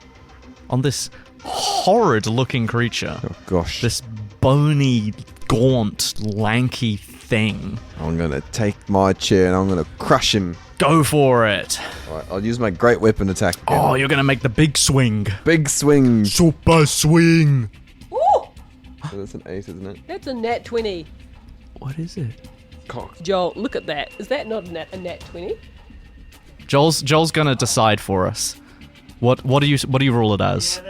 on this horrid-looking creature. Oh gosh. This bony, gaunt, lanky thing. I'm gonna take my chair and I'm gonna crush him. Go for it. Alright, I'll use my great weapon attack again. Oh, you're gonna make the big swing. Big swing. Super swing. Ooh, So that's an 8, isn't it? that's a nat 20. What is it? Cock. Joel, look at that. Is that not a nat 20? Joel's gonna decide for us. What do you rule it as?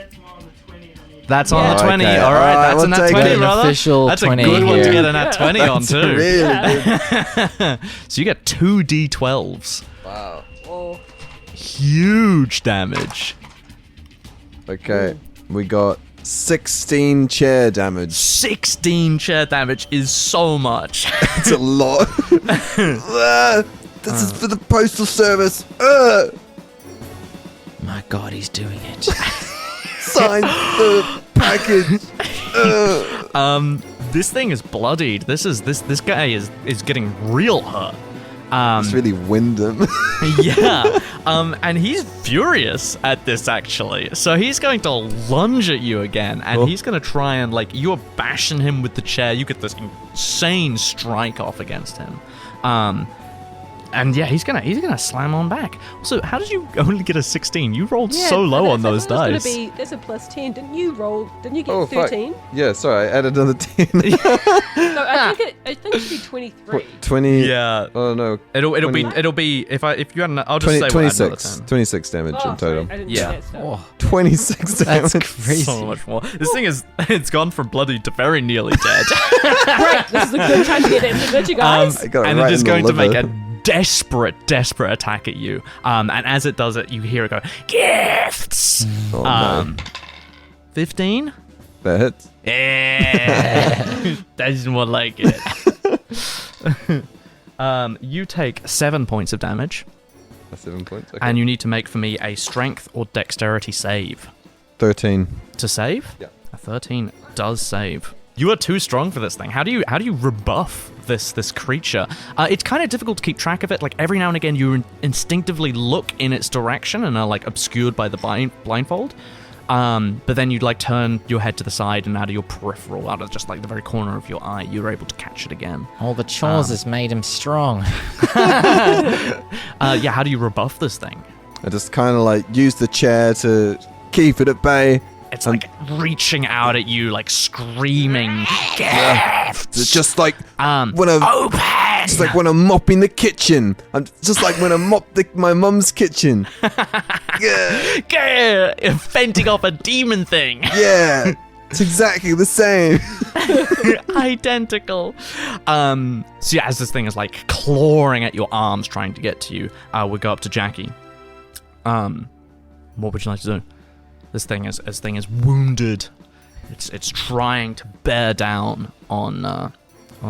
That's on the 20. Okay. All right, Alright, that's a we'll nat take 20, it. brother. Official That's 20 a good one to here. get a nat 20 on too. Really good. So you get 2 d12s. Wow. Oh, Huge damage. Okay, we got 16 chair damage. 16 chair damage is so much. It's a lot. This is for the postal service. My god, he's doing it. Sign the package. This thing is bloodied. This guy is getting real hurt. It's really Wyndham. Yeah. And he's furious at this actually. So he's going to lunge at you again, and he's going to try and you are bashing him with the chair. You get this insane strike off against him. And yeah, he's gonna slam on back. So how did you only get a 16? You rolled so low on those dice. That's a plus 10. Didn't you get Oh, fuck. 13? Yeah, sorry, I added another 10. No, I think it should be 23. 20. Yeah. Oh no. It'll 20. be if you hadn't, I'll just 20, say we'll add another 26. 10. 26 damage Oh, in total. sorry, I didn't Yeah. get that stuff. 26 damage. That's crazy. So much more. This thing it's gone from bloody to very nearly dead. Great, this is a good time to get into it, you guys. I got it and right it is in the going to make liver. a desperate attack at you. And as it does it, you hear it go, gifts! Oh, no. 15? That hits. That's more like it. You take 7 points of damage, That's 7 points. Okay. and you need to make for me a strength or dexterity save. 13. To save? Yeah. A 13 does save. You are too strong for this thing. How do you rebuff this creature? It's kind of difficult to keep track of it. Like every now and again, you instinctively look in its direction and are like obscured by the blindfold. But then you'd like turn your head to the side, and out of your peripheral, out of just like the very corner of your eye, you're able to catch it again. All the chores has made him strong. Yeah, how do you rebuff this thing? I just kind of like use the chair to keep it at bay. It's like reaching out at you, like screaming. It's just like when I'm Open! It's like when I'm mopping the kitchen. I'm just like when I mop my mum's kitchen. Yeah. Fending off a demon thing. Yeah. It's exactly the same. Identical. So yeah, as this thing is like clawing at your arms, trying to get to you, we'll go up to Jackie. What would you like to do? This thing is wounded. It's trying to bear down on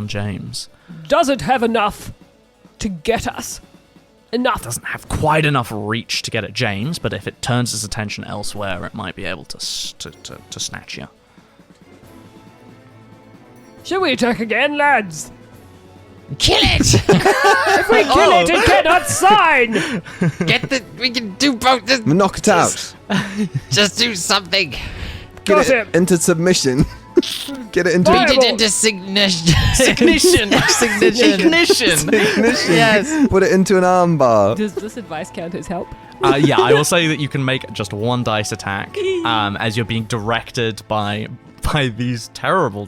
James. Does it have enough to get us? Enough. Doesn't have quite enough reach to get at James, but if it turns its attention elsewhere, it might be able to snatch you. Shall we attack again, lads? Kill it! If we kill it, it cannot sign! We can do both. We knock it out. Just do something. Got Get it him. into submission. Get it into Beat it Fireball. into ignition. Ignition. Ignition. Ignition. Yes. Put it into an armbar. Does this advice count as help? Yeah, I will say that you can make just one dice attack as you're being directed by these terrible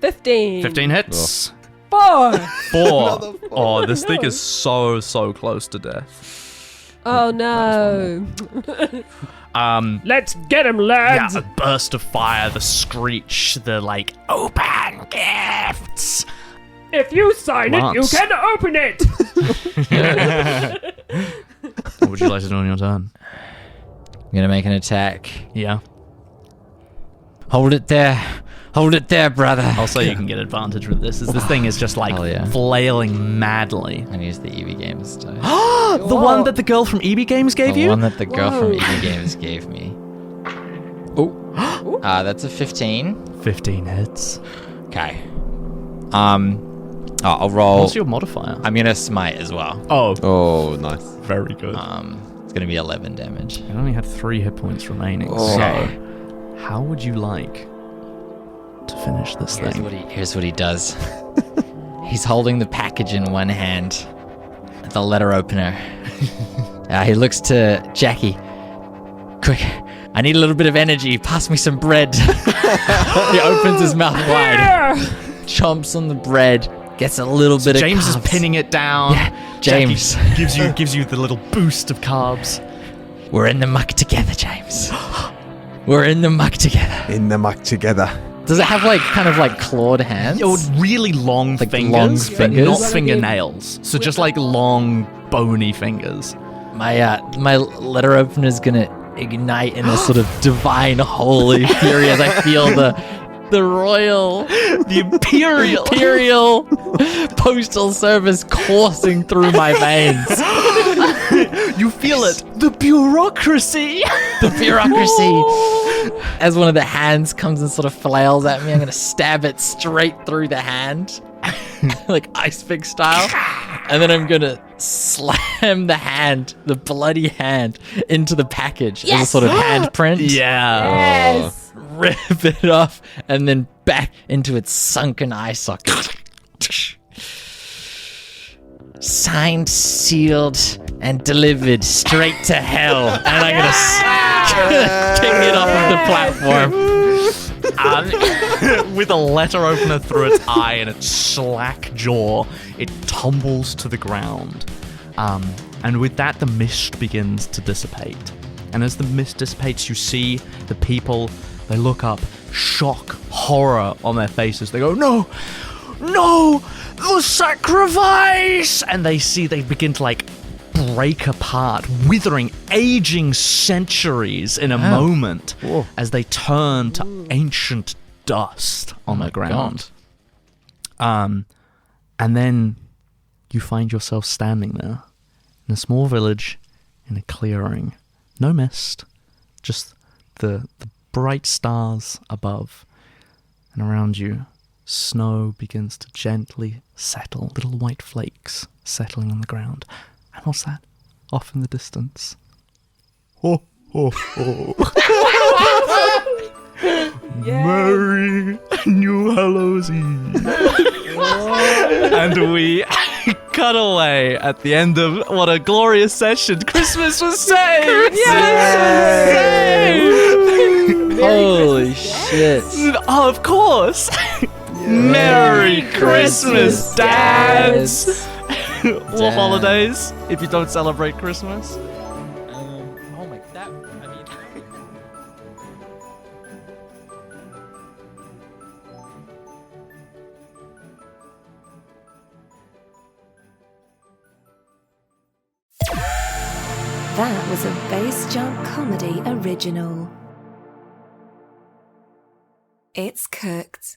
15. 15 hits. 4. 4. Oh, this thing is so close to death. Oh no. Let's get him, lads. Yeah, a burst of fire, the screech, the like open gifts. If you sign it, you Lance. can open it. What would you like to do on your turn? I'm gonna make an attack. Yeah, Hold it there. Hold it there, brother. I'll say you can get advantage with this. As this thing is just like Hell yeah. flailing madly. And use the EV Games die. The one that the girl from EB Games gave The you? one that the girl from Whoa. EV Games gave me. Oh. That's a 15. 15 hits. Okay. I'll roll. What's your modifier? I'm gonna smite as well. Oh, Oh, nice. very good. It's gonna be 11 damage. I only had 3 hit points remaining. Oh. So, how would you like to finish this thing? Here's what he does. He's holding the package in one hand, the letter opener. He looks to Jackie. Quick, I need a little bit of energy. Pass me some bread. He opens his mouth wide, chomps on the bread, gets a little bit of James is carbs. pinning it down. Yeah, James. Jackie gives you the little boost of carbs. We're in the muck together, James. We're in the muck together. In the muck together. Does it have like kind of like clawed hands? Really long Like fingers, long but fingers? not fingernails. So just like long, bony fingers. My letter opener is gonna ignite in a sort of divine holy fury as I feel the royal, The imperial. imperial postal service coursing through my veins. You feel it. The bureaucracy. The bureaucracy. As one of the hands comes and sort of flails at me, I'm gonna stab it straight through the hand, like ice pick style, and then I'm gonna slam the hand, the bloody hand, into the package as a sort of handprint. Yeah. Yes. Rip it off, and then back into its sunken eye socket. Signed, sealed, and delivered straight to hell. And I'm gonna kick it off of the platform. With a letter opener through its eye and its slack jaw, it tumbles to the ground. And with that, the mist begins to dissipate. And as the mist dissipates, you see the people, they look up, shock, horror on their faces. They go, no, the sacrifice! And they begin to like break apart, withering, aging centuries in a moment as they turn to ancient dust on the God. ground. And then you find yourself standing there in a small village in a clearing. No mist, just the bright stars above. And around you, snow begins to gently settle, little white flakes settling on the ground. And what's that? Off in the distance. Ho, ho, ho. Merry New Hallows Eve. And we cut away at the end of what a glorious session. Christmas was saved! Holy shit. Oh, of course! Merry Christmas, dads! Or holidays, if you don't celebrate Christmas. Oh my, that, I mean... That was a Bass Jump Comedy original. It's cooked.